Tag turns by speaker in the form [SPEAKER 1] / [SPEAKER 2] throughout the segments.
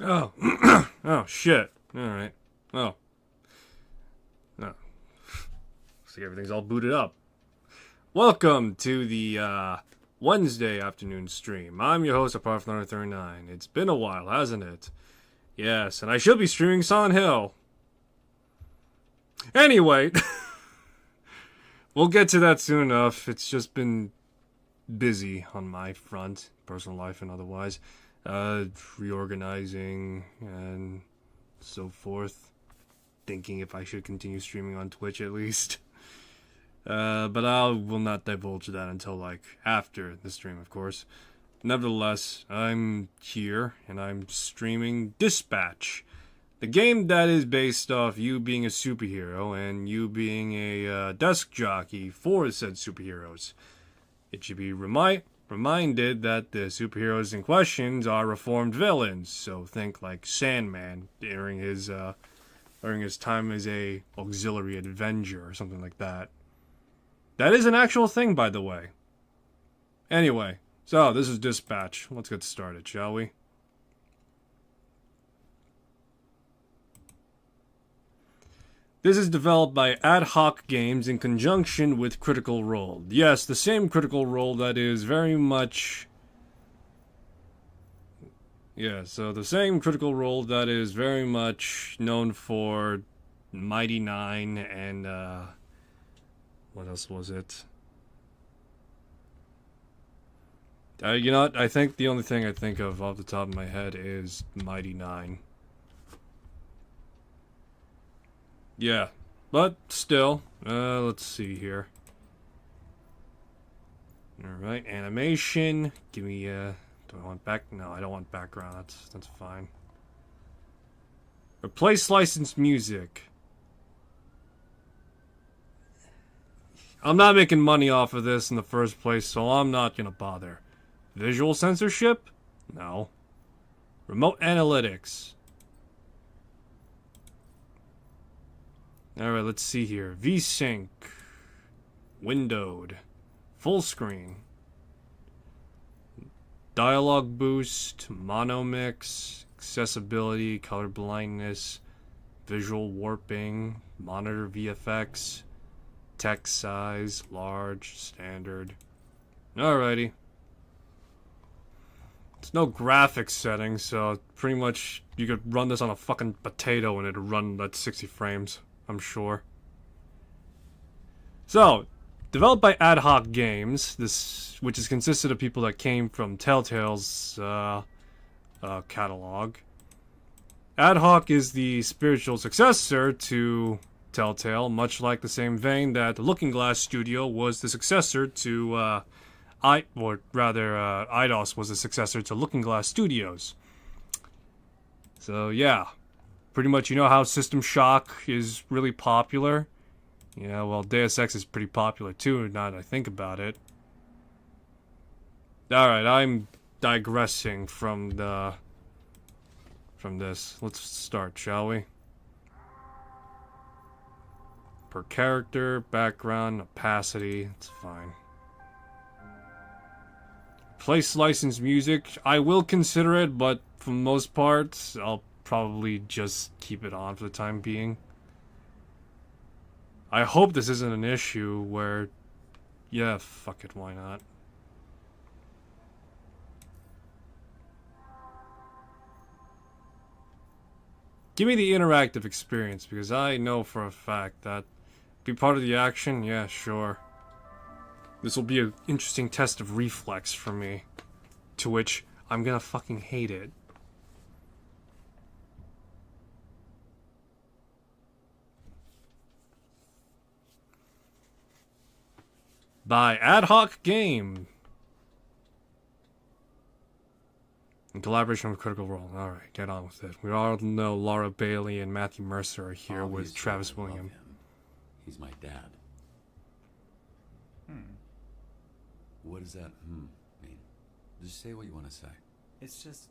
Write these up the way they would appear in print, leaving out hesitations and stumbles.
[SPEAKER 1] Oh. Oh, shit. Alright. Oh. No. Looks like everything's all booted up. Welcome to the, Wednesday afternoon stream. I'm your host, Apart39. It's been a while, hasn't it? Yes, and I should be streaming Silent Hill. Anyway, we'll get to that soon enough. It's just been busy on my front, personal life and otherwise. Reorganizing and so forth. Thinking if I should continue streaming on Twitch at least. But I will not divulge that until, like, after the stream, of course. Nevertheless, I'm here, and I'm streaming Dispatch. The game that is based off you being a superhero, and you being a desk jockey for said superheroes. It should be reminded that the superheroes in questions are reformed villains, so think like Sandman during his time as a auxiliary Avenger or something like that. That is an actual thing, by the way. Anyway, so this is Dispatch. Let's get started, shall we? This is developed by Ad Hoc Games in conjunction with Critical Role. Yes, the same Critical Role that is very much... Yeah, so the same Critical Role that is very much known for Mighty Nine and, what else was it? You know what? I think the only thing I think of off the top of my head is Mighty Nine. Yeah, but still, let's see here. Alright, animation. Give me, do I want back? No, I don't want background. That's fine. Replace licensed music. I'm not making money off of this in the first place, so I'm not gonna bother. Visual censorship? No. Remote analytics. Alright, let's see here. VSync. Windowed. Full screen. Dialogue boost. Mono mix. Accessibility. Color blindness. Visual warping. Monitor VFX. Text size, large, standard. Alrighty. It's no graphics setting, so pretty much you could run this on a fucking potato and it'd run at 60 frames, I'm sure. So, developed by Ad Hoc Games, which is consisted of people that came from Telltale's catalog. Ad Hoc is the spiritual successor to Telltale, much like the same vein that the Looking Glass Studio was the successor to, Eidos was the successor to Looking Glass Studios. So yeah, pretty much you know how System Shock is really popular. Yeah, well, Deus Ex is pretty popular too, now that I think about it. Alright, I'm digressing from this. Let's start, shall we? Per character, background, opacity, it's fine. Place licensed music, I will consider it, but for the most part, I'll probably just keep it on for the time being. I hope this isn't an issue where, yeah, fuck it, why not? Give me the interactive experience, because I know for a fact that be part of the action? Yeah, sure. This will be an interesting test of reflex for me. To which, I'm gonna fucking hate it. By Ad Hoc Game. In collaboration with Critical Role. Alright, get on with it. We all know Laura Bailey and Matthew Mercer are here with Travis William.
[SPEAKER 2] He's my dad. What does that mean? Just say what you want to say.
[SPEAKER 3] It's just,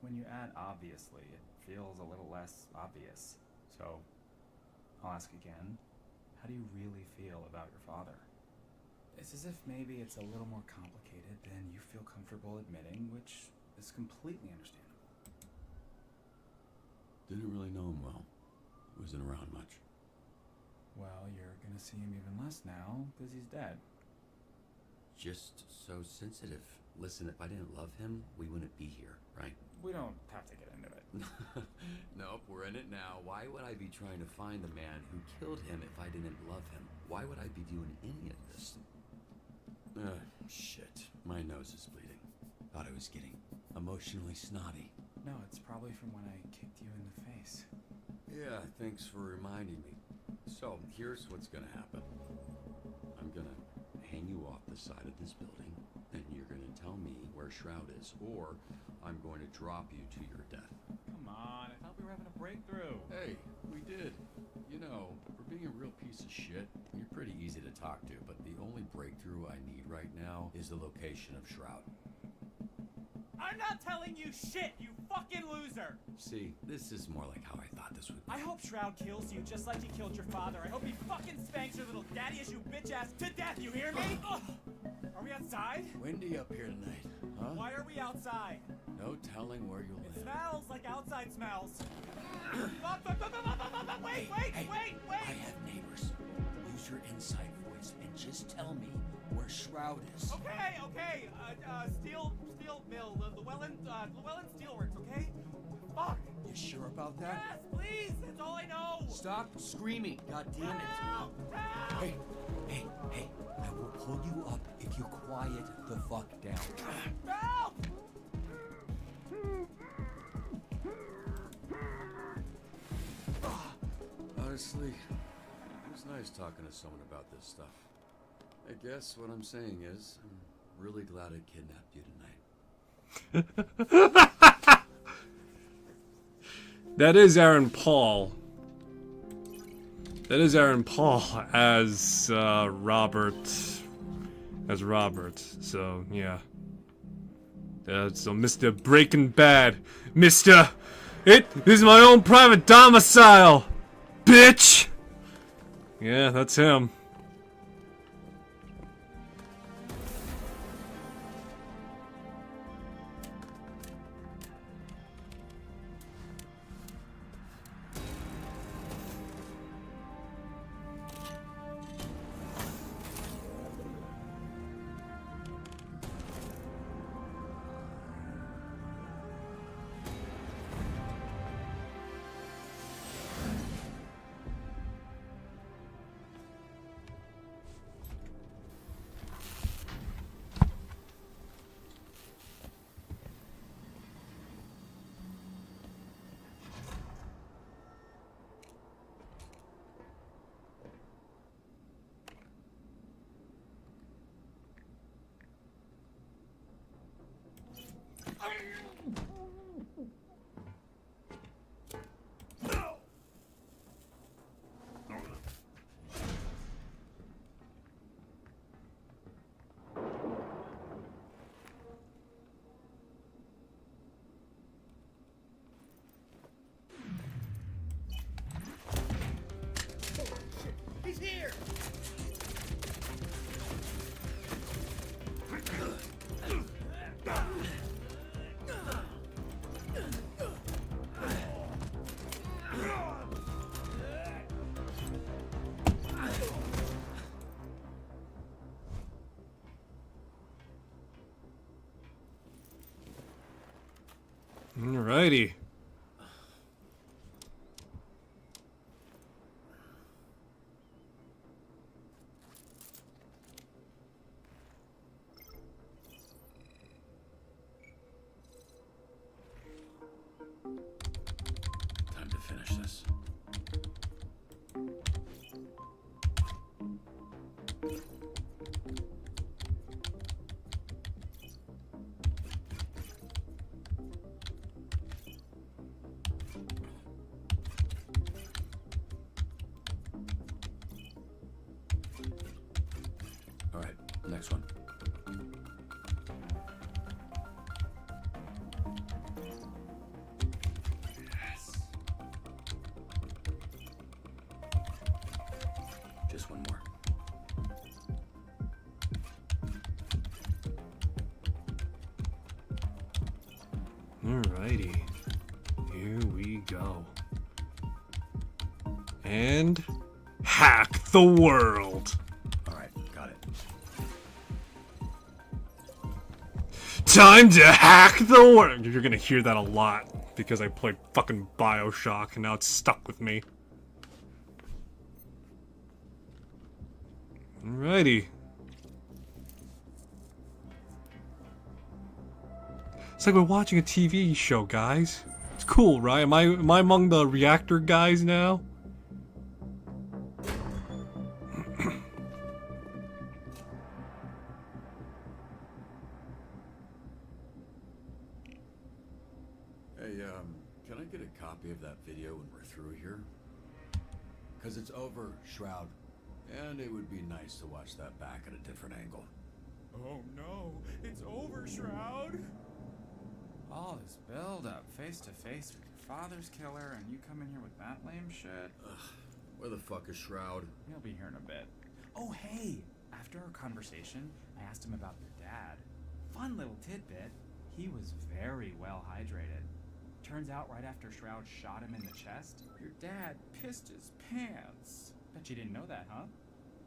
[SPEAKER 3] when you add obviously, it feels a little less obvious. So, I'll ask again. How do you really feel about your father? It's as if maybe it's a little more complicated than you feel comfortable admitting, which is completely understandable.
[SPEAKER 2] Didn't really know him well. Wasn't around much.
[SPEAKER 3] Well, you're gonna see him even less now, because he's dead.
[SPEAKER 2] Just so sensitive. Listen, if I didn't love him, we wouldn't be here, right?
[SPEAKER 3] We don't have to get into it.
[SPEAKER 2] Nope, we're in it now. Why would I be trying to find the man who killed him if I didn't love him? Why would I be doing any of this? Shit. My nose is bleeding. Thought I was getting emotionally snotty.
[SPEAKER 3] No, it's probably from when I kicked you in the face.
[SPEAKER 2] Yeah, thanks for reminding me. So, here's what's gonna happen. I'm gonna hang you off the side of this building, and you're gonna tell me where Shroud is, or I'm going to drop you to your death.
[SPEAKER 3] Come on, I thought we were having a breakthrough.
[SPEAKER 2] Hey, we did. You know, for being a real piece of shit, you're pretty easy to talk to, but the only breakthrough I need right now is the location of Shroud.
[SPEAKER 4] I'm not telling you shit, you fucking loser!
[SPEAKER 2] See, this is more like how I thought this would be.
[SPEAKER 4] I hope Shroud kills you just like he killed your father. I hope he fucking spanks your little daddy as you bitch ass to death, you hear me? Ugh. Are we outside?
[SPEAKER 2] Windy up here tonight, huh?
[SPEAKER 4] Why are we outside?
[SPEAKER 2] No telling where you'll
[SPEAKER 4] It
[SPEAKER 2] live.
[SPEAKER 4] smells like outside smells. Wait, wait,
[SPEAKER 2] Hey,
[SPEAKER 4] wait,
[SPEAKER 2] I
[SPEAKER 4] wait!
[SPEAKER 2] have neighbors. Use your inside voice and just tell me where Shroud is.
[SPEAKER 4] Okay, okay. Steel mill, Llewellyn Steelworks, okay? Fuck!
[SPEAKER 2] You sure about that?
[SPEAKER 4] Yes, please! That's all I know!
[SPEAKER 2] Stop screaming, God damn it.
[SPEAKER 4] Help! Help!
[SPEAKER 2] Hey, I will pull you up if you quiet the fuck down.
[SPEAKER 4] Help!
[SPEAKER 2] Honestly, it was nice talking to someone about this stuff. I guess what I'm saying is, I'm really glad I kidnapped you tonight.
[SPEAKER 1] That is Aaron Paul. That is Aaron Paul as Robert. As Robert. So yeah. So Mr. Breaking Bad, Mr. It is my own private domicile, bitch. Yeah, that's him.
[SPEAKER 4] He's here!
[SPEAKER 1] Alrighty.
[SPEAKER 2] Time to finish this. All right, next one. Yes. Just one more.
[SPEAKER 1] Alrighty. Here we go. And hack the world.
[SPEAKER 2] Alright, got it.
[SPEAKER 1] Time to hack the world. You're gonna hear that a lot because I played fucking BioShock and now it's stuck with me. Alrighty. It's like we're watching a TV show, guys. It's cool, right? Am I among the reactor guys now?
[SPEAKER 2] Hey, can I get a copy of that video when we're through here? Cause it's over, Shroud. And it would be nice to watch that back at a different angle.
[SPEAKER 4] Oh no, it's over, Shroud.
[SPEAKER 3] All this build up, face to face with your father's killer, and you come in here with that lame shit?
[SPEAKER 2] Where the fuck is Shroud?
[SPEAKER 3] He'll be here in a bit. Oh, hey! After our conversation, I asked him about your dad. Fun little tidbit. He was very well hydrated. Turns out right after Shroud shot him in the chest, your dad pissed his pants. Bet you didn't know that, huh?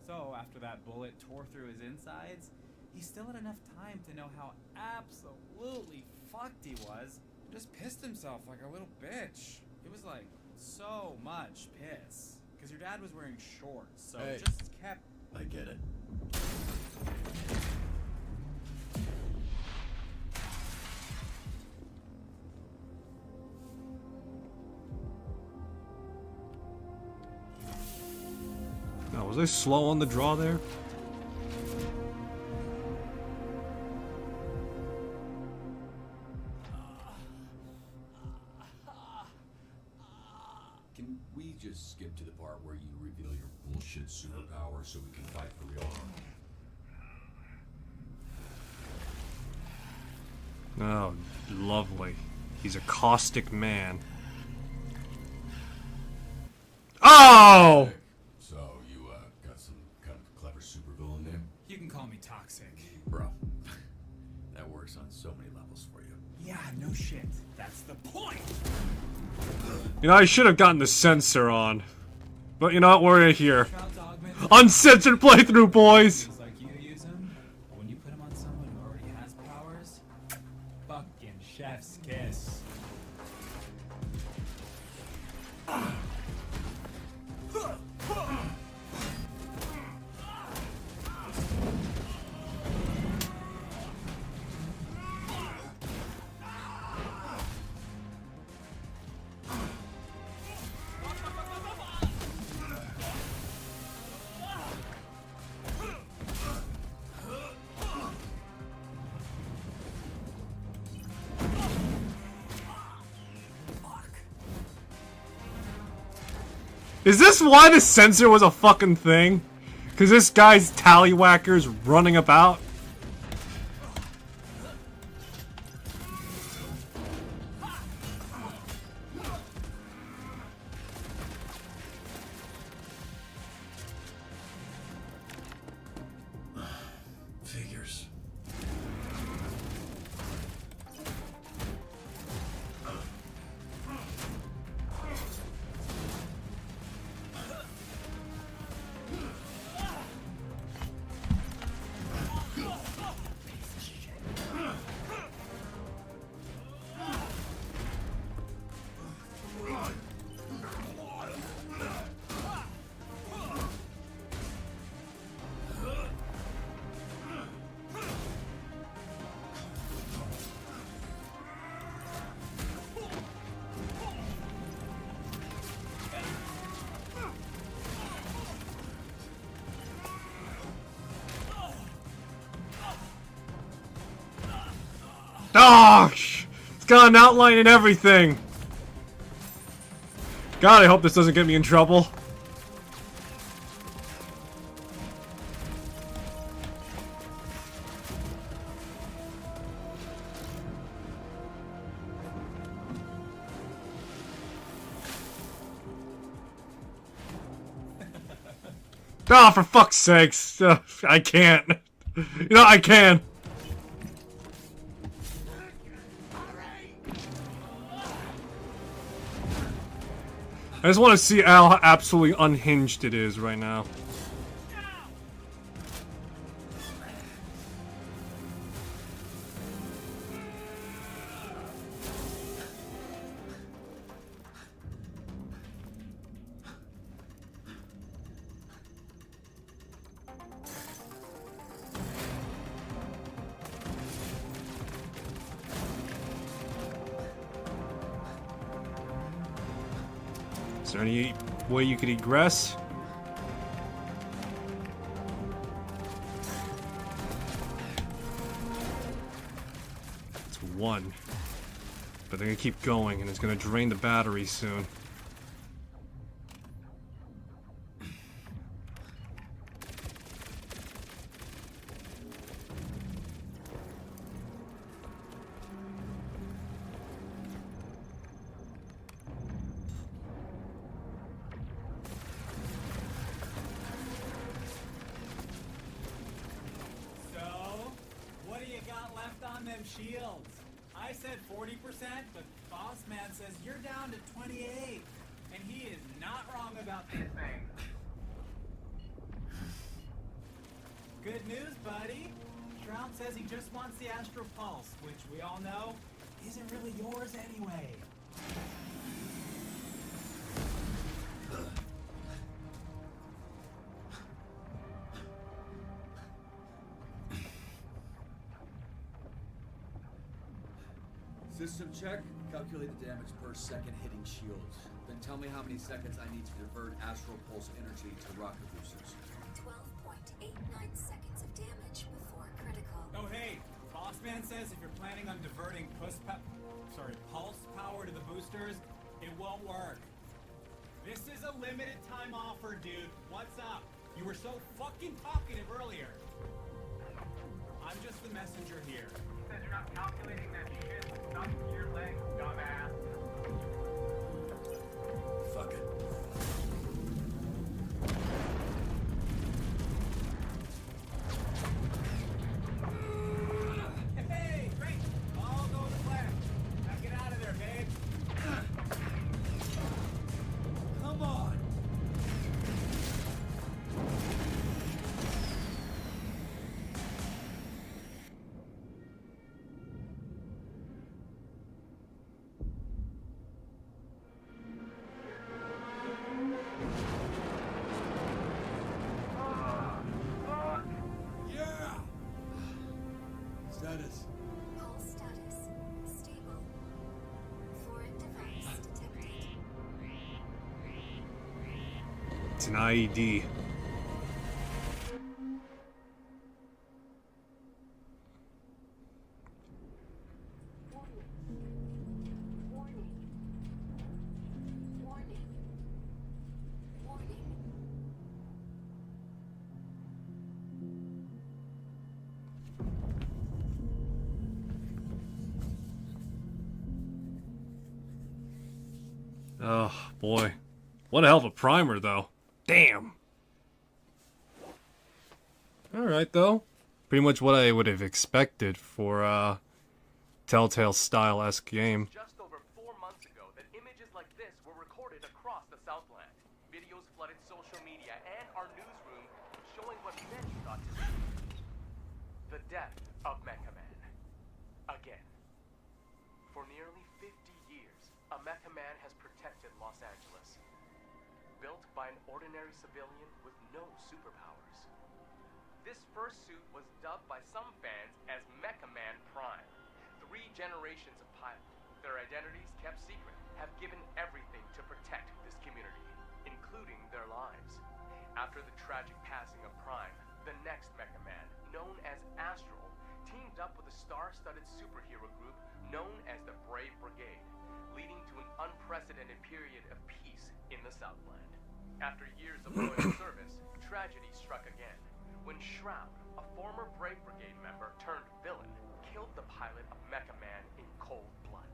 [SPEAKER 3] So, after that bullet tore through his insides, he still had enough time to know how absolutely fucked he was, and just pissed himself like a little bitch. It was like so much piss. Because your dad was wearing shorts, so
[SPEAKER 2] Hey.
[SPEAKER 3] it just kept.
[SPEAKER 2] I get it.
[SPEAKER 1] Now, was I slow on the draw there?
[SPEAKER 2] Can we just skip to the part where you reveal your bullshit superpower so we can fight for real?
[SPEAKER 1] Oh, lovely. He's a caustic man. Oh!
[SPEAKER 2] So, you, got some kind of clever supervillain there?
[SPEAKER 3] You can call me toxic.
[SPEAKER 2] Bro, that works on so many levels for you.
[SPEAKER 3] Yeah, no shit. That's the point.
[SPEAKER 1] You know, I should have gotten the censor on. But you know what? We're here.
[SPEAKER 3] Shroud's augments
[SPEAKER 1] Uncensored playthrough, boys!
[SPEAKER 3] feels like you use them, but when you put them on someone who already has powers, fucking chef's kiss.
[SPEAKER 1] Is this why the censor was a fucking thing? Cause this guy's tallywhacker's running about?
[SPEAKER 2] Figures.
[SPEAKER 1] Oh, it's got an outline and everything. God, I hope this doesn't get me in trouble. Oh, for fuck's sakes. I can't. You know, I can. I just want to see how absolutely unhinged it is right now. Is there any way you could egress? It's one. But they're gonna keep going, and it's gonna drain the battery soon.
[SPEAKER 4] Shields. I said 40%, but Boss Man says you're down to 28. And he is not wrong about this thing. Good news, buddy. Shroud says he just wants the Astral Pulse, which we all know isn't really yours anyway.
[SPEAKER 5] System check. Calculate the damage per second hitting shields. Then tell me how many seconds I need to divert astral pulse energy to rocket boosters.
[SPEAKER 6] 12.89 seconds of damage before critical.
[SPEAKER 4] Oh hey, Boss Man says if you're planning on diverting pulse power to the boosters, it won't work. This is a limited time offer, dude. What's up? You were so fucking talkative earlier. I'm just the messenger here. He says you're not calculating that shit with stuff to your legs, dumbass.
[SPEAKER 5] Fuck it.
[SPEAKER 4] Hey, great! All go to plan. Now get out of there, babe.
[SPEAKER 5] Come on. Yeah. Status.
[SPEAKER 6] Pulse status stable. Foreign device detected.
[SPEAKER 1] It's an IED.
[SPEAKER 6] Warning. Warning. Warning.
[SPEAKER 1] Oh, boy. What a hell of a primer, though. Damn. Alright, though. Pretty much what I would have expected for a Telltale style-esque game.
[SPEAKER 7] Just over 4 months ago that images like this were recorded across the Southland. Videos flooded social media and our newsroom showing what many thought to be the death of Mecha Man. Again. For nearly 50 years, a Mecha Man has protected Los Angeles. Built by an ordinary civilian with no superpowers. This first suit was dubbed by some fans as Mecha Man Prime. 3 generations of pilots, their identities kept secret, have given everything to protect this community, including their lives. After the tragic passing of Prime, the next Mecha Man, known as Astral, teamed up with a star-studded superhero group known as the Brave Brigade, leading to an unprecedented period of peace in the Southland. After years of loyal service, tragedy struck again, when Shroud, a former Brave Brigade member turned villain, killed the pilot of Mecha Man in cold blood.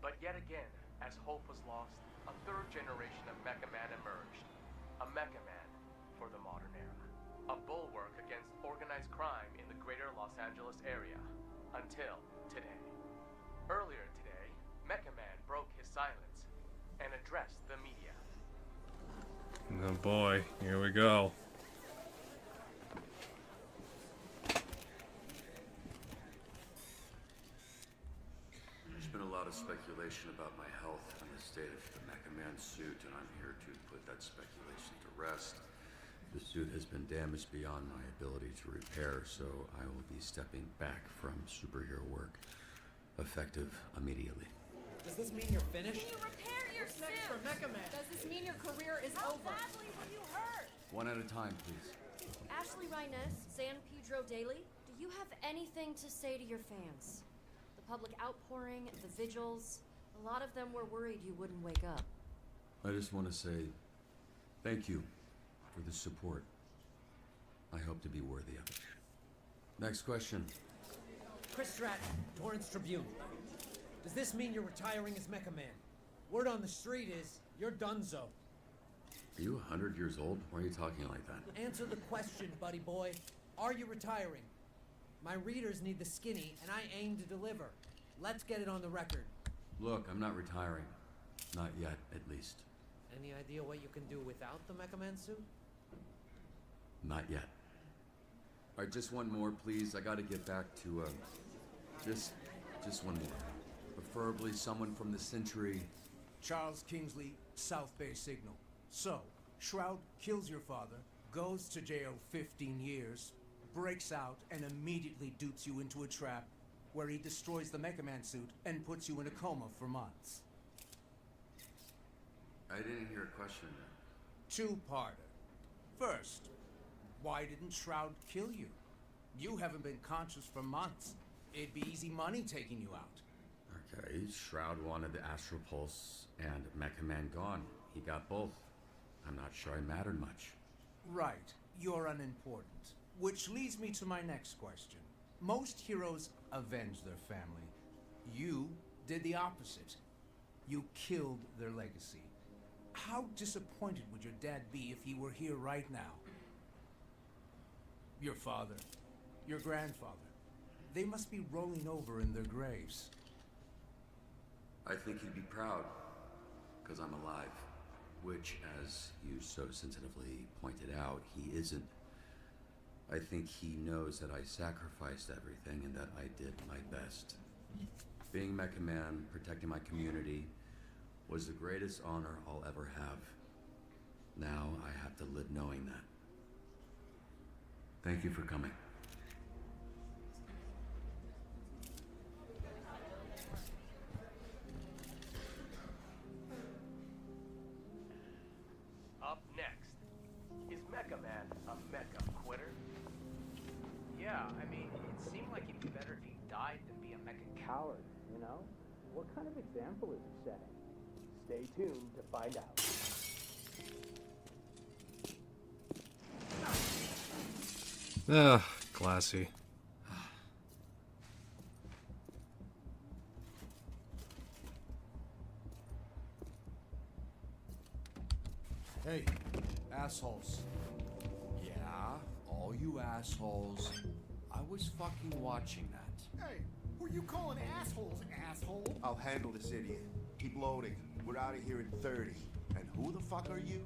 [SPEAKER 7] But yet again, as hope was lost, a 3rd generation of Mecha Man emerged. A Mecha Man for the modern era. A bulwark against organized crime in the greater Los Angeles area. Until today. Earlier today, Mecha Man broke his silence and addressed the media.
[SPEAKER 1] Oh boy, here we go.
[SPEAKER 2] There's been a lot of speculation about my health and the state of the Mecha Man suit, and I'm here to put that speculation to rest. The suit has been damaged beyond my ability to repair, so I will be stepping back from superhero work, effective immediately.
[SPEAKER 8] Does this mean you're finished?
[SPEAKER 6] Can you repair your
[SPEAKER 8] What's next for Mecha Man?
[SPEAKER 6] Does this mean your career is over? How badly were you hurt?
[SPEAKER 2] One at a time, please.
[SPEAKER 6] Ashley Rhiness, San Pedro Daily, do you have anything to say to your fans? The public outpouring, the vigils, a lot of them were worried you wouldn't wake up.
[SPEAKER 2] I just want to say thank you for the support. I hope to be worthy of it. Next question.
[SPEAKER 8] Chris Stratton, Torrance Tribune. Does this mean you're retiring as Mecha Man? Word on the street is you're donezo.
[SPEAKER 2] Are you 100 years old? Why are you talking like that?
[SPEAKER 8] Answer the question, buddy boy. Are you retiring? My readers need the skinny, and I aim to deliver. Let's get it on the record.
[SPEAKER 2] Look, I'm not retiring. Not yet, at least.
[SPEAKER 8] Any idea what you can do without the Mecha Man suit?
[SPEAKER 2] Not yet. All right, just one more, please. I gotta get back to, just one more. Preferably someone from the Century.
[SPEAKER 9] Charles Kingsley, South Bay Signal. So, Shroud kills your father, goes to jail 15 years, breaks out, and immediately dupes you into a trap where he destroys the Mecha Man suit and puts you in a coma for months.
[SPEAKER 2] I didn't hear a question.
[SPEAKER 9] Two-parter. First, why didn't Shroud kill you? You haven't been conscious for months. It'd be easy money taking you out.
[SPEAKER 2] Okay, Shroud wanted the Astral Pulse and Mecha Man gone. He got both. I'm not sure I mattered much.
[SPEAKER 9] Right. You're unimportant. Which leads me to my next question. Most heroes avenge their family. You did the opposite. You killed their legacy. How disappointed would your dad be if he were here right now? Your father, your grandfather, they must be rolling over in their graves.
[SPEAKER 2] I think he'd be proud, because I'm alive. Which, as you so sensitively pointed out, he isn't. I think he knows that I sacrificed everything and that I did my best. Being Mecha Man, protecting my community, was the greatest honor I'll ever have. Now I have to live knowing that. Thank you for coming.
[SPEAKER 7] Up next, is Mecha Man a mecha quitter?
[SPEAKER 10] Yeah, I mean, it seemed like it'd be better if he died than be a mecha coward, you know? What kind of example is he setting? Stay tuned to find out.
[SPEAKER 1] Ugh, classy.
[SPEAKER 5] Hey, assholes. Yeah, all you assholes. I was fucking watching that.
[SPEAKER 11] Hey, who you calling assholes, asshole?
[SPEAKER 12] I'll handle this idiot. Keep loading. We're out of here in 30. And who the fuck are you?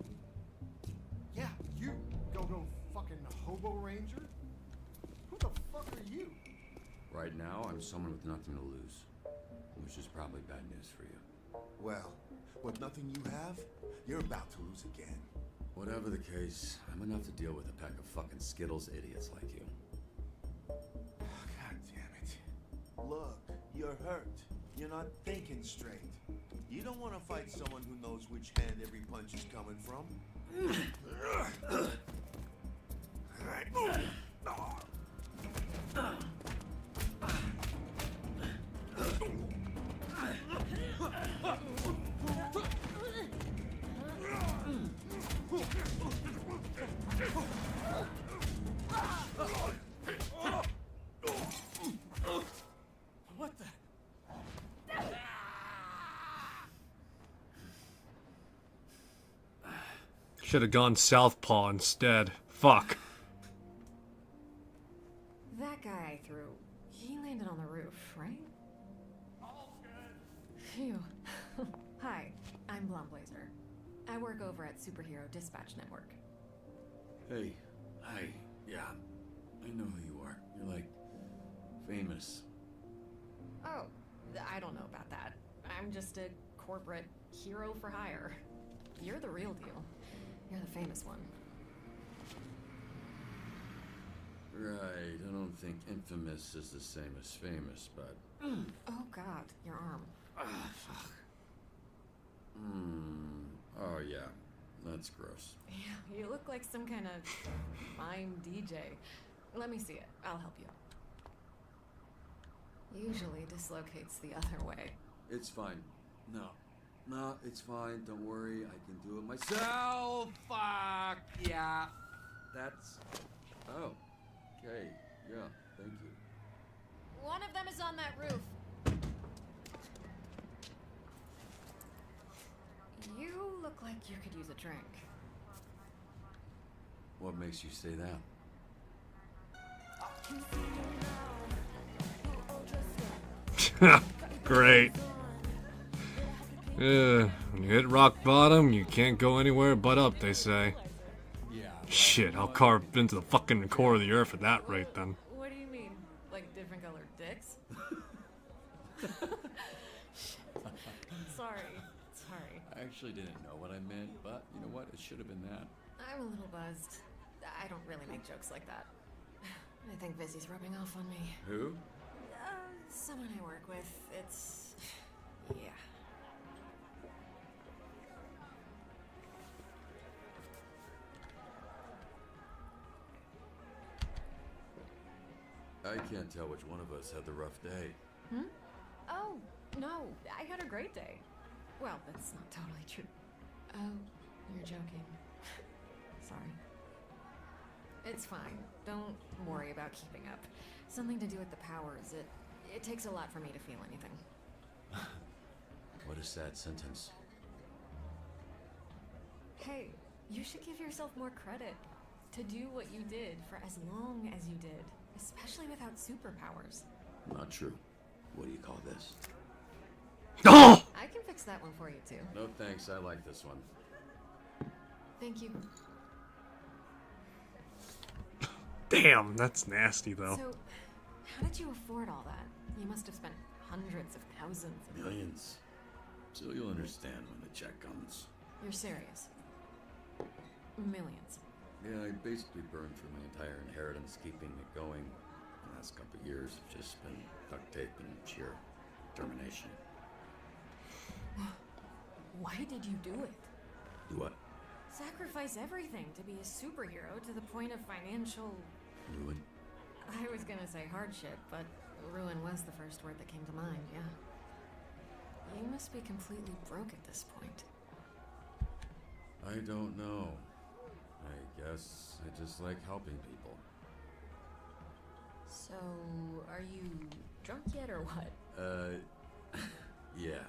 [SPEAKER 11] Yeah, you. Go fucking hobo ranger? Who the fuck are you?
[SPEAKER 2] Right now, I'm someone with nothing to lose. Which is probably bad news for you.
[SPEAKER 12] Well, with nothing you have, you're about to lose again.
[SPEAKER 2] Whatever the case, I'm enough to deal with a pack of fucking Skittles idiots like you.
[SPEAKER 12] God damn it. Look, you're hurt. You're not thinking straight. You don't want to fight someone who knows which hand every punch is coming from.
[SPEAKER 9] What the?
[SPEAKER 1] Should have gone southpaw instead. Fuck.
[SPEAKER 6] That guy I threw, he landed on the roof, right? Phew. Hi, I'm Blonde Blazer. I work over at Superhero Dispatch Network.
[SPEAKER 2] Hey, hi. Yeah, I know who you are. You're like famous.
[SPEAKER 6] Oh, I don't know about that. I'm just a corporate hero for hire. You're the real deal. You're the famous one.
[SPEAKER 2] Right, I don't think infamous is the same as famous, but...
[SPEAKER 6] Oh god, your arm.
[SPEAKER 2] Ah, fuck. Oh yeah, that's gross.
[SPEAKER 6] Yeah, you look like some kind of mime DJ. Let me see it. I'll help you. Usually dislocates the other way.
[SPEAKER 2] It's fine. No, it's fine. Don't worry, I can do it myself. Fuck yeah. That's... Oh. Okay, yeah, thank you.
[SPEAKER 6] One of them is on that roof. You look like you could use a drink.
[SPEAKER 2] What makes you say
[SPEAKER 1] that? Great. When you hit rock bottom, you can't go anywhere but up, they say.
[SPEAKER 2] Yeah.
[SPEAKER 1] Shit, I'll carve into the fucking core of the earth at that rate, then.
[SPEAKER 6] What do you mean? Like different colored dicks? Sorry.
[SPEAKER 2] I actually didn't know what I meant, but you know what? It should have been that.
[SPEAKER 6] I'm a little buzzed. I don't really make jokes like that. I think Vizzy's rubbing off on me.
[SPEAKER 2] Who?
[SPEAKER 6] Someone I work with. It's... yeah.
[SPEAKER 2] I can't tell which one of us had the rough day.
[SPEAKER 6] Oh, no. I had a great day. Well, that's not totally true. Oh, you're joking. Sorry. It's fine. Don't worry about keeping up. Something to do with the powers. It takes a lot for me to feel anything.
[SPEAKER 2] What a sad sentence.
[SPEAKER 6] Hey, you should give yourself more credit. To do what you did for as long as you did. Especially without superpowers.
[SPEAKER 2] Not true. What do you call this?
[SPEAKER 1] Oh!
[SPEAKER 6] I can fix that one for you, too.
[SPEAKER 2] No thanks, I like this one.
[SPEAKER 6] Thank you.
[SPEAKER 1] Damn, that's nasty, though.
[SPEAKER 6] So, how did you afford all that? You must have spent hundreds of thousands.
[SPEAKER 2] Millions. So you'll understand when the check comes.
[SPEAKER 6] You're serious? Millions.
[SPEAKER 2] Yeah, I basically burned through my entire inheritance keeping it going. The last couple of years have just been duct tape and sheer determination.
[SPEAKER 6] Why did you do it?
[SPEAKER 2] Do what?
[SPEAKER 6] Sacrifice everything to be a superhero to the point of financial...
[SPEAKER 2] Ruin?
[SPEAKER 6] I was gonna say hardship, but ruin was the first word that came to mind, yeah. You must be completely broke at this point.
[SPEAKER 2] I don't know. I guess I just like helping people.
[SPEAKER 6] So, are you drunk yet or what?
[SPEAKER 2] Yeah,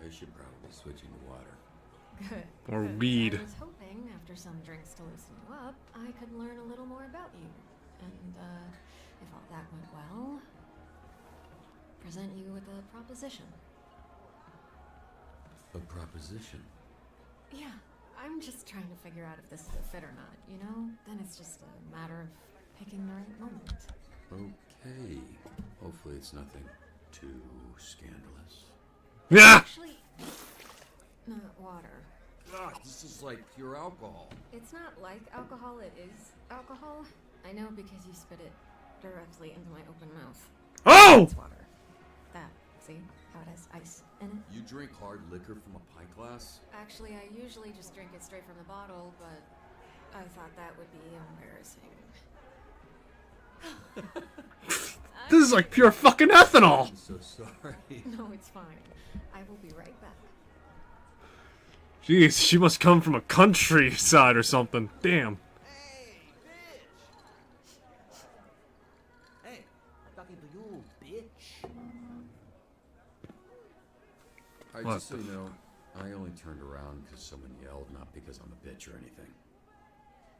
[SPEAKER 2] I should probably switch into water.
[SPEAKER 6] Good.
[SPEAKER 1] Or
[SPEAKER 6] good.
[SPEAKER 1] weed.
[SPEAKER 6] I was hoping, after some drinks to loosen you up, I could learn a little more about you. And, if all that went well, present you with a proposition.
[SPEAKER 2] A proposition?
[SPEAKER 6] Yeah, I'm just trying to figure out if this is a fit or not, you know? Then it's just a matter of picking the right moment.
[SPEAKER 2] Okay. Hopefully it's nothing too scandalous.
[SPEAKER 1] Yeah!
[SPEAKER 6] Actually, not water.
[SPEAKER 2] God, this is like pure alcohol.
[SPEAKER 6] It's not like alcohol, it is alcohol. I know because you spit it directly into my open mouth.
[SPEAKER 1] Oh!
[SPEAKER 6] It's water. That, see? How it has ice in it?
[SPEAKER 2] You drink hard liquor from a pint glass?
[SPEAKER 6] Actually, I usually just drink it straight from the bottle, but I thought that would be embarrassing.
[SPEAKER 1] This is like pure fucking ethanol!
[SPEAKER 2] I'm so sorry.
[SPEAKER 6] No, it's fine. I will be right back.
[SPEAKER 1] Jeez, she must come from a countryside or something. Damn.
[SPEAKER 8] Hey, I'm talking to you, bitch.
[SPEAKER 2] Alright, just so you know, I only turned around because someone yelled, not because I'm a bitch or anything.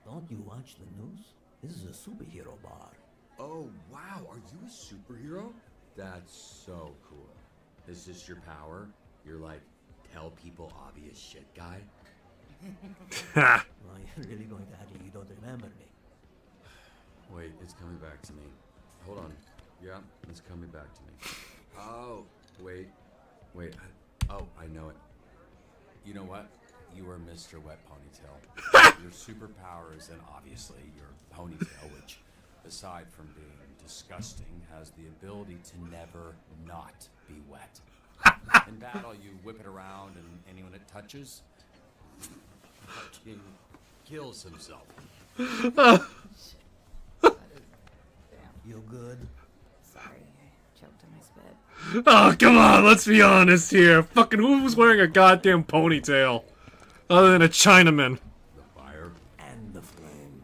[SPEAKER 13] Don't you watch the news? This is a superhero bar.
[SPEAKER 2] Oh, wow, are you a superhero? That's so cool. Is this your power? You're like, tell people obvious shit guy?
[SPEAKER 1] Ha!
[SPEAKER 13] Are you really going to act like you don't remember me?
[SPEAKER 2] Wait, it's coming back to me. Hold on. Yeah, it's coming back to me. Oh, wait. I know it. You know what? You are Mr. Wet Ponytail. Your superpower is then obviously your ponytail, which, aside from being disgusting, has the ability to never not be wet. In battle, you whip it around, and anyone it touches fucking kills himself.
[SPEAKER 13] You good?
[SPEAKER 6] Sorry, I choked on my spit.
[SPEAKER 1] Oh, come on, let's be honest here. Fucking who was wearing a goddamn ponytail? Other than a Chinaman.
[SPEAKER 2] The fire.
[SPEAKER 13] And the flame.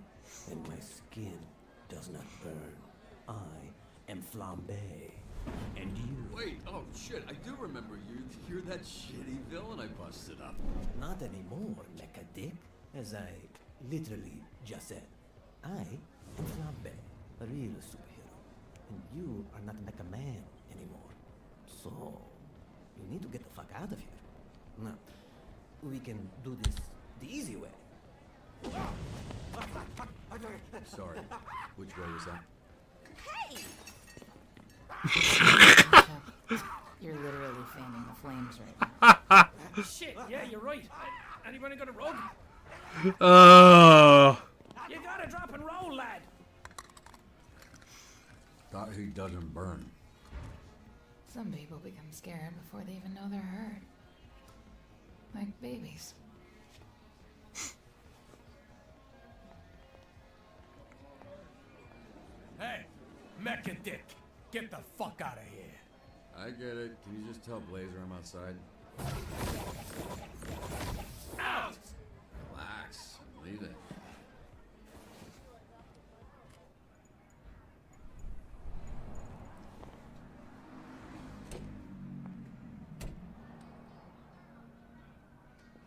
[SPEAKER 13] And my skin does not burn. I am flambe. And you...
[SPEAKER 2] Wait, oh shit, I do remember you. You're that shitty villain I busted up.
[SPEAKER 13] Not anymore, mecha dick. As I literally just said. I am flambe, a real superhero. And you are not mecha man anymore. So, you need to get the fuck out of here. Now, we can do this the easy way.
[SPEAKER 2] Sorry. Which way was that?
[SPEAKER 6] Hey! You're literally fanning the flames right now.
[SPEAKER 10] Shit, yeah, you're right. Anybody got a rug?
[SPEAKER 1] Oh.
[SPEAKER 10] You gotta drop and roll, lad.
[SPEAKER 2] Thought he doesn't burn.
[SPEAKER 6] Some people become scared before they even know they're hurt. Like babies.
[SPEAKER 10] Hey, Mecha Dick, get the fuck out of here.
[SPEAKER 2] I get it. Can you just tell Blazer I'm outside?
[SPEAKER 10] Out!
[SPEAKER 2] Relax. Leave it.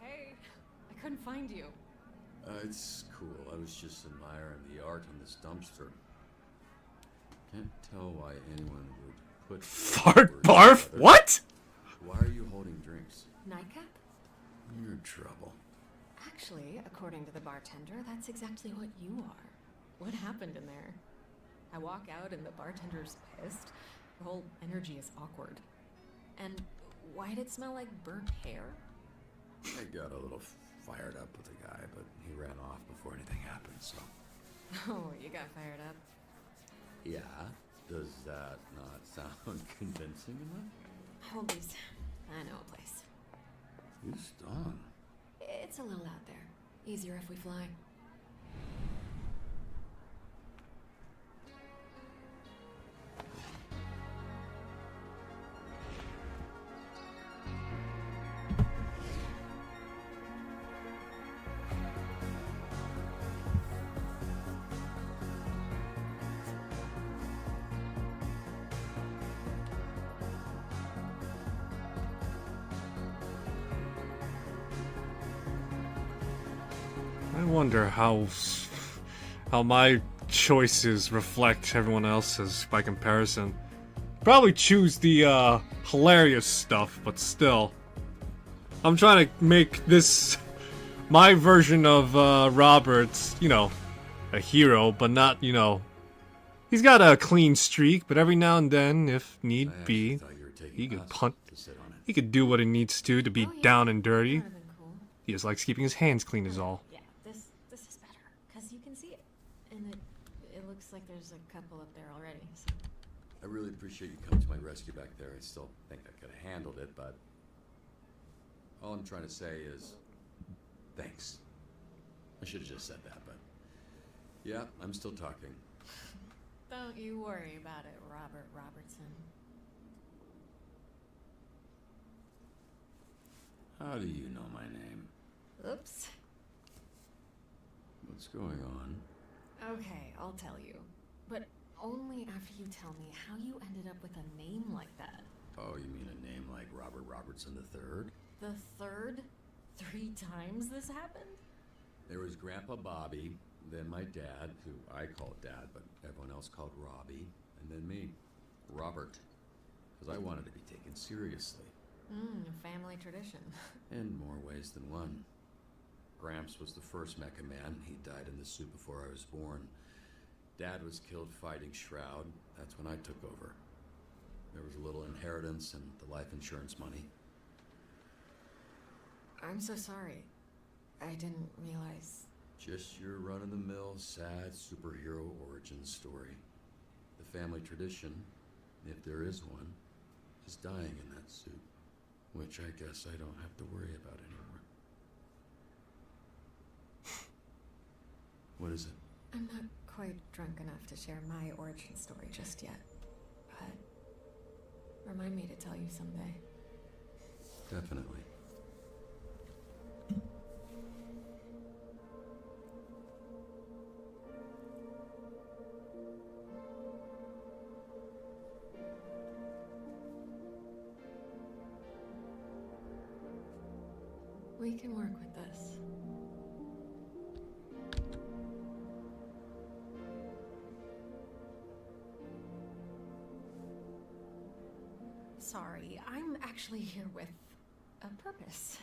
[SPEAKER 6] Hey, I couldn't find you.
[SPEAKER 2] It's cool. I was just admiring the art on this dumpster. Can't tell why anyone would put
[SPEAKER 1] Fart barf?
[SPEAKER 2] together.
[SPEAKER 1] What?
[SPEAKER 2] Why are you holding drinks?
[SPEAKER 6] Nightcap?
[SPEAKER 2] You're in trouble.
[SPEAKER 6] Actually, according to the bartender, that's exactly what you are. What happened in there? I walk out and the bartender's pissed. The whole energy is awkward. And why did it smell like burnt hair?
[SPEAKER 2] I got a little fired up with the guy, but he ran off before anything happened, so.
[SPEAKER 6] Oh, you got fired up?
[SPEAKER 2] Yeah? Does that not sound convincing enough?
[SPEAKER 6] Hold these. I know a place.
[SPEAKER 2] You stung.
[SPEAKER 6] It's a little out there. Easier if we fly.
[SPEAKER 1] I wonder how my choices reflect everyone else's by comparison. Probably choose the hilarious stuff, but still. I'm trying to make this my version of Robert's, you know, a hero, but not, you know. He's got a clean streak, but every now and then, if need be, he could punt. He could do what he needs to be down and dirty. He just likes keeping his hands clean is all.
[SPEAKER 6] Yeah, this is better, because you can see it. And it looks like there's a couple up there already, so.
[SPEAKER 2] I really appreciate you coming to my rescue back there. I still think I could have handled it, but all I'm trying to say is thanks. I should have just said that, but yeah, I'm still talking.
[SPEAKER 6] Don't you worry about it, Robert Robertson.
[SPEAKER 2] How do you know my name?
[SPEAKER 6] Oops.
[SPEAKER 2] What's going on?
[SPEAKER 6] Okay, I'll tell you. But only after you tell me how you ended up with a name like that.
[SPEAKER 2] Oh, you mean a name like Robert Robertson III?
[SPEAKER 6] The third? 3 times this happened?
[SPEAKER 2] There was Grandpa Bobby, then my dad, who I called Dad, but everyone else called Robbie, and then me, Robert, because I wanted to be taken seriously.
[SPEAKER 6] Family tradition.
[SPEAKER 2] In more ways than one. Gramps was the first Mecha Man. He died in the suit before I was born. Dad was killed fighting Shroud. That's when I took over. There was a little inheritance and the life insurance money.
[SPEAKER 6] I'm so sorry. I didn't realize.
[SPEAKER 2] Just your run-of-the-mill, sad superhero origin story. The family tradition, if there is one, is dying in that suit. Which I guess I don't have to worry about anymore. What is it?
[SPEAKER 6] I'm not quite drunk enough to share my origin story just yet, but remind me to tell you someday.
[SPEAKER 2] Definitely.
[SPEAKER 6] We can work with this. Sorry, I'm actually here with a purpose.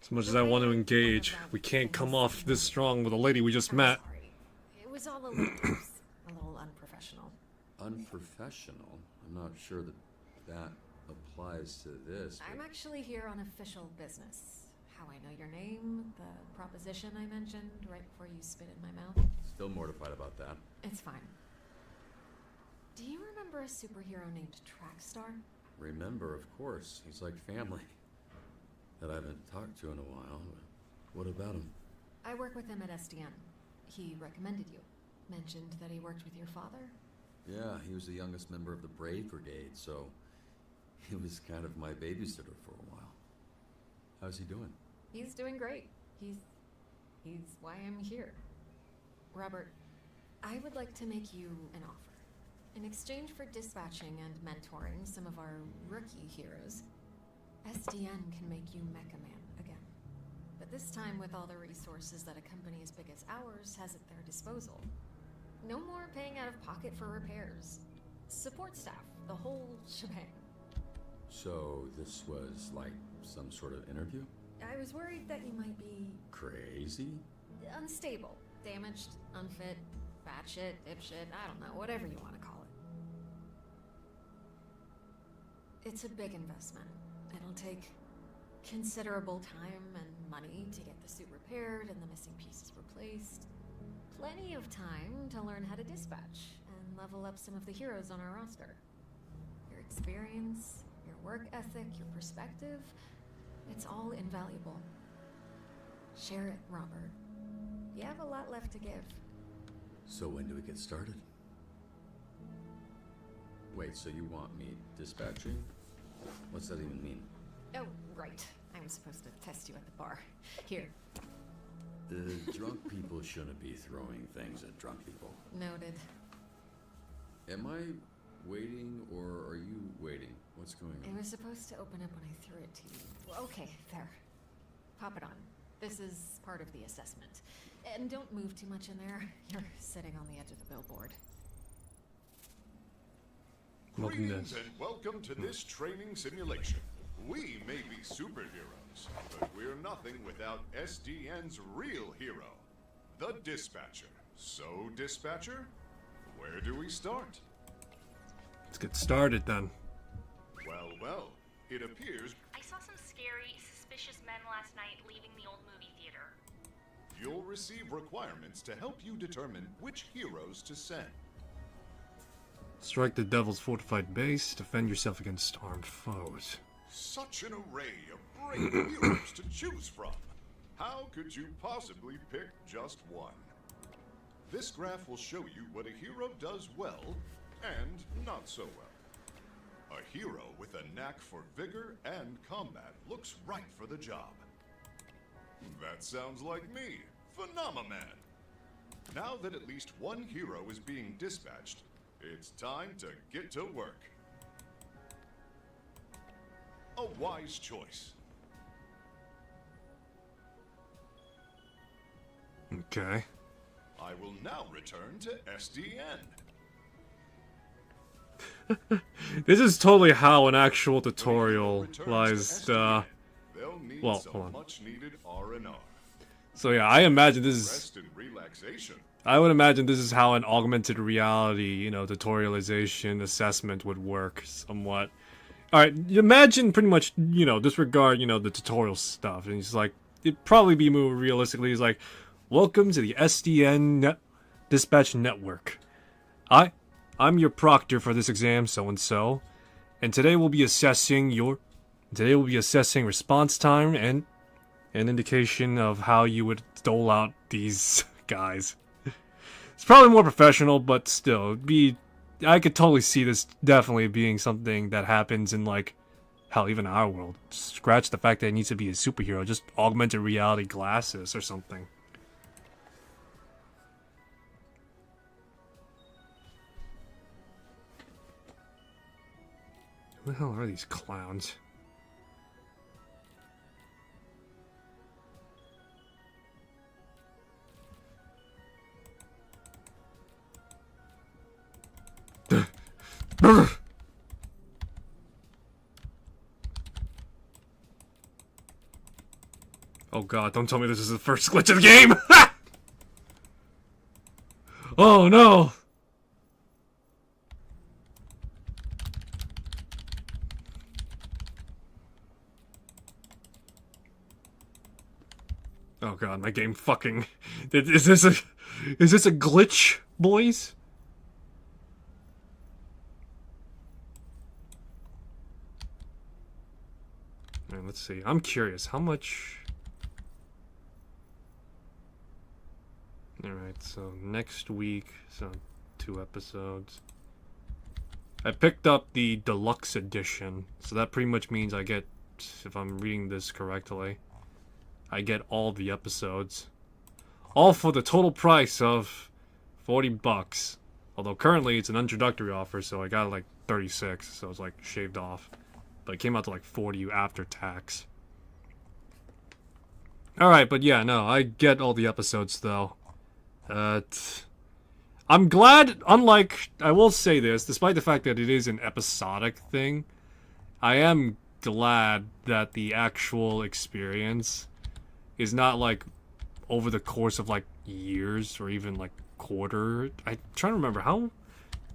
[SPEAKER 1] As much as I want to engage, we can't come off this strong with a lady we just met.
[SPEAKER 6] Sorry. It was all a little loose, a little unprofessional.
[SPEAKER 2] Unprofessional? I'm not sure that applies to this.
[SPEAKER 6] I'm actually here on official business. How I know your name, the proposition I mentioned right before you spit in my mouth.
[SPEAKER 2] Still mortified about that.
[SPEAKER 6] It's fine. Do you remember a superhero named Trackstar?
[SPEAKER 2] Remember, of course. He's like family. That I haven't talked to in a while. What about him?
[SPEAKER 6] I work with him at SDN. He recommended you. Mentioned that he worked with your father.
[SPEAKER 2] Yeah, he was the youngest member of the Brave Brigade, so he was kind of my babysitter for a while. How's he doing?
[SPEAKER 6] He's doing great. He's why I'm here. Robert, I would like to make you an offer. In exchange for dispatching and mentoring some of our rookie heroes, SDN can make you Mecha Man again. But this time with all the resources that a company as big as ours has at their disposal. No more paying out of pocket for repairs. Support staff, the whole shebang.
[SPEAKER 2] So this was like some sort of interview?
[SPEAKER 6] I was worried that you might be...
[SPEAKER 2] Crazy?
[SPEAKER 6] unstable, damaged, unfit, batshit, dipshit, I don't know, whatever you want to call it. It's a big investment. It'll take considerable time and money to get the suit repaired and the missing pieces replaced. Plenty of time to learn how to dispatch and level up some of the heroes on our roster. Your experience, your work ethic, your perspective, it's all invaluable. Share it, Robert. You have a lot left to give.
[SPEAKER 2] So when do we get started? Wait, so you want me dispatching? What's that even mean?
[SPEAKER 6] Oh, right. I was supposed to test you at the bar. Here.
[SPEAKER 2] The drunk people shouldn't be throwing things at drunk people.
[SPEAKER 6] Noted.
[SPEAKER 2] Am I waiting, or are you waiting? What's going on?
[SPEAKER 6] It was supposed to open up when I threw it to you. Well, okay, there. Pop it on. This is part of the assessment. And don't move too much in there. You're sitting on the edge of the billboard.
[SPEAKER 14] Greetings and welcome to this training simulation. We may be superheroes, but we're nothing without SDN's real hero, the Dispatcher. So, Dispatcher, where do we start?
[SPEAKER 1] Let's get started then.
[SPEAKER 14] Well, it appears
[SPEAKER 15] I saw some scary, suspicious men last night leaving the old movie theater.
[SPEAKER 14] you'll receive requirements to help you determine which heroes to send.
[SPEAKER 1] Strike the devil's fortified base, defend yourself against armed foes.
[SPEAKER 14] Such an array of brave heroes to choose from. How could you possibly pick just one? This graph will show you what a hero does well and not so well. A hero with a knack for vigor and combat looks right for the job. That sounds like me, Phenomenon. Now that at least one hero is being dispatched, it's time to get to work. A wise choice.
[SPEAKER 1] Okay.
[SPEAKER 14] I will now return to SDN.
[SPEAKER 1] This is totally how an actual tutorial lies.
[SPEAKER 14] They'll need
[SPEAKER 1] well,
[SPEAKER 14] some
[SPEAKER 1] hold on.
[SPEAKER 14] much-needed R&R.
[SPEAKER 1] So yeah, I imagine this is.
[SPEAKER 14] Rest and relaxation.
[SPEAKER 1] I would imagine this is how an augmented reality, tutorialization assessment would work somewhat. Alright, imagine pretty much, disregard, the tutorial stuff. And he's like, it'd probably be more realistically, he's like, welcome to the Dispatch Network. I'm your proctor for this exam, so-and-so. And today we'll be assessing response time and an indication of how you would dole out these guys. It's probably more professional, but still, I could totally see this definitely being something that happens in, like, hell, even our world. Scratch the fact that it needs to be a superhero, just augmented reality glasses or something. Who the hell are these clowns? Oh god, don't tell me this is the first glitch of the game! Oh no! Oh god, my game fucking... Is this a glitch, boys? Alright, let's see. I'm curious, how much... Alright, so next week, so 2 episodes. I picked up the deluxe edition, so that pretty much means I get, if I'm reading this correctly, I get all the episodes. All for the total price of $40. Although currently it's an introductory offer, so I got like 36, so it's like shaved off. But it came out to like 40 after tax. Alright, but yeah, no, I get all the episodes though. I'm glad, unlike, I will say this, despite the fact that it is an episodic thing, I am glad that the actual experience is not like over the course of like years or even like quarter. I'm trying to remember, how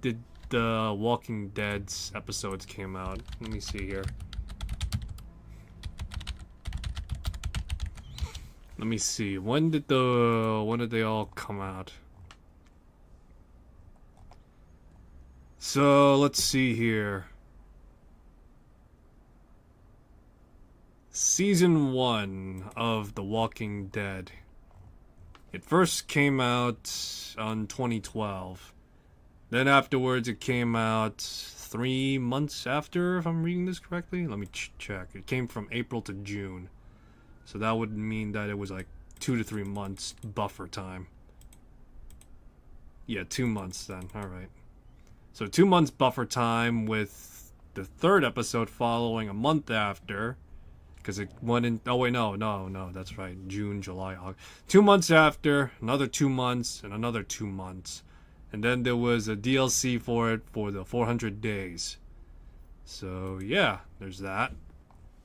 [SPEAKER 1] did the Walking Dead's episodes came out? Let me see here. Let me see. When did they all come out? So, let's see here. Season 1 of The Walking Dead. It first came out on 2012. Then afterwards it came out 3 months after, if I'm reading this correctly. Let me check. It came from April to June. So that would mean that it was like 2 to 3 months buffer time. Yeah, 2 months then. Alright. So 2 months buffer time with the 3rd episode following a month after. Because it went in... Oh, wait, no, that's right. June, July, August. 2 months after, another 2 months, and another 2 months. And then there was a DLC for it for the 400 days. So, yeah, there's that.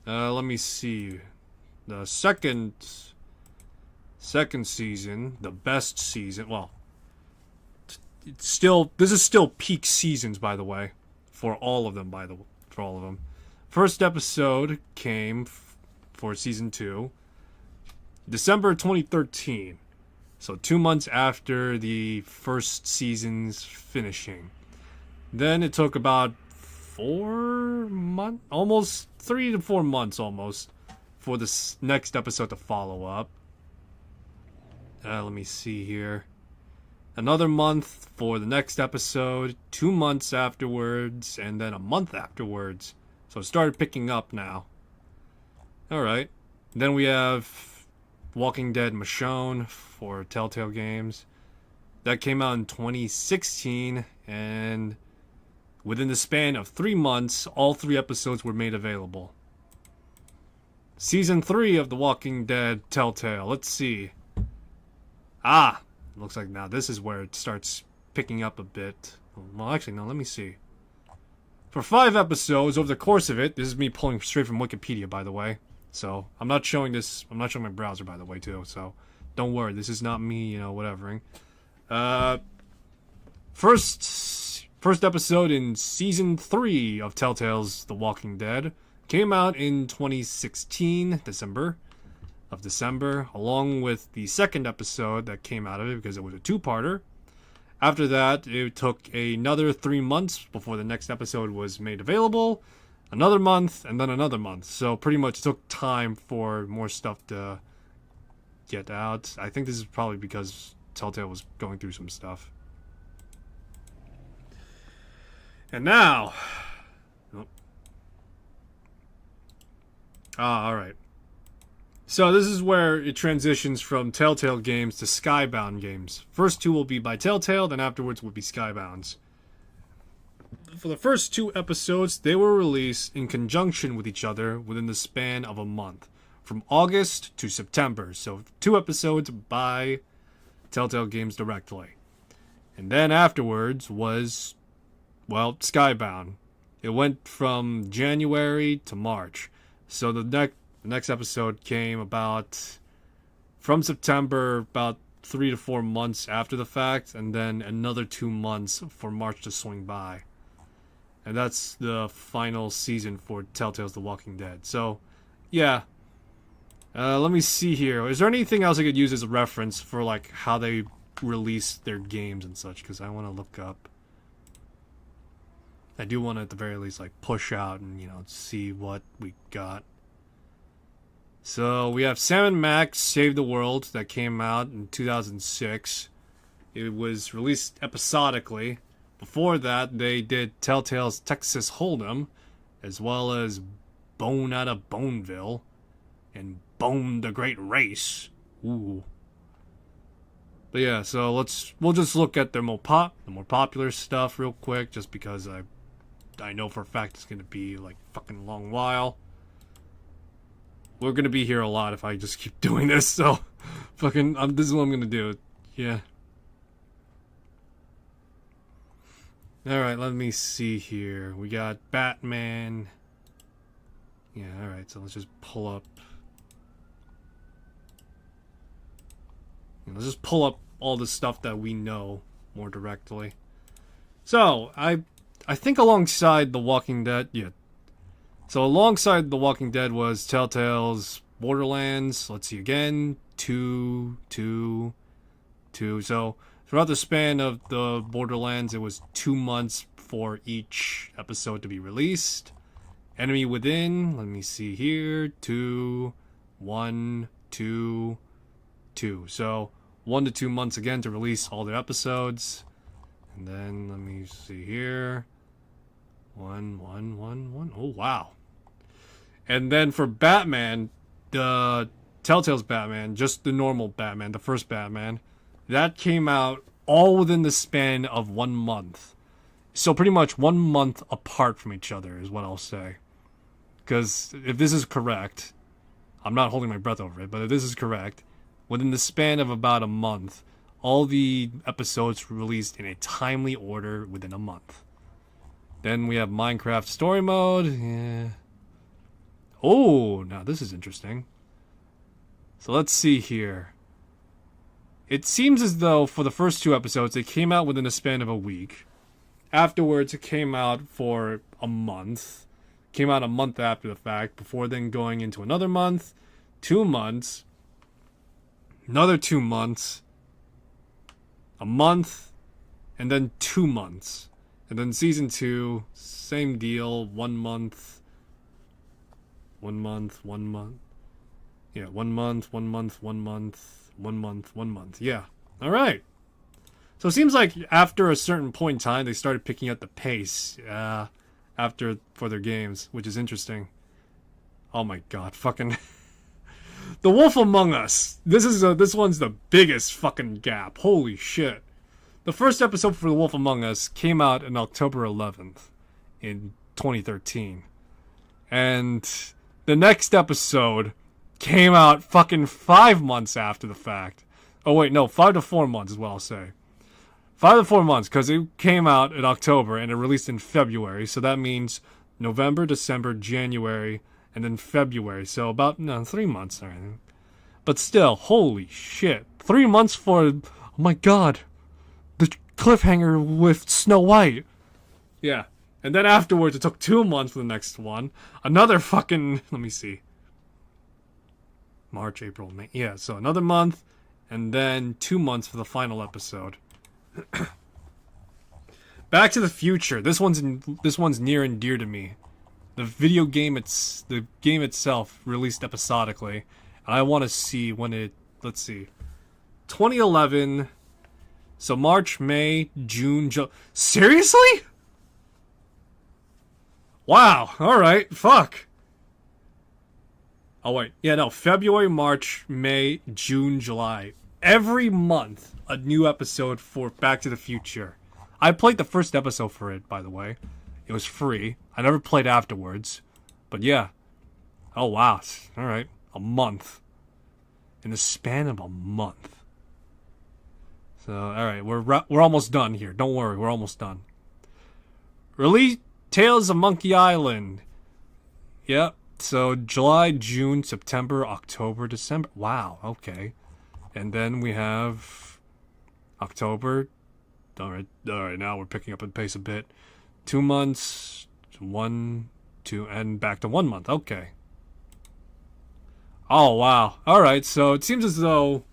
[SPEAKER 1] Let me see. The second season, the best season, well, it's still, this is still peak seasons, by the way, for all of them, First episode came for season 2, December 2013, so 2 months after the first season's finishing. Then it took about 4 months, almost 3 to 4 months almost, for this next episode to follow up. Let me see here. Another month for the next episode, 2 months afterwards, and then a month afterwards. So it started picking up now. Alright. Then we have Walking Dead Michonne for Telltale Games. That came out in 2016, and within the span of 3 months, all 3 episodes were made available. Season 3 of The Walking Dead Telltale. Let's see. Looks like now this is where it starts picking up a bit. Well, actually, no, let me see. For 5 episodes, over the course of it, this is me pulling straight from Wikipedia, by the way. So I'm not showing this. I'm not showing my browser, by the way, too. So don't worry. This is not me, whatevering. First episode in season 3 of Telltale's The Walking Dead came out in 2016, December, along with the second episode that came out of it because it was a 2-parter. After that, it took another 3 months before the next episode was made available, another month, and then another month. So pretty much it took time for more stuff to get out. I think this is probably because Telltale was going through some stuff. And now... alright. So this is where it transitions from Telltale games to Skybound games. First 2 will be by Telltale, then afterwards will be Skybound's. For the first 2 episodes, they were released in conjunction with each other within the span of a month. From August to September. So 2 episodes by Telltale Games directly. And then afterwards was... well, Skybound. It went from January to March. So the next episode came about from September, about 3 to 4 months after the fact, and then another 2 months for March to swing by. And that's the final season for Telltale's The Walking Dead. So, yeah. Let me see here. Is there anything else I could use as a reference for, like, how they release their games and such? Because I want to look up. I do want to, at the very least, like, push out and, see what we got. So, we have Sam & Max Save the World that came out in 2006. It was released episodically. Before that, they did Telltale's Texas Hold'em, as well as Bone Out of Boneville, and Bone the Great Race. Ooh. But yeah, so we'll just look at their more popular stuff real quick, just because I know for a fact it's gonna be like fucking long while. We're gonna be here a lot if I just keep doing this, so fucking this is what I'm gonna do. Yeah. Alright, let me see here. We got Batman. Yeah, alright, so let's just pull up. Let's just pull up all the stuff that we know more directly. So, I think alongside The Walking Dead, yeah. So alongside The Walking Dead was Telltale's Borderlands. Let's see again. 2. So throughout the span of the Borderlands, it was 2 months for each episode to be released. Enemy Within, let me see here. 2, 1, 2, 2. So 1 to 2 months again to release all their episodes. And then let me see here. 1, 1, 1, 1. Oh wow. And then for Batman, the Telltale's Batman, just the normal Batman, the first Batman, that came out all within the span of 1 month. So pretty much 1 month apart from each other is what I'll say. Because if this is correct, I'm not holding my breath over it, but if this is correct, within the span of about a month, all the episodes released in a timely order within a month. Then we have Minecraft Story Mode. Yeah. Oh, now this is interesting. So let's see here. It seems as though for the first 2 episodes, they came out within a span of a week. Afterwards, it came out for a month. Came out a month after the fact, before then going into another month, 2 months, another 2 months, a month, and then 2 months. And then season 2, same deal, 1 month, 1 month, 1 month. Yeah, 1 month, 1 month, 1 month, 1 month, 1 month. Yeah. Alright. So it seems like after a certain point in time, they started picking up the pace for their games, which is interesting. Oh my god, fucking... The Wolf Among Us. This one's the biggest fucking gap. Holy shit. The first episode for The Wolf Among Us came out on October 11th in 2013. And the next episode came out fucking 5 months after the fact. Oh wait, no, 5 to 4 months is what I'll say. 5 to 4 months, because it came out in October and it released in February. So that means November, December, January, and then February. So about 3 months. All right. But still, holy shit. 3 months for, oh my god, the cliffhanger with Snow White. Yeah. And then afterwards, it took 2 months for the next one. Another fucking, let me see. March, April, May. Yeah, so another month, and then 2 months for the final episode. Back to the Future. This one's near and dear to me. The video game, the game itself released episodically. And I want to see when it, let's see. 2011. So March, May, June, July. Seriously? Wow. All right. Fuck. Oh wait. Yeah, no. February, March, May, June, July. Every month a new episode for Back to the Future. I played the first episode for it, by the way. It was free. I never played afterwards. But yeah. Oh wow. All right. A month. In the span of a month. So, all right, we're almost done here. Don't worry, we're almost done. Release Tales of Monkey Island. Yep. So July, June, September, October, December. Wow. Okay. And then we have October. All right. Now we're picking up the pace a bit. 2 months, 1, 2, and back to 1 month. Okay. Oh wow. All right. So it seems as though.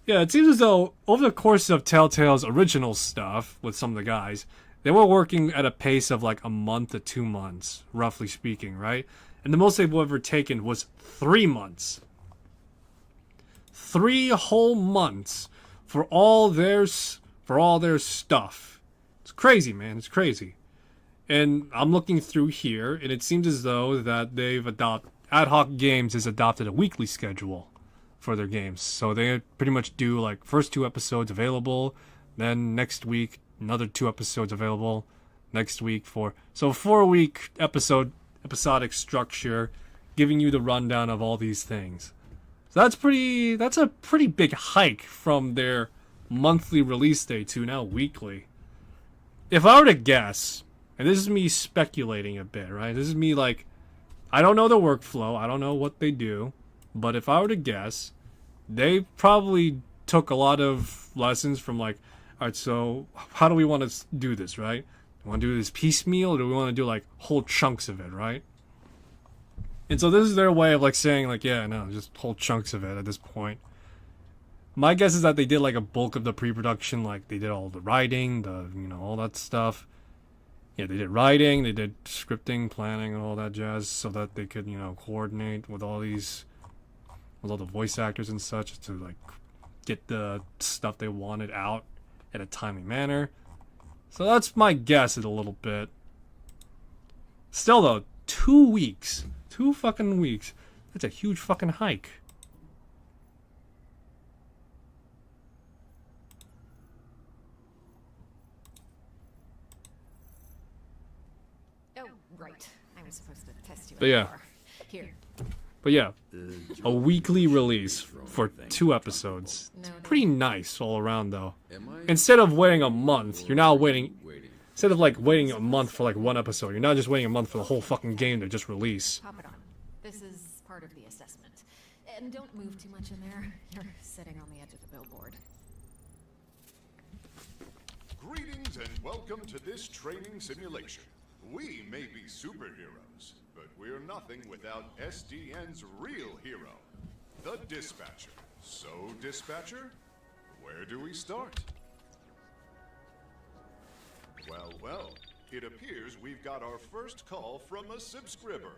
[SPEAKER 1] Yeah, it seems as though over the course of Telltale's original stuff with some of the guys, they were working at a pace of like a month to 2 months, roughly speaking, right? And the most they've ever taken was 3 months. 3 whole months for all their stuff. It's crazy, man. It's crazy. And I'm looking through here, and it seems as though that Ad Hoc Games has adopted a weekly schedule for their games. So they pretty much do like first 2 episodes available, then next week another 2 episodes available, next week 4. So 4-week episodic structure, giving you the rundown of all these things. So that's a pretty big hike from their monthly release date to now weekly. If I were to guess, and this is me speculating a bit, right? This is me like, I don't know the workflow, I don't know what they do. But if I were to guess, they probably took a lot of lessons from like, all right, so how do we want to do this, right? Do we want to do this piecemeal, or do we want to do like whole chunks of it, right? And so this is their way of like saying like, yeah, no, just whole chunks of it at this point. My guess is that they did like a bulk of the pre-production, like they did all the writing, all that stuff. Yeah, they did writing, they did scripting, planning, and all that jazz, so that they could, coordinate with all the voice actors and such to like get the stuff they wanted out in a timely manner. So that's my guess at a little bit. Still though, 2 weeks. 2 fucking weeks. That's a huge fucking hike.
[SPEAKER 6] Oh, right. I was supposed to test you.
[SPEAKER 1] But yeah.
[SPEAKER 6] Here.
[SPEAKER 1] But yeah, a weekly release for 2 episodes. It's pretty nice all around, though. Instead of waiting a month, you're now waiting. Instead of like waiting a month for like 1 episode, you're not just waiting a month for the whole fucking game to just release.
[SPEAKER 6] Pop it on. This is part of the assessment. And don't move too much in there. You're sitting on the edge of the billboard.
[SPEAKER 14] Greetings and welcome to this training simulation. We may be superheroes, but we're nothing without SDN's real hero, the Dispatcher. So, Dispatcher, where do we start? Well, it appears we've got our first call from a subscriber.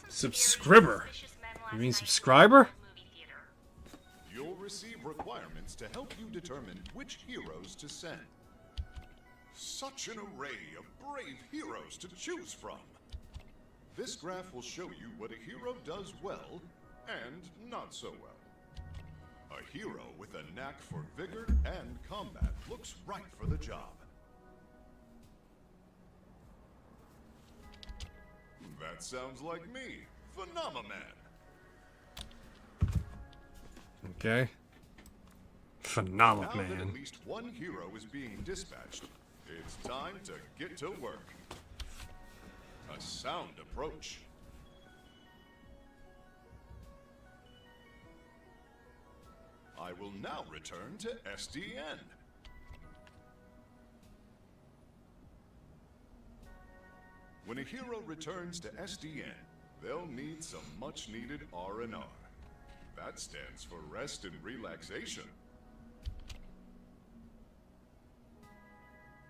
[SPEAKER 1] Subscriber? You mean subscriber?
[SPEAKER 14] You'll receive requirements to help you determine which heroes to send. Such an array of brave heroes to choose from. This graph will show you what a hero does well and not so well. A hero with a knack for vigor and combat looks right for the job. That sounds like me, Phenomenon.
[SPEAKER 1] Okay. Phenomenal,
[SPEAKER 14] Now that
[SPEAKER 1] man.
[SPEAKER 14] at least one hero is being dispatched, it's time to get to work. A sound approach. I will now return to SDN. When a hero returns to SDN, they'll need some much-needed R&R. That stands for rest and relaxation.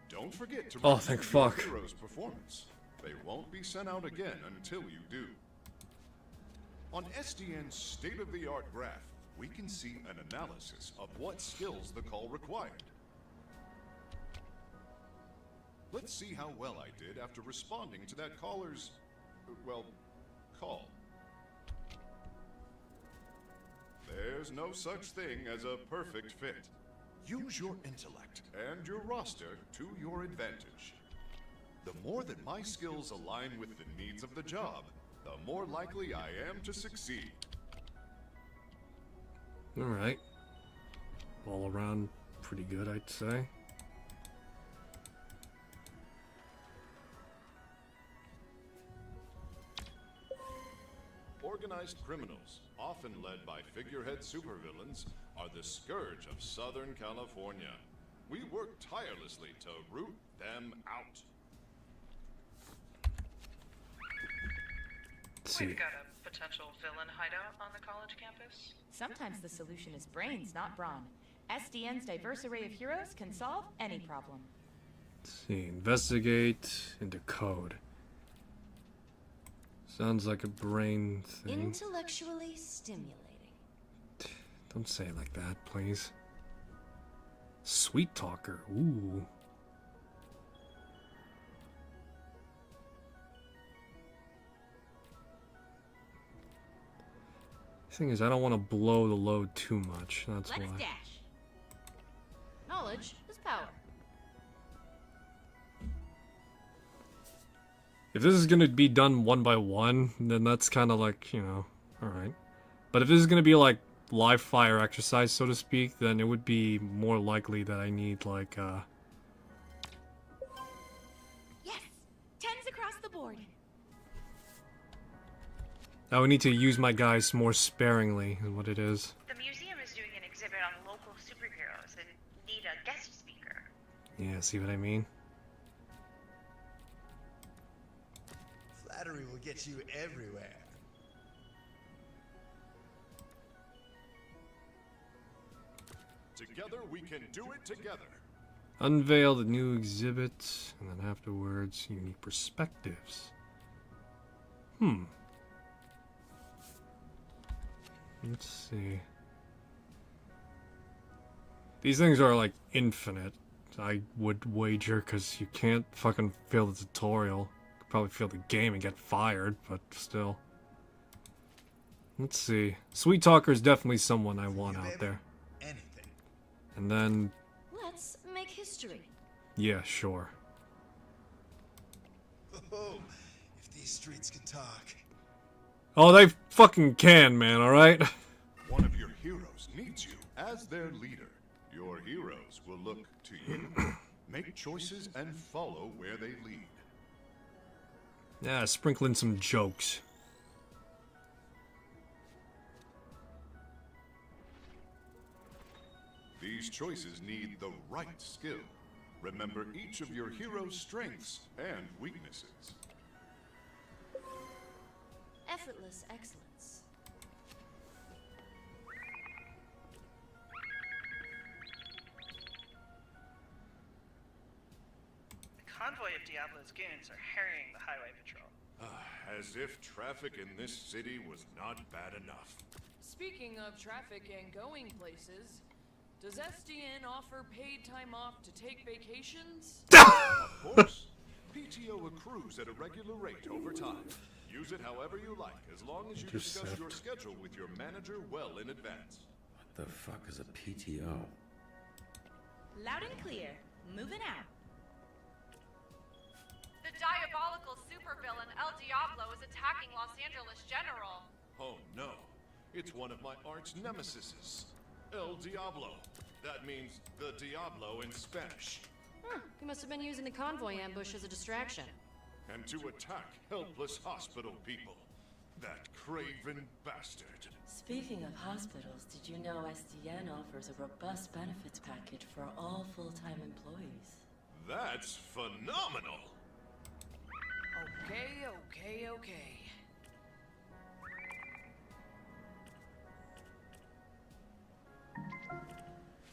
[SPEAKER 14] Don't forget to
[SPEAKER 1] Oh, thank
[SPEAKER 14] review your
[SPEAKER 1] fuck.
[SPEAKER 14] hero's performance. They won't be sent out again until you do. On SDN's state-of-the-art graph, we can see an analysis of what skills the call required. Let's see how well I did after responding to that caller's, well, call. There's no such thing as a perfect fit. Use your intellect and your roster to your advantage. The more that my skills align with the needs of the job, the more likely I am to succeed.
[SPEAKER 1] Alright. All around pretty good, I'd say.
[SPEAKER 14] Organized criminals, often led by figurehead supervillains, are the scourge of Southern California. We work tirelessly to root them out.
[SPEAKER 16] We've got a potential villain hideout on the college campus.
[SPEAKER 17] Sometimes the solution is brains, not brawn. SDN's diverse array of heroes can solve any problem.
[SPEAKER 1] Let's see. Investigate into code. Sounds like a brain thing.
[SPEAKER 6] Intellectually stimulating.
[SPEAKER 1] Don't say it like that, please. Sweet talker. Ooh. Thing is, I don't want to blow the load too much. That's
[SPEAKER 6] Let's
[SPEAKER 1] why.
[SPEAKER 6] dash. Knowledge is power.
[SPEAKER 1] If this is gonna be done one by one, then that's kind of like, you know, alright. But if this is gonna be like live fire exercise, so to speak, then it would be more likely that I need like,
[SPEAKER 17] Yes! 10s across the board.
[SPEAKER 1] I would need to use my guys more sparingly, is what it is.
[SPEAKER 16] The museum is doing an exhibit on local superheroes and need a guest speaker.
[SPEAKER 1] Yeah, see what I mean?
[SPEAKER 12] Flattery will get you everywhere.
[SPEAKER 14] Together we can do it together.
[SPEAKER 1] Unveil the new exhibit, and then afterwards, unique perspectives. Let's see. These things are like infinite, I would wager, because you can't fucking fail the tutorial. You could probably fail the game and get fired, but still. Let's see. Sweet Talker is definitely someone I want out there.
[SPEAKER 12] Anything.
[SPEAKER 1] And then,
[SPEAKER 6] Let's make history.
[SPEAKER 1] yeah, sure.
[SPEAKER 12] Oh, if these streets can talk.
[SPEAKER 1] Oh, they fucking can, man, alright?
[SPEAKER 14] One of your heroes needs you as their leader. Your heroes will look to you, make choices, and follow where they lead.
[SPEAKER 1] Yeah, sprinkle in some jokes.
[SPEAKER 14] These choices need the right skill. Remember each of your hero's strengths and weaknesses.
[SPEAKER 6] Effortless excellence.
[SPEAKER 16] The convoy of Diablo's goons are harrying the highway patrol.
[SPEAKER 14] As if traffic in this city was not bad enough.
[SPEAKER 18] Speaking of traffic and going places, does SDN offer paid time off to take vacations?
[SPEAKER 14] Of course. PTO accrues at a regular rate over time. Use it however you like, as long as you discuss your schedule with your manager well in advance.
[SPEAKER 2] What the fuck is a PTO?
[SPEAKER 17] Loud and clear. Moving out.
[SPEAKER 19] The diabolical supervillain El Diablo is attacking Los Angeles General.
[SPEAKER 14] Oh no, it's one of my arch nemesises, El Diablo. That means the Diablo in Spanish.
[SPEAKER 6] He must have been using the convoy ambush as a distraction.
[SPEAKER 14] and to attack helpless hospital people. That craven bastard.
[SPEAKER 20] Speaking of hospitals, did you know SDN offers a robust benefits package for all full-time employees?
[SPEAKER 14] That's phenomenal!
[SPEAKER 18] Okay.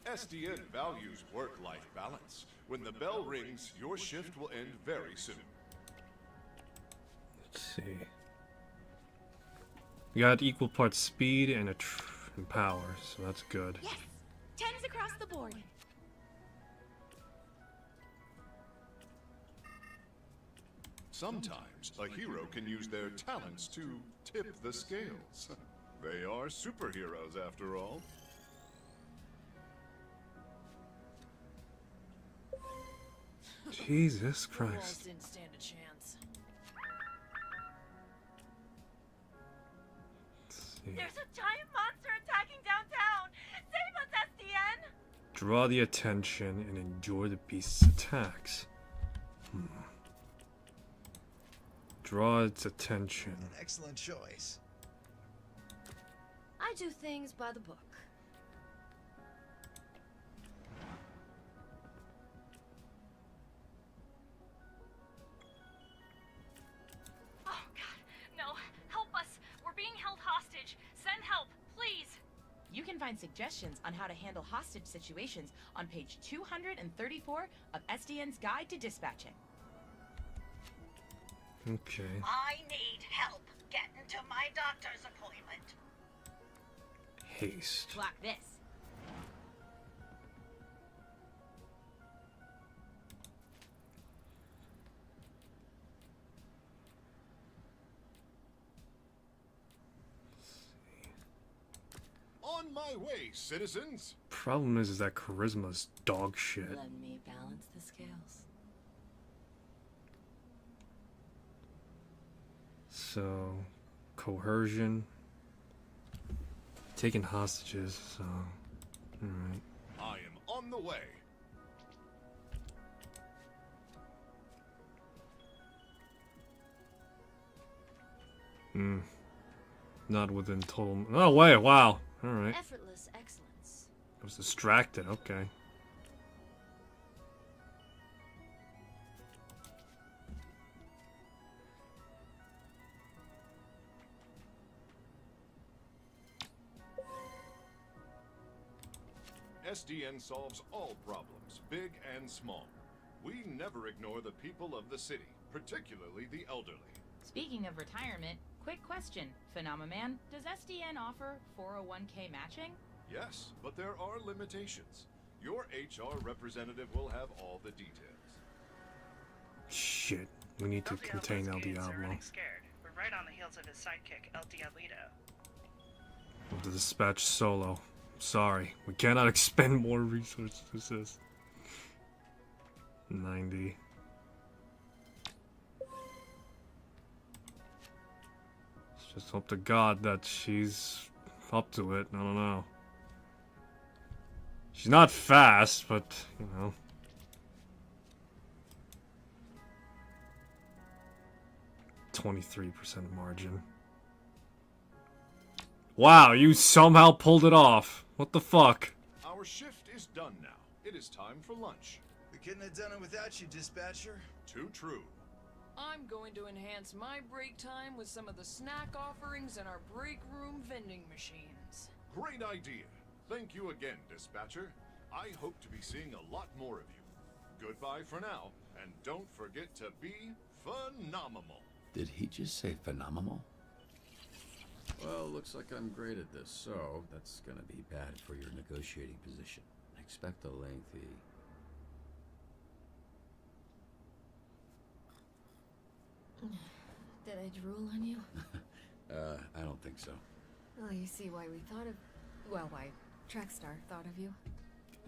[SPEAKER 14] SDN values work-life balance. When the bell rings, your shift will end very soon.
[SPEAKER 1] Let's see. You got equal parts speed and and power, so that's good.
[SPEAKER 17] Yes! 10s across the board.
[SPEAKER 14] Sometimes a hero can use their talents to tip the scales. They are superheroes after all.
[SPEAKER 1] Jesus
[SPEAKER 18] The walls
[SPEAKER 1] Christ.
[SPEAKER 18] didn't stand a chance.
[SPEAKER 19] There's a giant monster attacking downtown! Save us, SDN!
[SPEAKER 1] Draw the attention and endure the beast's attacks. Draw its attention.
[SPEAKER 21] An excellent choice.
[SPEAKER 6] I do things by the book.
[SPEAKER 19] Oh, God, no. Help us. We're being held hostage. Send help, please.
[SPEAKER 17] You can find suggestions on how to handle hostage situations on page 234 of SDN's Guide to Dispatching.
[SPEAKER 1] Okay.
[SPEAKER 22] I need help getting to my doctor's appointment.
[SPEAKER 1] Haste.
[SPEAKER 17] Block this.
[SPEAKER 14] On my way, citizens!
[SPEAKER 1] Problem is that charisma's dog shit.
[SPEAKER 20] Let me balance the scales.
[SPEAKER 1] So, coercion. Taking hostages, so. Alright.
[SPEAKER 14] I am on the way.
[SPEAKER 1] Not within total. Oh, wait, wow. Alright.
[SPEAKER 6] Effortless excellence.
[SPEAKER 1] I was distracted, okay.
[SPEAKER 14] SDN solves all problems, big and small. We never ignore the people of the city, particularly the elderly.
[SPEAKER 17] Speaking of retirement, quick question. Phenomenon, does SDN offer 401k matching?
[SPEAKER 14] Yes, but there are limitations. Your HR representative will have all the details.
[SPEAKER 1] Shit. We need to contain El
[SPEAKER 10] Gates are
[SPEAKER 1] Diablo.
[SPEAKER 10] running scared. We're right on the heels of his sidekick, El Diablito.
[SPEAKER 1] The dispatch solo. Sorry. We cannot expend more resources to this. 90. Let's just hope to God that she's up to it. I don't know. She's not fast, but, you know. %23 margin. Wow, you somehow pulled it off. What the fuck?
[SPEAKER 14] Our shift is done now. It is time for lunch.
[SPEAKER 21] We couldn't have done it without you, dispatcher.
[SPEAKER 14] Too true.
[SPEAKER 18] I'm going to enhance my break time with some of the snack offerings in our break room vending machines.
[SPEAKER 14] Great idea. Thank you again, dispatcher. I hope to be seeing a lot more of you. Goodbye for now, and don't forget to be phenomenal.
[SPEAKER 2] Did he just say phenomenal? Well, looks like I'm great at this, so that's gonna be bad for your negotiating position. Expect a lengthy...
[SPEAKER 6] Did I drool on you?
[SPEAKER 2] I don't think so.
[SPEAKER 6] Well, you see why we thought of... Well, why Trackstar thought of you.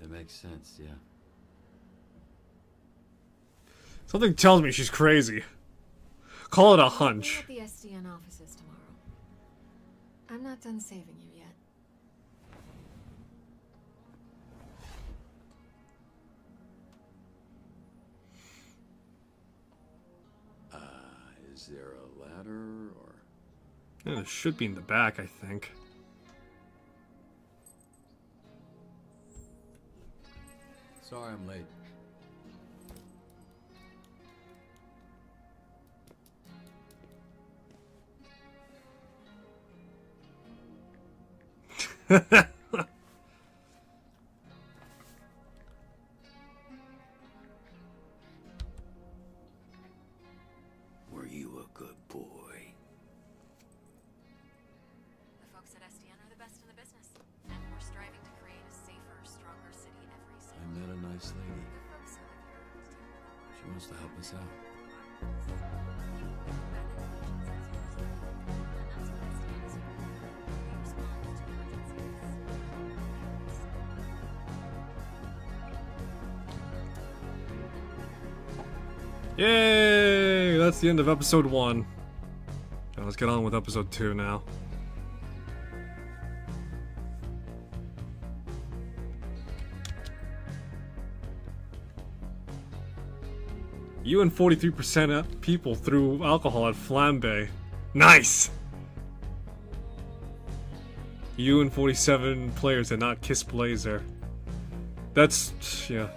[SPEAKER 2] It makes sense, yeah.
[SPEAKER 1] Something tells me she's crazy. Call it a hunch.
[SPEAKER 6] I'll be at the SDN offices tomorrow. I'm not done saving you yet.
[SPEAKER 2] Is there a ladder or?
[SPEAKER 1] Yeah, it should be in the back, I think.
[SPEAKER 2] Sorry I'm late.
[SPEAKER 12] Were you a good boy?
[SPEAKER 6] The folks at SDN are the best in the business, and we're striving to create a safer, stronger city every
[SPEAKER 2] I
[SPEAKER 6] single
[SPEAKER 2] met a nice lady.
[SPEAKER 6] The folks who live here
[SPEAKER 2] She wants to help us out.
[SPEAKER 1] Yay! That's the end of episode 1. Now let's get on with episode 2 now. You and 43% of people threw alcohol at Flambe. Nice! You and 47 players did not kiss Blazer. That's... yeah.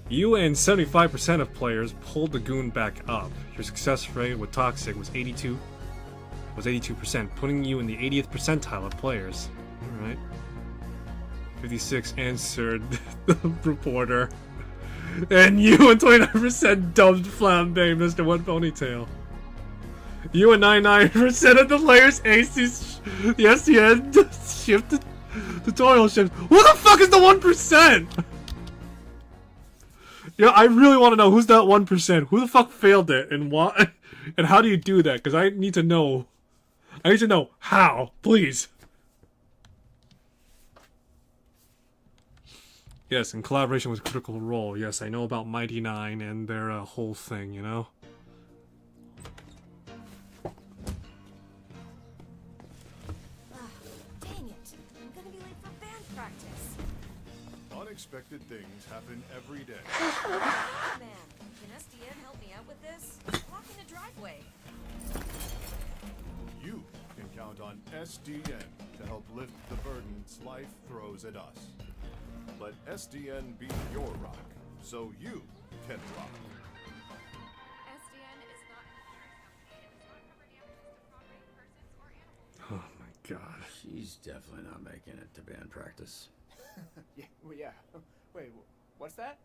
[SPEAKER 1] You and 75% of players pulled the goon back up. Your success rate with Toxic was 82%, putting you in the 80th percentile of players. Alright. 56 answered the reporter. And you and 29% dubbed Flambe Mr. One Ponytail. You and 99% of the players aced the SDN shifted tutorial shift. Who the fuck is the 1%? Yeah, I really want to know who's that 1%. Who the fuck failed it and why? And how do you do that? Because I need to know. I need to know how, please. Yes, in collaboration with Critical Role. Yes, I know about Mighty Nine and their whole thing, you know?
[SPEAKER 6] Dang it! I'm gonna be late for band practice.
[SPEAKER 14] Unexpected things happen every day.
[SPEAKER 6] Man, can SDN help me out with this? Blocking the driveway.
[SPEAKER 14] You can count on SDN to help lift the burdens life throws at us. Let SDN be your rock, so you can rock.
[SPEAKER 6] SDN is not an insurance company and does not cover damages to property, persons, or animals.
[SPEAKER 1] Oh my god.
[SPEAKER 2] She's definitely not making it to band practice.
[SPEAKER 10] Yeah, well, yeah. Wait, what's that?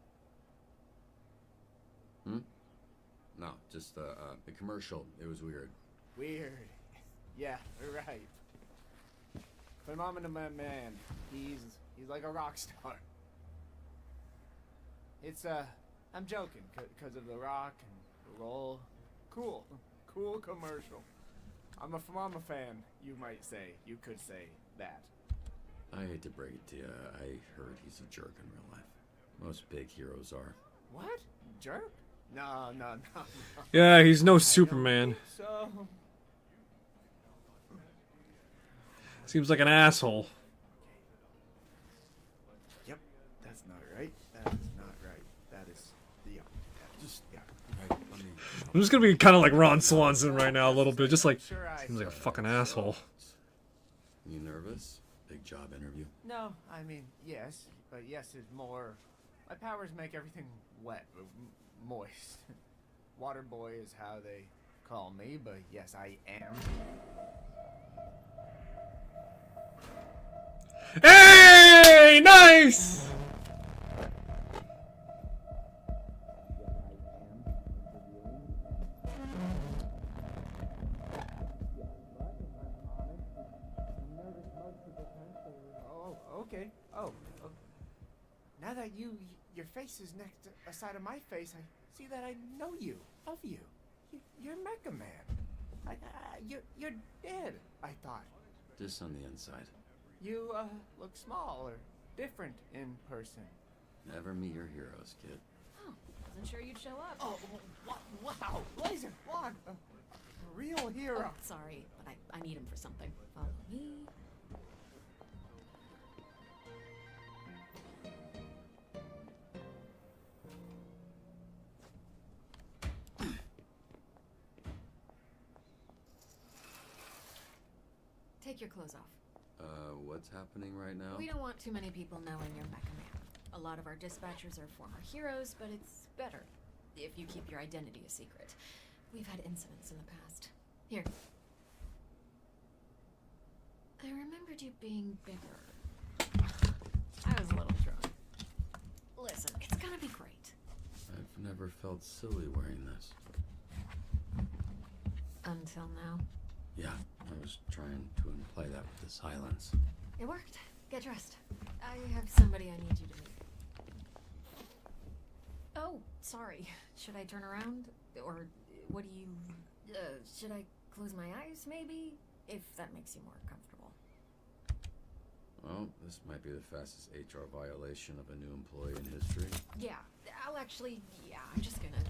[SPEAKER 2] Hmm? No, just the commercial. It was weird.
[SPEAKER 10] Weird. Yeah, right. Phenomenal man. He's like a rock star. It's I'm joking, cause of the rock and the roll. Cool commercial. I'm a fan, you might say. You could say that.
[SPEAKER 2] I hate to break it to you. I heard he's a jerk in real life. Most big heroes are.
[SPEAKER 10] What? Jerk? No.
[SPEAKER 1] Yeah, he's no Superman.
[SPEAKER 10] So.
[SPEAKER 1] Seems like an asshole.
[SPEAKER 10] Yep, that's not right. That is not right. That is
[SPEAKER 1] I'm just gonna be kind of like Ron Swanson right now a little bit. Just like, seems like a fucking asshole.
[SPEAKER 2] You nervous? Big job interview?
[SPEAKER 10] No, I mean, yes. But yes is more... My powers make everything wet, moist. Water boy is how they call me, but yes, I am.
[SPEAKER 1] Hey! Nice!
[SPEAKER 10] Okay. Oh. Now that your face is next to a side of my face, I see that I know you, of you. You're Mecha Man. You're dead, I thought.
[SPEAKER 2] Just on the inside.
[SPEAKER 10] You, look small or different in person.
[SPEAKER 2] Never meet your heroes, kid.
[SPEAKER 6] Oh, wasn't sure you'd show up.
[SPEAKER 10] Oh, wow. Blazer, what? A real hero.
[SPEAKER 6] Oh, sorry, but I need him for something. Follow me. take your clothes off.
[SPEAKER 2] What's happening right now?
[SPEAKER 6] We don't want too many people knowing you're Mecha Man. A lot of our dispatchers are former heroes, but it's better if you keep your identity a secret. We've had incidents in the past. Here. I remembered you being bigger. I was a little drunk. Listen, it's gonna be great.
[SPEAKER 2] I've never felt silly wearing this.
[SPEAKER 6] Until now.
[SPEAKER 2] Yeah, I was trying to imply that with the silence.
[SPEAKER 6] It worked. Get dressed. I have somebody I need you to meet. Oh, sorry. Should I turn around? Or what do you... should I close my eyes, maybe? If that makes you more comfortable.
[SPEAKER 2] Well, this might be the fastest HR violation of a new employee in history.
[SPEAKER 6] Yeah, I'll actually... Yeah, I'm just gonna...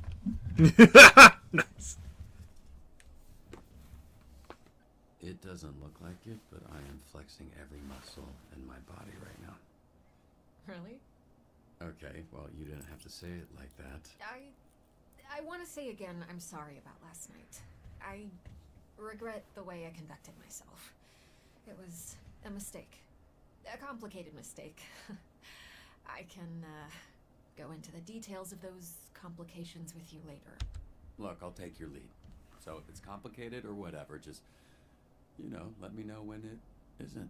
[SPEAKER 1] Nice.
[SPEAKER 2] It doesn't look like it, but I am flexing every muscle in my body right now.
[SPEAKER 6] Really?
[SPEAKER 2] Okay, well, you didn't have to say it like that.
[SPEAKER 6] I want to say again, I'm sorry about last night. I regret the way I conducted myself. It was a mistake. A complicated mistake. I can, go into the details of those complications with you later.
[SPEAKER 2] Look, I'll take your lead. So if it's complicated or whatever, just, you know, let me know when it isn't.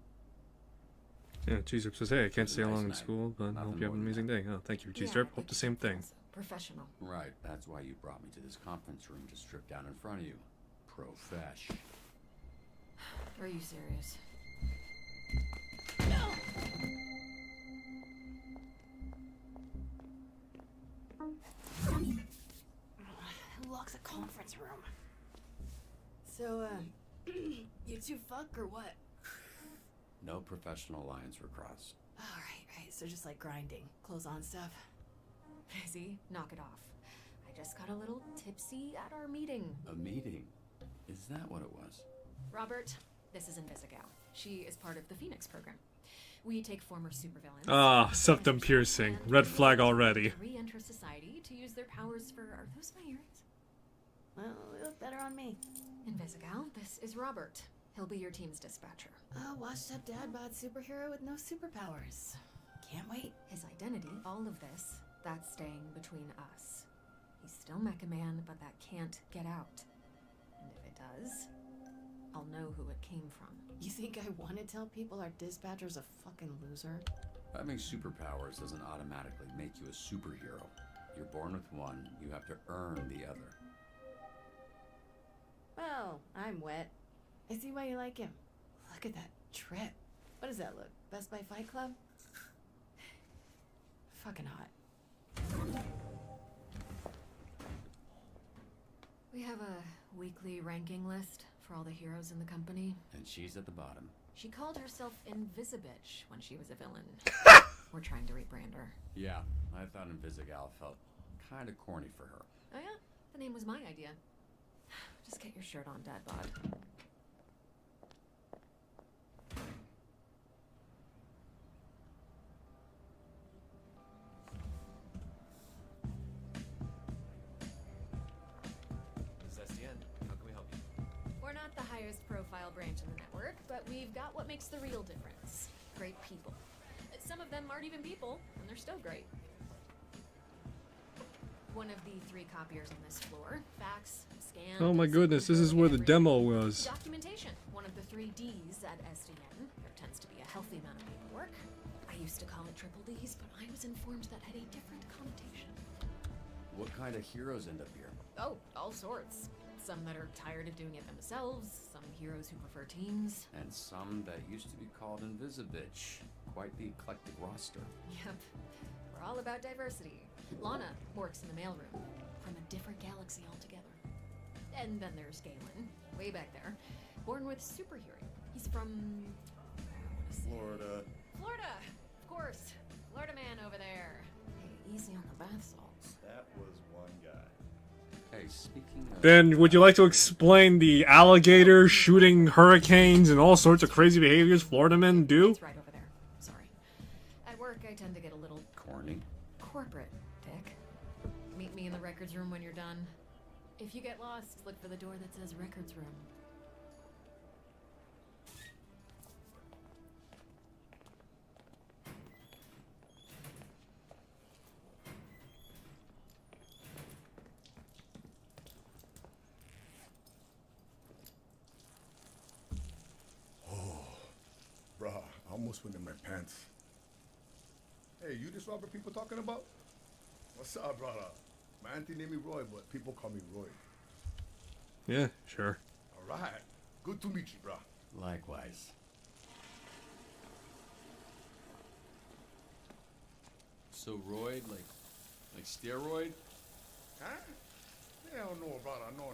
[SPEAKER 1] Yeah, G-Strip says, hey, I can't stay
[SPEAKER 2] nice
[SPEAKER 1] long in
[SPEAKER 2] night.
[SPEAKER 1] school, but I
[SPEAKER 2] Nothing
[SPEAKER 1] hope you have an
[SPEAKER 2] more than
[SPEAKER 1] amazing day. Oh, thank you, G-Strip. Hope the same thing.
[SPEAKER 6] Professional.
[SPEAKER 2] Right, that's why you brought me to this conference room to strip down in front of you. Profesh.
[SPEAKER 6] Are you serious?
[SPEAKER 3] Who locks a conference room? So, you two fuck or what?
[SPEAKER 2] No professional lines were crossed.
[SPEAKER 3] Right. So just like grinding, clothes on stuff.
[SPEAKER 6] Busy? Knock it off. I just got a little tipsy at our meeting.
[SPEAKER 2] A meeting? Is that what it was?
[SPEAKER 6] Robert, this is Invisigal. She is part of the Phoenix program. We take former supervillains.
[SPEAKER 1] Ah, septum piercing. Red flag already.
[SPEAKER 6] Re-enter society to use their powers for... Are those my earrings?
[SPEAKER 3] Well, they look better on me.
[SPEAKER 6] Invisigal, this is Robert. He'll be your team's dispatcher.
[SPEAKER 3] Oh, washed up dad bod superhero with no superpowers. Can't wait.
[SPEAKER 6] His identity, all of this, that's staying between us. He's still Mecha Man, but that can't get out. And if it does, I'll know who it came from.
[SPEAKER 3] You think I want to tell people our dispatcher's a fucking loser?
[SPEAKER 2] Having superpowers doesn't automatically make you a superhero. You're born with one, you have to earn the other.
[SPEAKER 3] Well, I'm wet. I see why you like him. Look at that trip. What does that look? Best Buy Fight Club? Fucking hot.
[SPEAKER 6] We have a weekly ranking list for all the heroes in the company.
[SPEAKER 2] And she's at the bottom.
[SPEAKER 6] She called herself Invisibitch when she was a villain. We're trying to rebrand her.
[SPEAKER 2] Yeah, I thought Invisigal felt kind of corny for her.
[SPEAKER 6] Oh yeah? The name was my idea. Just get your shirt on, Dad Bod.
[SPEAKER 7] This is SDN. How can we help you?
[SPEAKER 6] We're not the highest profile branch in the network, but we've got what makes the real difference. Great people. Some of them aren't even people, and they're still great. One of the 3 copiers on this floor. Fax, scan...
[SPEAKER 1] Oh my goodness, this is where the demo was.
[SPEAKER 6] Documentation. One of the 3 Ds at SDN. There tends to be a healthy amount of paperwork. I used to call it triple Ds, but I was informed that had a different connotation.
[SPEAKER 2] What kind of heroes end up here?
[SPEAKER 6] Oh, all sorts. Some that are tired of doing it themselves, some heroes who prefer teams.
[SPEAKER 2] And some that used to be called Invisibitch. Quite the eclectic roster.
[SPEAKER 6] Yep. We're all about diversity. Lana works in the mailroom, from a different galaxy altogether. And then there's Galen, way back there, born with super hearing. He's from...
[SPEAKER 14] Florida.
[SPEAKER 6] Florida! Of course. Florida man over there. Hey, easy on the bath salts.
[SPEAKER 14] That was one guy.
[SPEAKER 2] Hey, speaking of...
[SPEAKER 1] Then, would you like to explain the alligators shooting hurricanes and all sorts of crazy behaviors Florida men do?
[SPEAKER 6] It's right over there. Sorry. At work, I tend to get a little...
[SPEAKER 2] corny.
[SPEAKER 6] Corporate, Dick. Meet me in the records room when you're done. If you get lost, look for the door that says records room.
[SPEAKER 4] What's within my pants? Hey, you this Robert people talking about? What's up, brother? My auntie named me Roy, but people call me Roy.
[SPEAKER 1] Yeah, sure.
[SPEAKER 4] All right. Good to meet you, bro.
[SPEAKER 2] Likewise. So roid, like steroid?
[SPEAKER 4] Huh? Hell no, brother. No,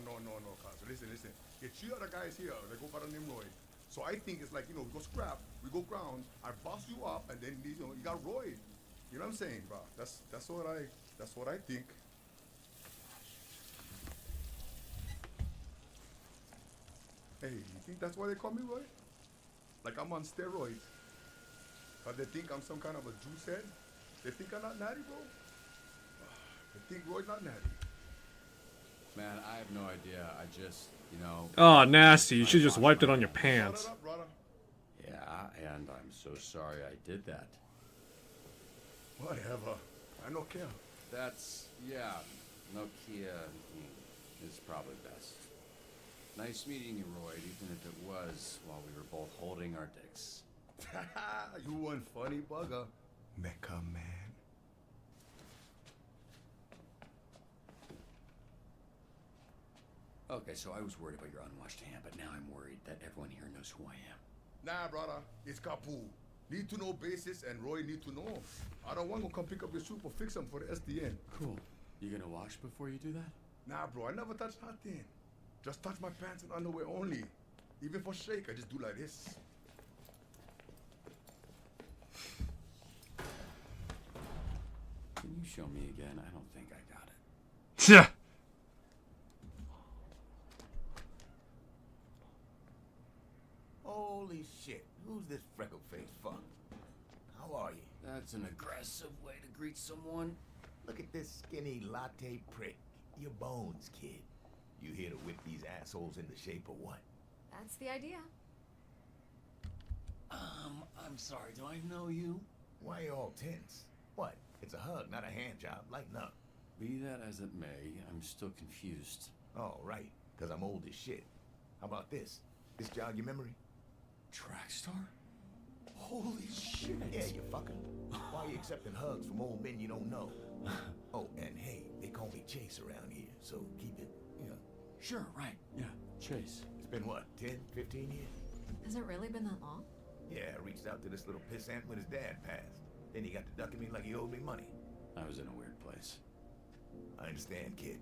[SPEAKER 4] cuz. Listen. The two other guys here, they go by the name Roy. So I think it's like, we go scrap, we go ground, I boss you up, and then, you got Roy. You know what I'm saying, bro? That's what I think. Hey, you think that's why they call me Roy? Like I'm on steroids. Cause they think I'm some kind of a juice head? They think I'm not natty, bro? They think Roy's not natty.
[SPEAKER 2] Man, I have no idea. I just,
[SPEAKER 1] Oh, nasty. You should just wiped it on your pants.
[SPEAKER 4] Shut up, brother.
[SPEAKER 2] Yeah, and I'm so sorry I did that.
[SPEAKER 4] Whatever. I no care.
[SPEAKER 2] That's, Nokia is probably best. Nice meeting you, Roy, even if it was while we were both holding our dicks.
[SPEAKER 4] You one funny bugger. Mecha man.
[SPEAKER 2] Okay, so I was worried about your unwashed hand, but now I'm worried that everyone here knows who I am.
[SPEAKER 4] Nah, brother. It's Kapu. Need to know basis and Roy need to know. I don't want to come pick up your soup or fix them for the SDN.
[SPEAKER 2] Cool. You gonna wash before you do that?
[SPEAKER 4] Nah, bro. I never touch nothing. Just touch my pants and underwear only. Even for shake, I just do like this.
[SPEAKER 2] Can you show me again? I don't think I got it.
[SPEAKER 12] Holy shit. Who's this freckle-faced fuck? How are you?
[SPEAKER 2] That's an aggressive way to greet someone.
[SPEAKER 12] Look at this skinny latte prick. Your bones, kid. You here to whip these assholes into shape or what?
[SPEAKER 6] That's the idea.
[SPEAKER 2] I'm sorry, do I know you?
[SPEAKER 12] Why you all tense? What? It's a hug, not a hand job. Lighten up.
[SPEAKER 2] Be that as it may, I'm still confused.
[SPEAKER 12] Oh, right. Because I'm old as shit. How about this? This jog your memory?
[SPEAKER 2] Track star? Holy shit.
[SPEAKER 12] Yeah, you fucker. Why are you accepting hugs from old men you don't know? Oh, and hey, they call me Chase around here, so keep it,
[SPEAKER 2] Sure, right. Yeah, Chase.
[SPEAKER 12] It's been what, 10, 15 years?
[SPEAKER 6] Has it really been that long?
[SPEAKER 12] Yeah, I reached out to this little pissant when his dad passed. Then he got to ducking me like he owed me money.
[SPEAKER 2] I was in a weird place.
[SPEAKER 12] I understand, kid.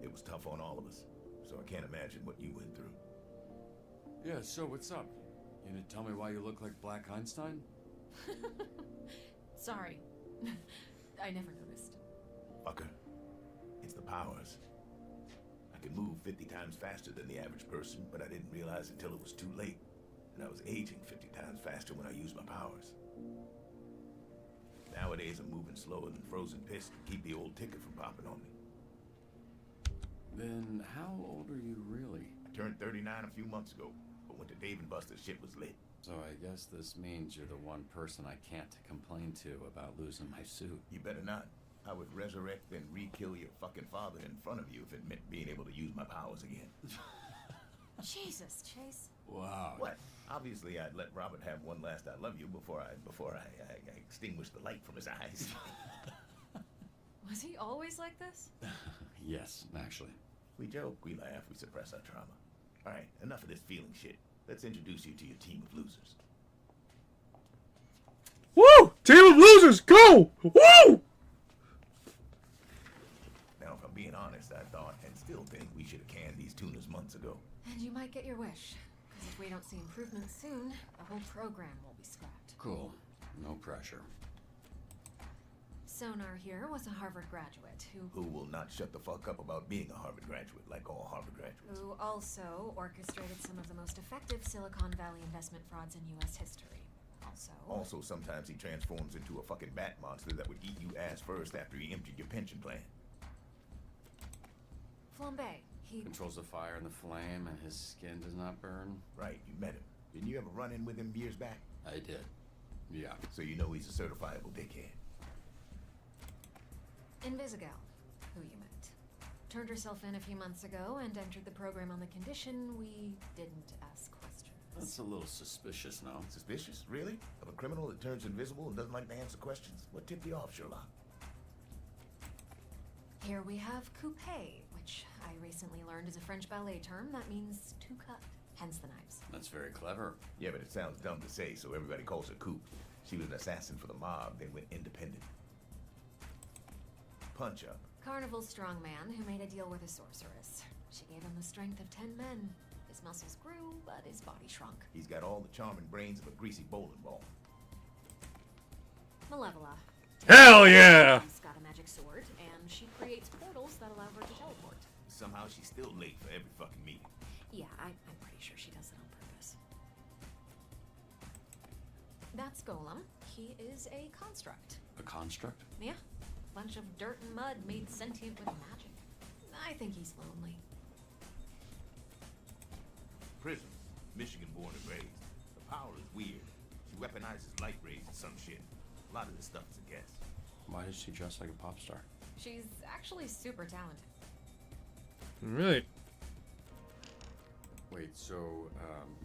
[SPEAKER 12] It was tough on all of us, so I can't imagine what you went through.
[SPEAKER 2] Yeah, so what's up? You gonna tell me why you look like Black Einstein?
[SPEAKER 6] Sorry. I never noticed.
[SPEAKER 12] Fucker. It's the powers. I could move 50 times faster than the average person, but I didn't realize until it was too late. And I was aging 50 times faster when I used my powers. Nowadays, I'm moving slower than frozen piss to keep the old ticker from popping on me.
[SPEAKER 2] Then how old are you really?
[SPEAKER 12] I turned 39 a few months ago, but went to Dave and Buster's shit was lit.
[SPEAKER 2] So I guess this means you're the one person I can't complain to about losing my suit.
[SPEAKER 12] You better not. I would resurrect and re-kill your fucking father in front of you if it meant being able to use my powers again.
[SPEAKER 6] Jesus, Chase.
[SPEAKER 2] Wow.
[SPEAKER 12] What? Obviously, I'd let Robert have one last I love you before I extinguished the light from his eyes.
[SPEAKER 6] Was he always like this?
[SPEAKER 2] Yes, actually.
[SPEAKER 12] We joke, we laugh, we suppress our trauma. All right, enough of this feeling shit. Let's introduce you to your team of losers.
[SPEAKER 1] Woo! Team of losers, go! Woo!
[SPEAKER 12] Now, if I'm being honest, I thought and still think we should have canned these tunas months ago.
[SPEAKER 6] And you might get your wish. Because if we don't see improvement soon, the whole program will be scrapped.
[SPEAKER 2] Cool. No pressure.
[SPEAKER 6] Sonar here was a Harvard graduate
[SPEAKER 12] who will not shut the fuck up about being a Harvard graduate, like all Harvard graduates.
[SPEAKER 6] Who also orchestrated some of the most effective Silicon Valley investment frauds in U.S. history.
[SPEAKER 12] Also, sometimes he transforms into a fucking bat monster that would eat you ass first after he emptied your pension plan.
[SPEAKER 6] Flambe. He
[SPEAKER 2] controls the fire and the flame, and his skin does not burn.
[SPEAKER 12] Right, you met him. Didn't you ever run in with him years back?
[SPEAKER 2] I did. Yeah.
[SPEAKER 12] So you know he's a certifiable dickhead.
[SPEAKER 6] Invisigal, who you met. Turned herself in a few months ago and entered the program on the condition we didn't ask questions.
[SPEAKER 2] That's a little suspicious, no?
[SPEAKER 12] Suspicious? Really? Of a criminal that turns invisible and doesn't like to answer questions? What tipped you off, Sherlock?
[SPEAKER 6] Here we have coupe, which I recently learned is a French ballet term that means to cut, hence the knives.
[SPEAKER 2] That's very clever.
[SPEAKER 12] Yeah, but it sounds dumb to say, so everybody calls her Coop. She was an assassin for the mob, then went independent. Punch Up.
[SPEAKER 6] Carnival's strongman who made a deal with a sorceress. She gave him the strength of 10 men. His muscles grew, but his body shrunk.
[SPEAKER 12] He's got all the charming brains of a greasy bowling ball.
[SPEAKER 6] Malevola.
[SPEAKER 1] Hell yeah!
[SPEAKER 6] She's got a magic sword, and she creates portals that allow her to teleport.
[SPEAKER 12] Somehow she's still late for every fucking meeting.
[SPEAKER 6] Yeah, I'm pretty sure she does it on purpose. That's Golem. He is a construct.
[SPEAKER 2] A construct?
[SPEAKER 6] Yeah. Bunch of dirt and mud made sentient with magic. I think he's lonely.
[SPEAKER 12] Prism. Michigan born and raised. The power is weird. She weaponizes light rays and some shit. A lot of this stuff is a guess.
[SPEAKER 2] Why does she dress like a pop star?
[SPEAKER 6] She's actually super talented.
[SPEAKER 1] Right.
[SPEAKER 2] Wait, so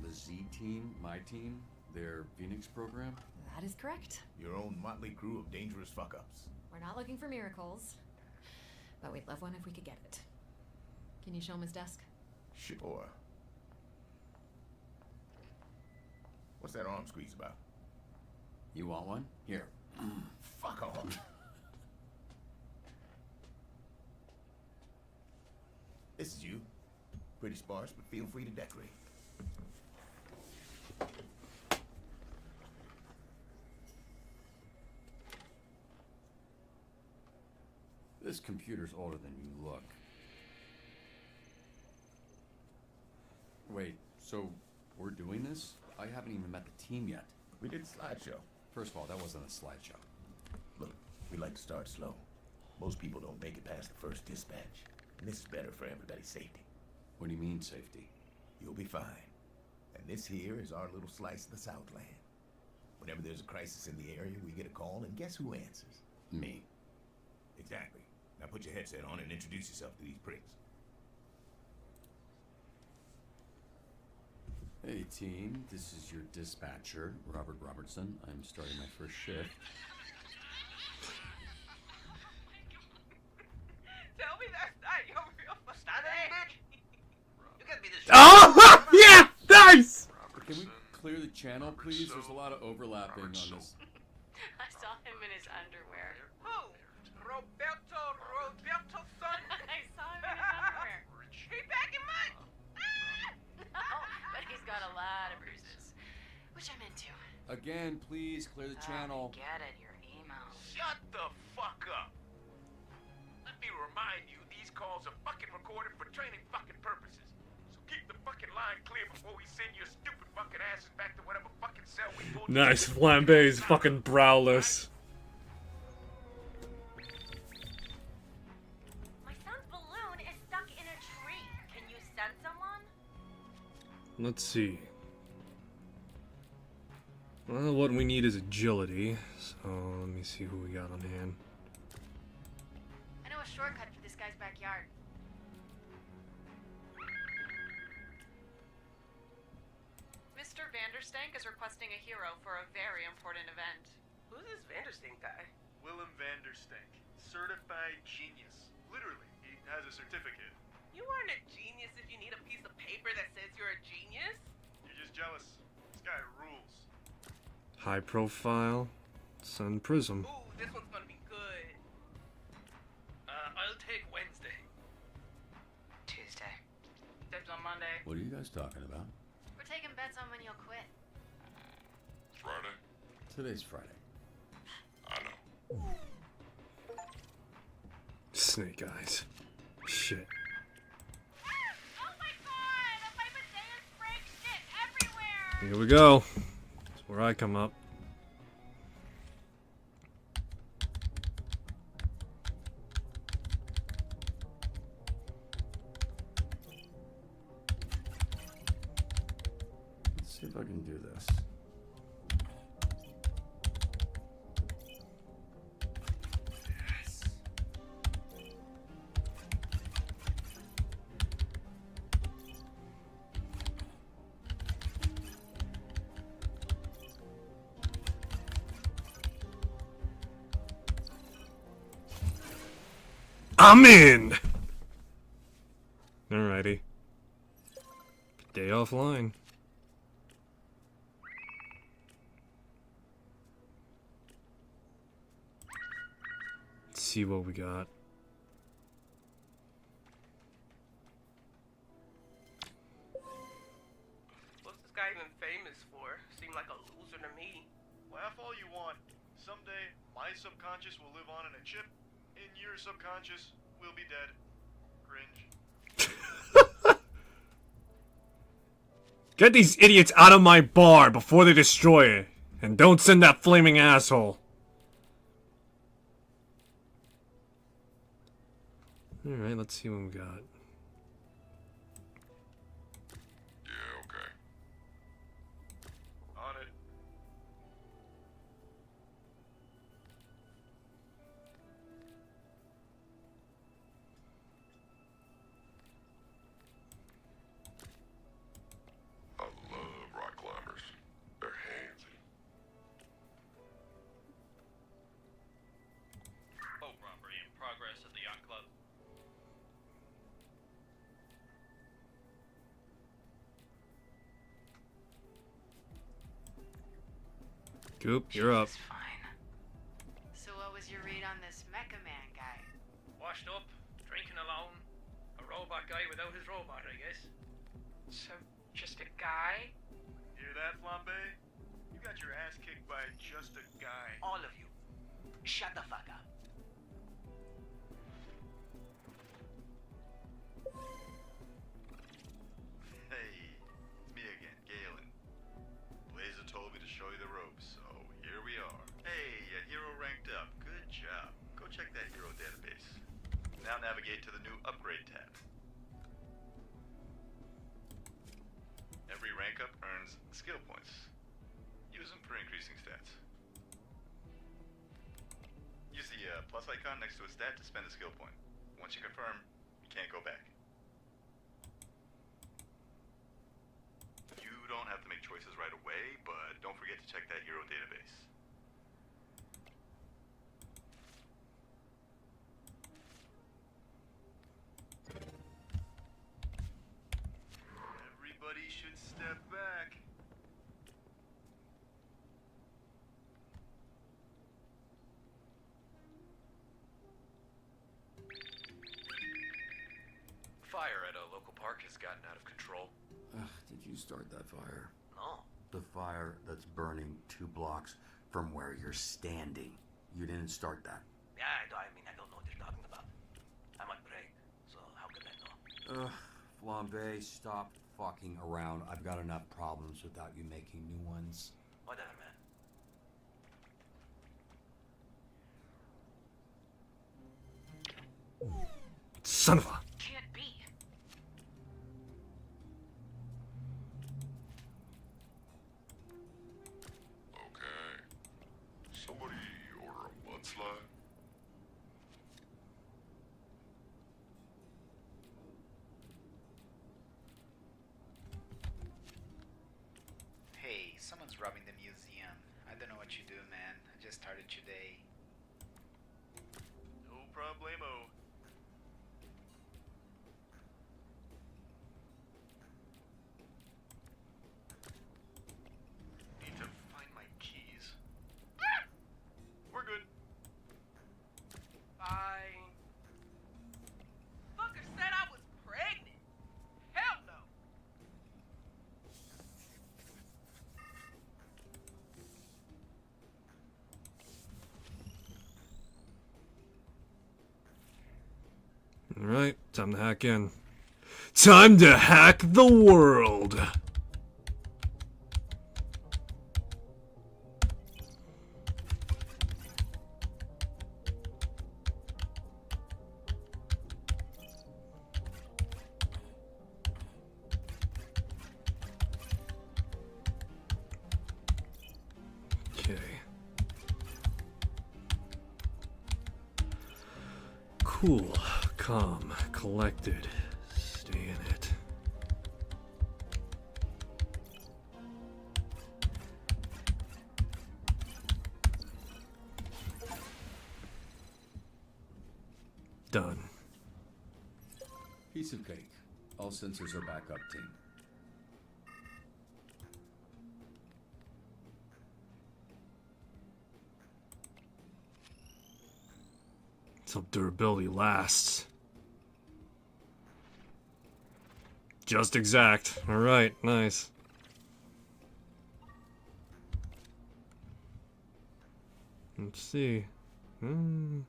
[SPEAKER 2] the Z team, my team, their Phoenix program?
[SPEAKER 6] That is correct.
[SPEAKER 12] Your own motley crew of dangerous fuck-ups.
[SPEAKER 6] We're not looking for miracles, but we'd love one if we could get it. Can you show him his desk?
[SPEAKER 12] Sure. What's that arm squeeze about?
[SPEAKER 2] You want one? Here.
[SPEAKER 12] Fuck off. This is you. Pretty sparse, but feel free to decorate.
[SPEAKER 2] This computer's older than you look. Wait, so we're doing this? I haven't even met the team yet.
[SPEAKER 12] We did a slideshow.
[SPEAKER 2] First of all, that wasn't a slideshow.
[SPEAKER 12] Look, we like to start slow. Most people don't make it past the first dispatch. And this is better for everybody's safety.
[SPEAKER 2] What do you mean, safety?
[SPEAKER 12] You'll be fine. And this here is our little slice of the Southland. Whenever there's a crisis in the area, we get a call, and guess who answers?
[SPEAKER 2] Me.
[SPEAKER 12] Exactly. Now put your headset on and introduce yourself to these pricks.
[SPEAKER 2] Hey team, this is your dispatcher, Robert Robertson. I'm starting my first shift.
[SPEAKER 5] Tell me that's not your real mustache, bitch. You gotta be this.
[SPEAKER 1] Oh! Yeah! Nice!
[SPEAKER 2] Can we clear the channel, please? There's a lot of overlapping on this.
[SPEAKER 20] I saw him in his underwear.
[SPEAKER 5] Who? Roberto son?
[SPEAKER 20] I saw him in his underwear.
[SPEAKER 5] He back in mud.
[SPEAKER 20] No, but he's got a lot of bruises, which I'm into.
[SPEAKER 2] Again, please clear the channel.
[SPEAKER 20] Get it, your email.
[SPEAKER 11] Shut the fuck up. Let me remind you, these calls are fucking recorded for training fucking purposes. So keep the fucking line clear before we send your stupid fucking asses back to whatever fucking cell we pulled.
[SPEAKER 1] Nice. Flambe's fucking browless.
[SPEAKER 15] My son's balloon is stuck in a tree. Can you send someone?
[SPEAKER 1] Let's see. Well, what we need is agility. So let me see who we got on hand.
[SPEAKER 15] I know a shortcut for this guy's backyard.
[SPEAKER 23] Mr. Vanderstank is requesting a hero for a very important event.
[SPEAKER 5] Who's this Vanderstink guy?
[SPEAKER 24] Willem Vanderstank, certified genius. Literally, he has a certificate.
[SPEAKER 5] You aren't a genius if you need a piece of paper that says you're a genius.
[SPEAKER 24] You're just jealous. This guy rules.
[SPEAKER 1] High profile. Sun Prism.
[SPEAKER 5] Ooh, this one's gonna be good. I'll take Wednesday.
[SPEAKER 15] Tuesday.
[SPEAKER 23] Dibs on Monday.
[SPEAKER 2] What are you guys talking about?
[SPEAKER 15] We're taking bets on when you'll quit.
[SPEAKER 14] Friday?
[SPEAKER 2] Today's Friday.
[SPEAKER 14] I know.
[SPEAKER 1] Snake eyes. Shit.
[SPEAKER 15] Oh my god! A pipe of dance break shit everywhere!
[SPEAKER 1] Here we go. That's where I come up.
[SPEAKER 2] Let's see if I can do this.
[SPEAKER 5] Yes.
[SPEAKER 1] I'm in! Alrighty. Day offline. Let's see what we got.
[SPEAKER 7] What's this guy even famous for? Seemed like a loser to me.
[SPEAKER 24] Laugh all you want. Someday, my subconscious will live on in a chip, and your subconscious will be dead. Cringe.
[SPEAKER 1] Get these idiots out of my bar before they destroy it. And don't send that flaming asshole. Alright, let's see what we got.
[SPEAKER 14] Yeah, okay.
[SPEAKER 24] On it.
[SPEAKER 14] I love rock climbers. They're handsy.
[SPEAKER 8] Boat robbery in progress at the yacht club.
[SPEAKER 1] Coop, you're up.
[SPEAKER 23] So what was your read on this Mecha Man guy?
[SPEAKER 8] Washed up, drinking alone. A robot guy without his robot, I guess.
[SPEAKER 23] So, just a guy?
[SPEAKER 24] Hear that, Flambe? You got your ass kicked by just a guy.
[SPEAKER 5] All of you, shut the fuck up.
[SPEAKER 9] Hey, it's me again, Galen. Blazer told me to show you the ropes, so here we are. Hey, a hero ranked up. Good job. Go check that hero database. Now navigate to the new upgrade tab. Every rank up earns skill points. Use them for increasing stats. Use the plus icon next to a stat to spend a skill point. Once you confirm, you can't go back. You don't have to make choices right away, but don't forget to check that hero database.
[SPEAKER 24] Everybody should step back.
[SPEAKER 2] Fire at a local park has gotten out of control. Did you start that fire? No. The fire that's burning 2 blocks from where you're standing. You didn't start that.
[SPEAKER 5] Yeah, I mean, I don't know what you're talking about. I'm on break, so how could I know?
[SPEAKER 2] Flambe, stop fucking around. I've got enough problems without you making new ones.
[SPEAKER 5] Whatever, man.
[SPEAKER 1] Son of a...
[SPEAKER 19] Can't be.
[SPEAKER 14] Okay. Somebody order a mudslide?
[SPEAKER 13] Hey, someone's robbing the museum. I don't know what you do, man. I just started today.
[SPEAKER 24] No problemo. Need to find my keys. We're good.
[SPEAKER 5] Fine. Fucker said I was pregnant. Hell no.
[SPEAKER 1] Alright, time to hack in. Time to hack the world! Okay. Cool, calm, collected. Stay in it. Done.
[SPEAKER 2] Piece of cake. All sensors are back up, team.
[SPEAKER 1] Till durability lasts. Just exact. Alright, nice. Let's see. Hmm.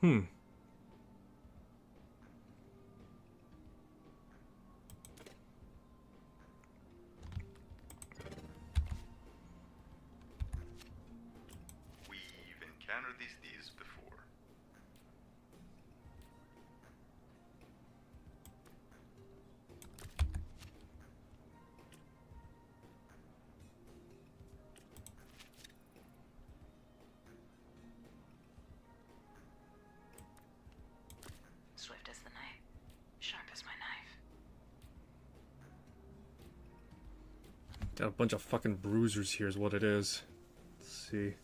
[SPEAKER 9] We've encountered these thieves before.
[SPEAKER 20] Swift as the night, sharp as my knife.
[SPEAKER 1] Got a bunch of fucking bruisers here is what it is. Let's see.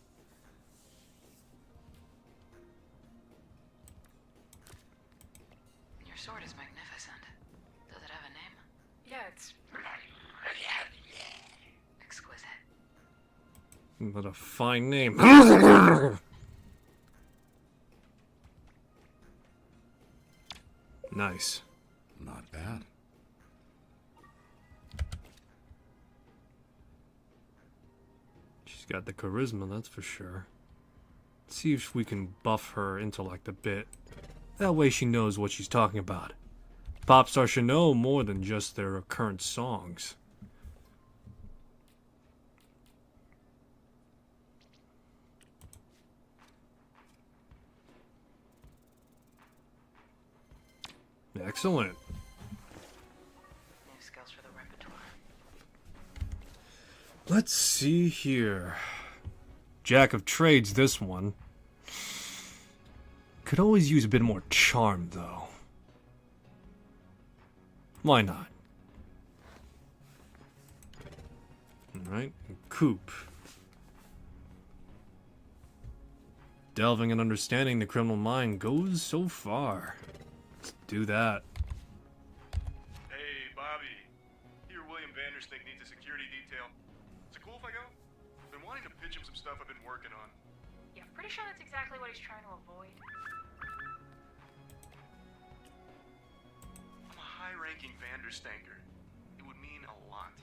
[SPEAKER 20] Your sword is magnificent. Does it have a name?
[SPEAKER 6] Yeah, it's
[SPEAKER 20] Exquisite.
[SPEAKER 1] What a fine name. Nice.
[SPEAKER 2] Not bad.
[SPEAKER 1] She's got the charisma, that's for sure. Let's see if we can buff her intellect a bit. That way she knows what she's talking about. Pop stars should know more than just their current songs. Excellent.
[SPEAKER 20] New skills for the repertoire.
[SPEAKER 1] Let's see here. Jack of trades, this one. Could always use a bit more charm, though. Why not? Alright, Coop. Delving and understanding the criminal mind goes so far. Let's do that.
[SPEAKER 24] Hey, Bobby. Here, William Vanderstink needs a security detail. Is it cool if I go? I've been wanting to pitch him some stuff I've been working on.
[SPEAKER 19] Yeah, pretty sure that's exactly what he's trying to avoid.
[SPEAKER 24] I'm a high-ranking Vanderstanker. It would mean a lot.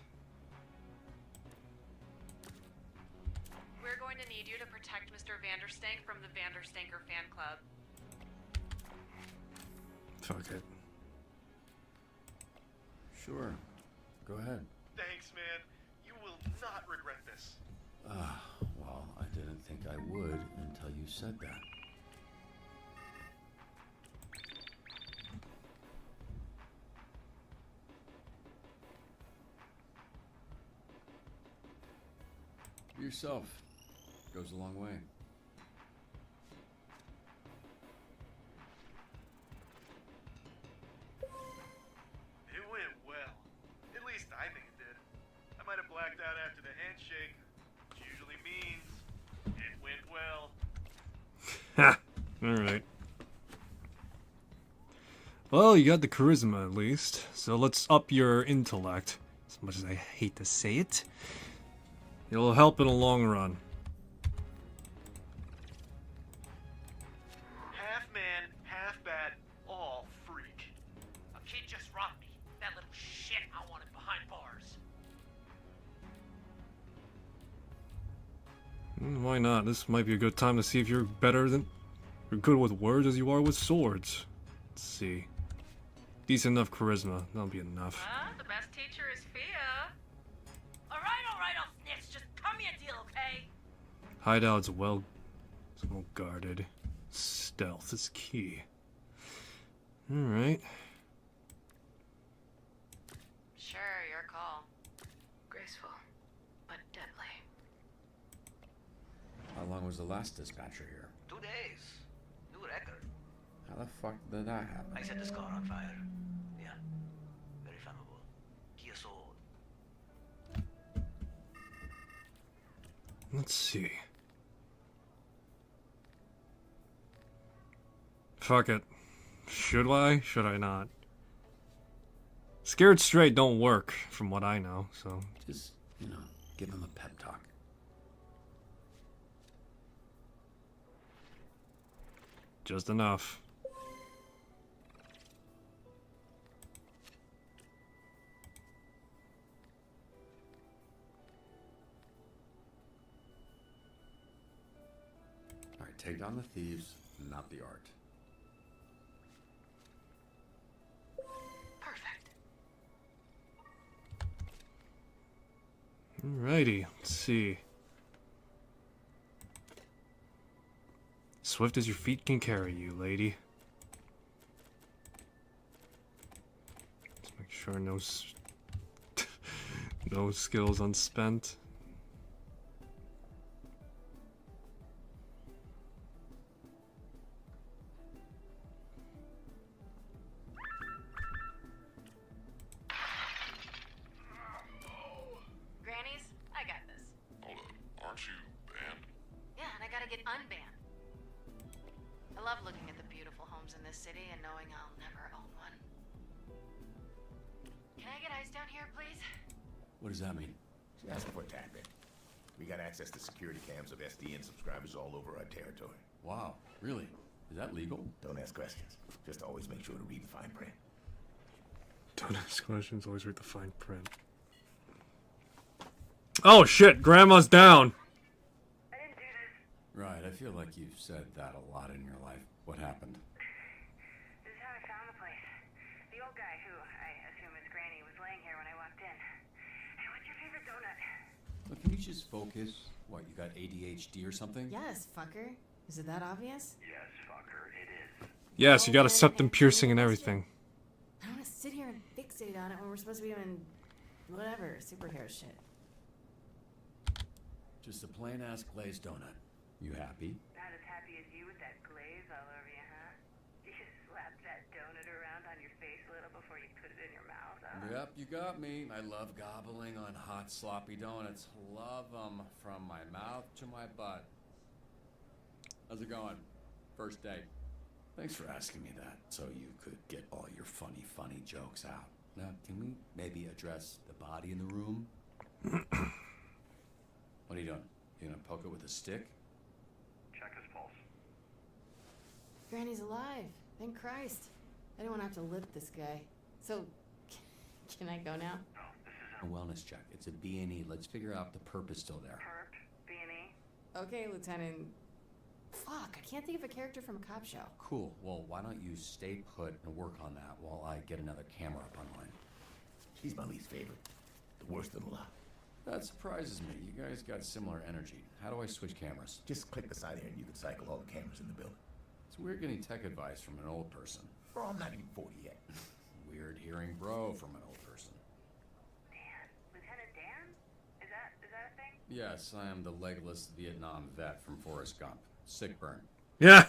[SPEAKER 23] We're going to need you to protect Mr. Vanderstank from the Vanderstanker fan club.
[SPEAKER 1] Fuck it.
[SPEAKER 2] Sure. Go ahead.
[SPEAKER 24] Thanks, man. You will not regret this.
[SPEAKER 2] Well, I didn't think I would until you said that. Be yourself. Goes a long way.
[SPEAKER 24] It went well. At least I think it did. I might have blacked out after the handshake, which usually means it went well.
[SPEAKER 1] Ha! Alright. Well, you got the charisma at least, so let's up your intellect. As much as I hate to say it. It'll help in the long run.
[SPEAKER 8] Half man, half bat, all freak.
[SPEAKER 11] A kid just robbed me. That little shit, I want him behind bars.
[SPEAKER 1] Why not? This might be a good time to see if you're you're good with words as you are with swords. Let's see. Decent enough charisma. That'll be enough.
[SPEAKER 23] The best teacher is Fia.
[SPEAKER 11] Alright, I'll snitch. Just cut me a deal, okay?
[SPEAKER 1] Hideout's well guarded. Stealth is key. Alright.
[SPEAKER 23] Sure, your call.
[SPEAKER 20] Graceful, but deadly.
[SPEAKER 2] How long was the last dispatcher here?
[SPEAKER 5] 2 days. New record.
[SPEAKER 2] How the fuck did that happen?
[SPEAKER 5] I set this car on fire. Yeah. Very flammable. Kia Soul.
[SPEAKER 1] Let's see. Fuck it. Should I? Should I not? Scared straight don't work, from what I know, so...
[SPEAKER 2] Just, you know, give him a pep talk.
[SPEAKER 1] Just enough.
[SPEAKER 2] Alright, take down the thieves, not the art.
[SPEAKER 1] Alrighty, let's see. Swift as your feet can carry you, lady. Let's make sure no no skills unspent.
[SPEAKER 23] Grannies, I got this.
[SPEAKER 14] Hold up, aren't you banned?
[SPEAKER 23] Yeah, and I gotta get unbanned. I love looking at the beautiful homes in this city and knowing I'll never own one. Can I get ice down here, please?
[SPEAKER 2] What does that mean?
[SPEAKER 12] She's asking for a tap in. We got access to security cams of SDN subscribers all over our territory.
[SPEAKER 2] Wow, really? Is that legal?
[SPEAKER 12] Don't ask questions. Just always make sure to read the fine print.
[SPEAKER 1] Don't ask questions, always read the fine print. Oh shit, Grandma's down!
[SPEAKER 2] Right, I feel like you've said that a lot in your life. What happened?
[SPEAKER 3] This is how I found the place. The old guy, who I assume is Granny, was laying here when I walked in. Hey, what's your favorite donut?
[SPEAKER 2] Look, can you just focus? What, you got ADHD or something?
[SPEAKER 3] Yes, fucker. Is it that obvious?
[SPEAKER 5] Yes, fucker, it is.
[SPEAKER 1] Yes, you got a septum piercing and everything.
[SPEAKER 3] I don't want to sit here and fixate on it when we're supposed to be doing whatever, superhero shit.
[SPEAKER 2] Just a plain-ass glazed donut. You happy?
[SPEAKER 3] Not as happy as you with that glaze all over you, huh? You just slapped that donut around on your face a little before you put it in your mouth, huh?
[SPEAKER 2] Yep, you got me. I love gobbling on hot, sloppy donuts. Love them from my mouth to my butt. How's it going? First date. Thanks for asking me that, so you could get all your funny jokes out. Now, can we maybe address the body in the room? What are you doing? You gonna poke it with a stick?
[SPEAKER 5] Check his pulse.
[SPEAKER 3] Granny's alive. Thank Christ. I didn't want to have to lift this guy. So, can I go now?
[SPEAKER 2] A wellness check. It's a B&E. Let's figure out the purpose still there.
[SPEAKER 3] Perp, B&E. Okay, Lieutenant. Fuck, I can't think of a character from a cop show.
[SPEAKER 2] Cool. Well, why don't you stay put and work on that while I get another camera up online?
[SPEAKER 12] She's my least favorite. The worst of the lot.
[SPEAKER 2] That surprises me. You guys got similar energy. How do I switch cameras?
[SPEAKER 12] Just click beside her and you can cycle all the cameras in the building.
[SPEAKER 2] It's weird getting tech advice from an old person.
[SPEAKER 12] Bro, I'm not even 40 yet.
[SPEAKER 2] Weird hearing bro from an old person.
[SPEAKER 3] Dan? Lieutenant Dan? Is that a thing?
[SPEAKER 2] Yes, I am the legless Vietnam vet from Forrest Gump. Sick burn.
[SPEAKER 1] Yeah.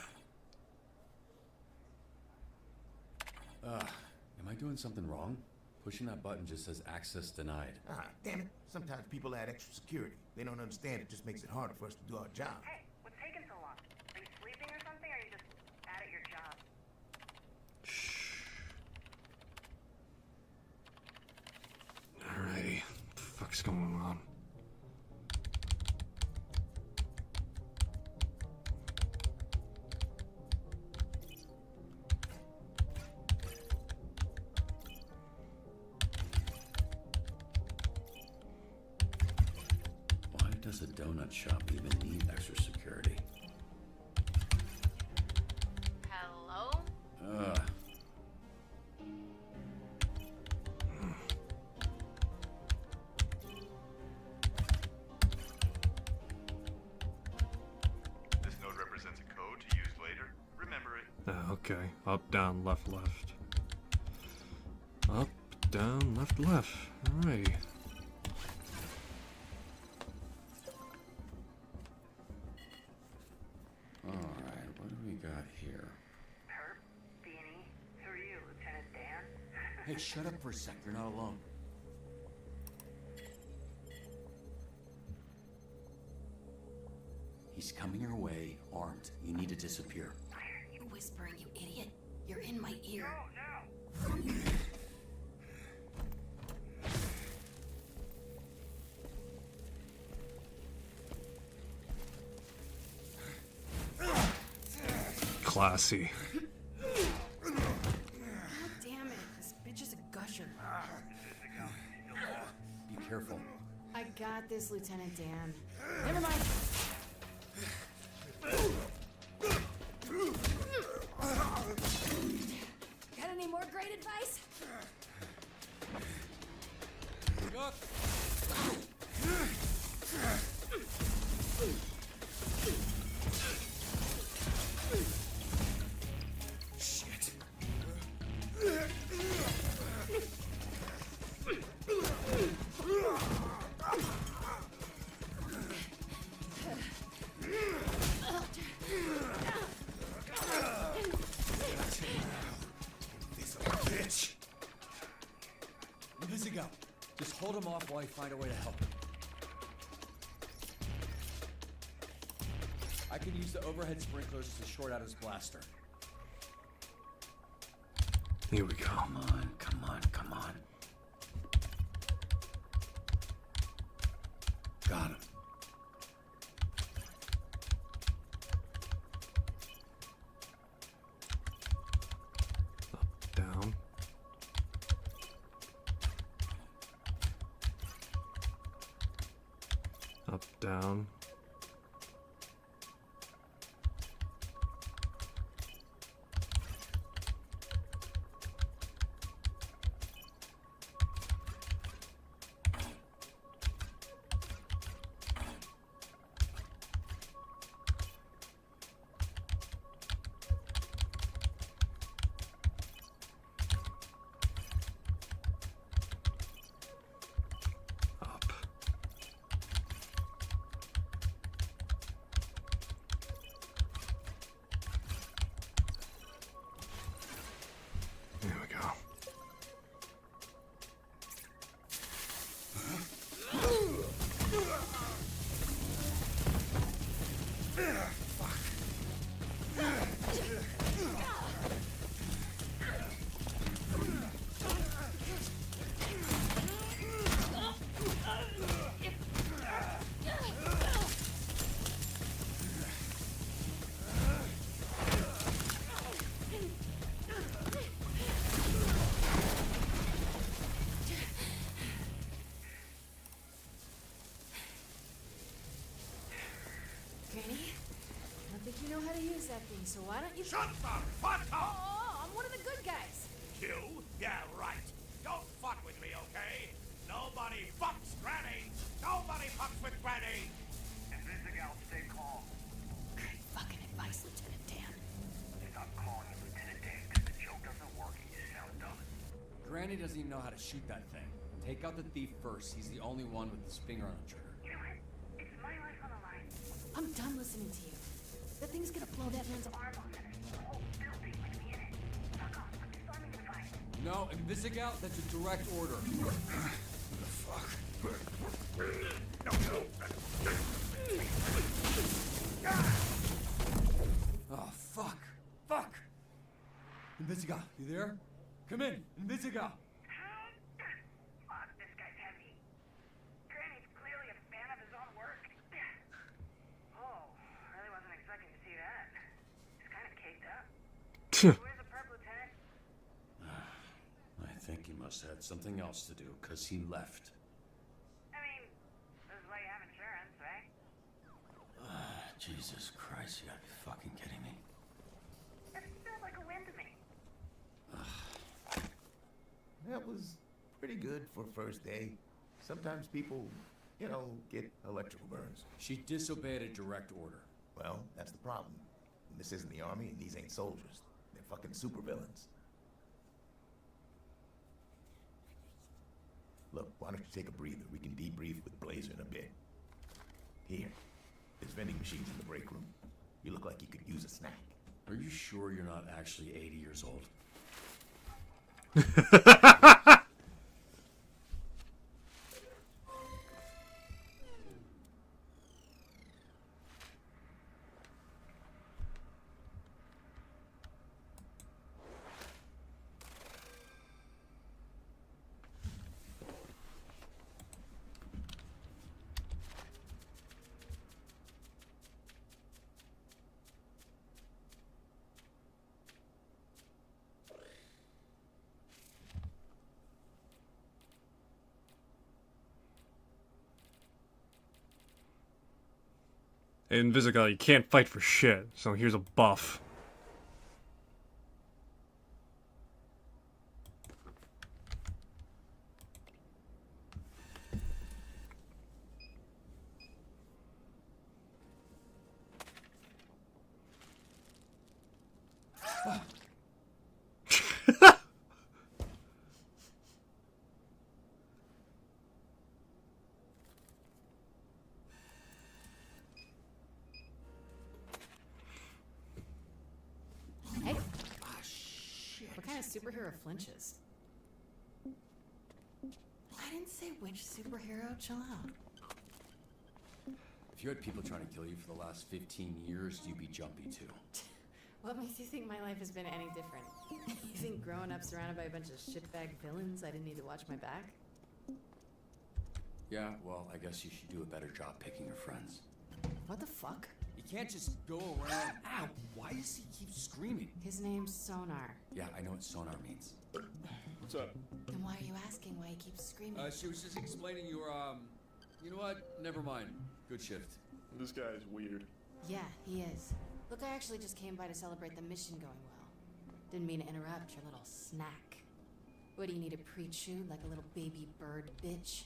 [SPEAKER 2] Am I doing something wrong? Pushing that button just says access denied.
[SPEAKER 12] Ah, damn it. Sometimes people add extra security. They don't understand it just makes it harder for us to do our job.
[SPEAKER 3] Hey, what's taking so long? Are you sleeping or something, or are you just bad at your job?
[SPEAKER 1] Alrighty. What the fuck's going on?
[SPEAKER 2] Why does a donut shop even need extra security?
[SPEAKER 23] Hello?
[SPEAKER 2] Ugh.
[SPEAKER 9] This node represents a code to use later. Remember it.
[SPEAKER 1] Okay. Up, down, left, left. Up, down, left, left. Alrighty.
[SPEAKER 2] Alright, what do we got here?
[SPEAKER 3] Perp, B&E. Who are you, Lieutenant Dan?
[SPEAKER 2] Hey, shut up for a sec. You're not alone. He's coming your way, armed. You need to disappear.
[SPEAKER 3] You
[SPEAKER 23] whispering, you idiot. You're in my ear.
[SPEAKER 1] Classy.
[SPEAKER 23] God damn it. This bitch is a gusher.
[SPEAKER 2] Be careful.
[SPEAKER 23] I got this, Lieutenant Dan. Never mind. Got any more great advice?
[SPEAKER 2] Look.
[SPEAKER 16] Shit. Bitch.
[SPEAKER 2] Where's he go? Just hold him off while I find a way to help him. I can use the overhead sprinklers to short out his blaster.
[SPEAKER 1] Here we go.
[SPEAKER 2] Come on, come on, come on. Got him.
[SPEAKER 1] Down. Up, down. There we go.
[SPEAKER 23] Granny, I don't think you know how to use that thing, so why don't you...
[SPEAKER 11] Shut the fuck up!
[SPEAKER 23] Oh, I'm one of the good guys.
[SPEAKER 11] You? Yeah, right. Don't fuck with me, okay? Nobody fucks Granny! Nobody fucks with Granny! And Vizigal, stay calm.
[SPEAKER 23] Great fucking advice, Lieutenant Dan.
[SPEAKER 11] Stop calling him Lieutenant Dan, because the joke doesn't work and you sound dumb.
[SPEAKER 2] Granny doesn't even know how to shoot that thing. Take out the thief first. He's the only one with his finger on the trigger.
[SPEAKER 3] You know what? It's my life on the line.
[SPEAKER 23] I'm done listening to you. That thing's gonna blow that man's arm off and there's a whole building with me in it. Fuck off. I'm storming the fight.
[SPEAKER 2] No, Invisigal, that's a direct order.
[SPEAKER 11] Fuck.
[SPEAKER 2] Oh, fuck. Fuck! Invisigal, you there? Come in, Invisigal!
[SPEAKER 3] Fuck, this guy's heavy. Granny's clearly a fan of his own work. Oh, really wasn't expecting to see that. He's kind of caked up. Where's the perp, Lieutenant?
[SPEAKER 2] I think he must have had something else to do, because he left.
[SPEAKER 3] I mean, this is why you have insurance, right?
[SPEAKER 2] Jesus Christ, you gotta be fucking kidding me.
[SPEAKER 3] It felt like a win to me.
[SPEAKER 12] That was pretty good for first day. Sometimes people, you know, get electrical burns.
[SPEAKER 2] She disobeyed a direct order.
[SPEAKER 12] Well, that's the problem. This isn't the army, and these ain't soldiers. They're fucking supervillains. Look, why don't you take a breather? We can debrief with Blazer in a bit. Here, there's vending machines in the break room. You look like you could use a snack.
[SPEAKER 2] Are you sure you're not actually 80 years old?
[SPEAKER 1] In Visigoth, you can't fight for shit, so here's a buff.
[SPEAKER 23] Hey. Ah, shit. What kind of superhero flinches? I didn't say which superhero. Chill out.
[SPEAKER 2] If you had people trying to kill you for the last 15 years, you'd be jumpy too.
[SPEAKER 23] What makes you think my life has been any different? You think growing up surrounded by a bunch of shitbag villains, I didn't need to watch my back?
[SPEAKER 2] Yeah, well, I guess you should do a better job picking your friends.
[SPEAKER 23] What the fuck?
[SPEAKER 2] You can't just go around. Ow! Why does he keep screaming?
[SPEAKER 23] His name's Sonar.
[SPEAKER 2] Yeah, I know what sonar means.
[SPEAKER 24] What's up?
[SPEAKER 23] Then why are you asking why he keeps screaming?
[SPEAKER 2] She was just explaining your, you know what? Never mind. Good shift.
[SPEAKER 24] This guy's weird.
[SPEAKER 23] Yeah, he is. Look, I actually just came by to celebrate the mission going well. Didn't mean to interrupt your little snack. What, do you need a pre-shoot like a little baby bird bitch?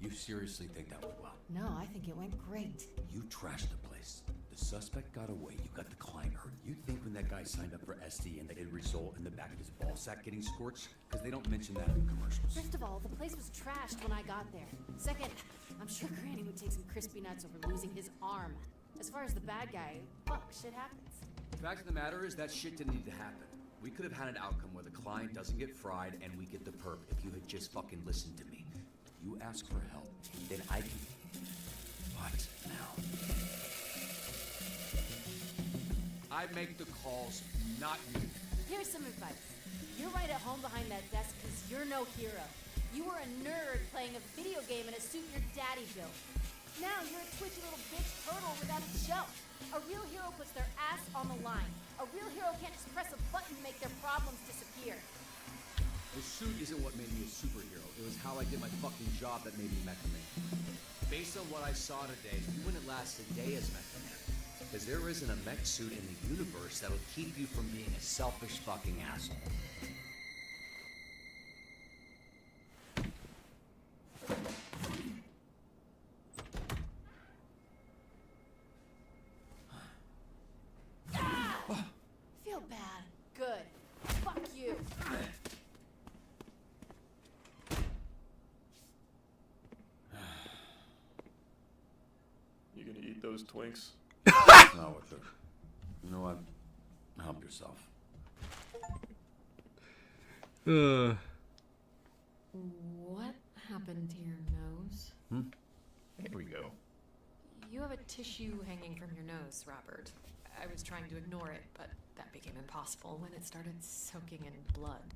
[SPEAKER 2] You seriously think that went well?
[SPEAKER 23] No, I think it went great.
[SPEAKER 2] You trashed the place. The suspect got away. You got the client hurt. You think when that guy signed up for SDN that it'd result in the back of his ball sack getting scorched? Because they don't mention that in commercials.
[SPEAKER 23] First of all, the place was trashed when I got there. Second, I'm sure Granny would take some crispy nuts over losing his arm. As far as the bad guy, fuck, shit happens.
[SPEAKER 2] The fact of the matter is that shit didn't need to happen. We could have had an outcome where the client doesn't get fried and we get the perp if you had just fucking listened to me. You ask for help, then I can... What now? I make the calls, not you.
[SPEAKER 23] Here's some advice. You're right at home behind that desk because you're no hero. You were a nerd playing a video game in a suit your daddy built. Now you're a twitchy little bitch turtle without a shell. A real hero puts their ass on the line. A real hero can't just press a button to make their problems disappear.
[SPEAKER 2] The suit isn't what made me a superhero. It was how I did my fucking job that made me Mecha Man. Based on what I saw today, you wouldn't last a day as Mecha Man. Because there isn't a mech suit in the universe that'll keep you from being a selfish fucking asshole.
[SPEAKER 23] Feel bad. Good. Fuck you.
[SPEAKER 24] You gonna eat those Twinks?
[SPEAKER 2] Not with her. You know what? Help yourself.
[SPEAKER 6] What happened to your nose?
[SPEAKER 12] Here we go.
[SPEAKER 6] You have a tissue hanging from your nose, Robert. I was trying to ignore it, but that became impossible when it started soaking in blood.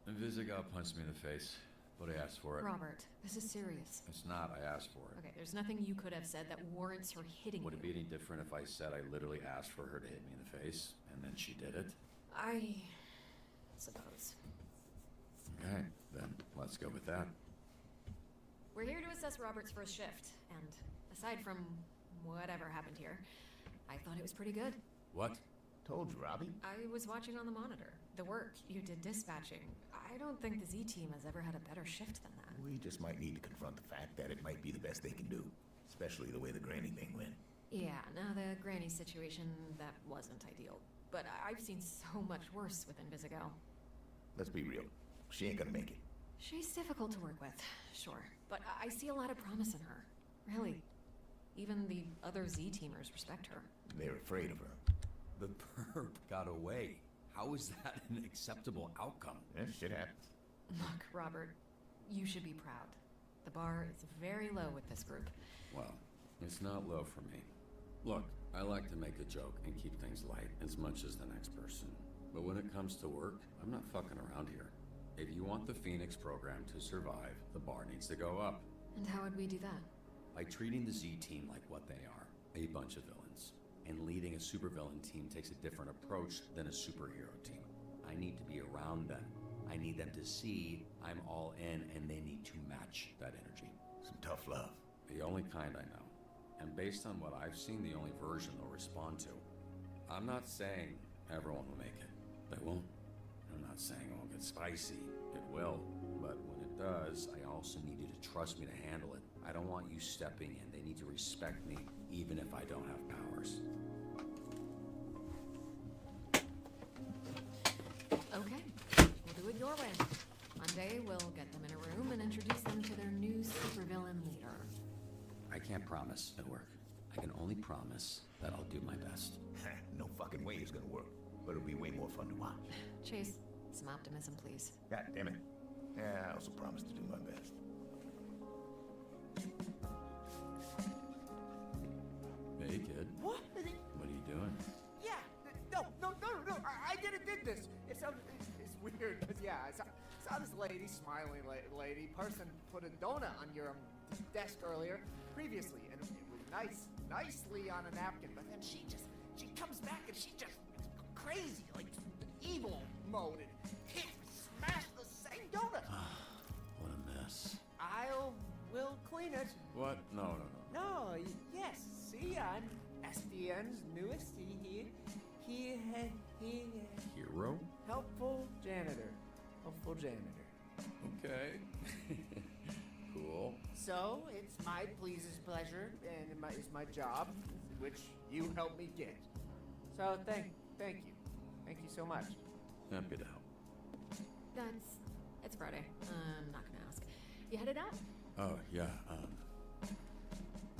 [SPEAKER 2] And Visigoth punched me in the face, but I asked for it.
[SPEAKER 6] Robert, this is serious.
[SPEAKER 2] It's not. I asked for it.
[SPEAKER 6] Okay, there's nothing you could have said that warrants her hitting
[SPEAKER 2] Would
[SPEAKER 6] you.
[SPEAKER 2] it be any different if I said I literally asked for her to hit me in the face, and then she did it?
[SPEAKER 6] I suppose.
[SPEAKER 2] Okay, then let's go with that.
[SPEAKER 6] We're here to assess Robert's first shift, and aside from whatever happened here, I thought it was pretty good.
[SPEAKER 2] What?
[SPEAKER 12] Told you, Robbie.
[SPEAKER 6] I was watching on the monitor. The work you did dispatching. I don't think the Z team has ever had a better shift than that.
[SPEAKER 12] We just might need to confront the fact that it might be the best they can do. Especially the way the Granny thing went.
[SPEAKER 6] Yeah, now the Granny situation, that wasn't ideal. But I've seen so much worse with Invisigo.
[SPEAKER 12] Let's be real. She ain't gonna make it.
[SPEAKER 6] She's difficult to work with, sure. But I see a lot of promise in her. Really. Even the other Z-teamers respect her.
[SPEAKER 12] They're afraid of her.
[SPEAKER 2] The perp got away. How is that an acceptable outcome?
[SPEAKER 12] Yeah, shit happens.
[SPEAKER 6] Look, Robert, you should be proud. The bar is very low with this group.
[SPEAKER 2] Well, it's not low for me. Look, I like to make a joke and keep things light as much as the next person. But when it comes to work, I'm not fucking around here. If you want the Phoenix program to survive, the bar needs to go up.
[SPEAKER 6] And how would we do that?
[SPEAKER 2] By treating the Z team like what they are, a bunch of villains. And leading a supervillain team takes a different approach than a superhero team. I need to be around them. I need them to see I'm all in, and they need to match that energy.
[SPEAKER 12] Some tough love.
[SPEAKER 2] The only kind I know. And based on what I've seen, the only version they'll respond to. I'm not saying everyone will make it. They won't. I'm not saying it won't get spicy. It will. But when it does, I also need you to trust me to handle it. I don't want you stepping in. They need to respect me, even if I don't have powers.
[SPEAKER 6] Okay, we'll do it your way. Monday, we'll get them in a room and introduce them to their new supervillain leader.
[SPEAKER 2] I can't promise it'll work. I can only promise that I'll do my best.
[SPEAKER 12] No fucking way it's gonna work. But it'll be way more fun to watch.
[SPEAKER 6] Chase, some optimism, please.
[SPEAKER 12] God damn it. Yeah, I also promise to do my best.
[SPEAKER 2] Hey, kid.
[SPEAKER 10] What?
[SPEAKER 2] What are you doing?
[SPEAKER 10] Yeah. No. I did this. It's weird because I saw this lady, smiling lady, person put a donut on your desk previously, and it was nicely on a napkin. But then she comes back and she just crazy, like evil mode, and smash the same donut.
[SPEAKER 2] What a mess.
[SPEAKER 10] We'll clean it.
[SPEAKER 2] What? No.
[SPEAKER 10] No, yes. See, I'm SDN's newest. He
[SPEAKER 2] Hero?
[SPEAKER 10] helpful janitor.
[SPEAKER 2] Okay. Cool.
[SPEAKER 10] So it's my pleasure, and it's my job, which you helped me get. So thank you so much.
[SPEAKER 2] Happy to help.
[SPEAKER 6] It's Friday. I'm not gonna ask. You headed out?
[SPEAKER 2] Oh, yeah,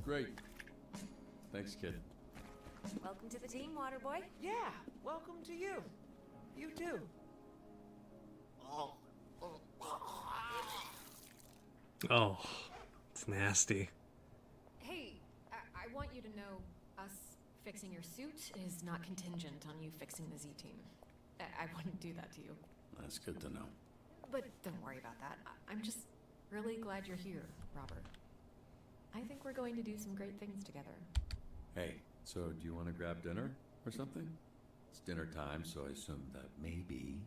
[SPEAKER 2] great. Thanks, kid.
[SPEAKER 23] Welcome to the team, Waterboy.
[SPEAKER 10] Yeah, welcome to you. You too.
[SPEAKER 1] Oh, it's nasty.
[SPEAKER 6] Hey, I want you to know us fixing your suit is not contingent on you fixing the Z-Team. I wouldn't do that to you.
[SPEAKER 2] That's good to know.
[SPEAKER 6] But don't worry about that. I'm just really glad you're here, Robert. I think we're going to do some great things together.
[SPEAKER 2] Hey, so do you want to grab dinner or something? It's dinner time, so I assume that maybe,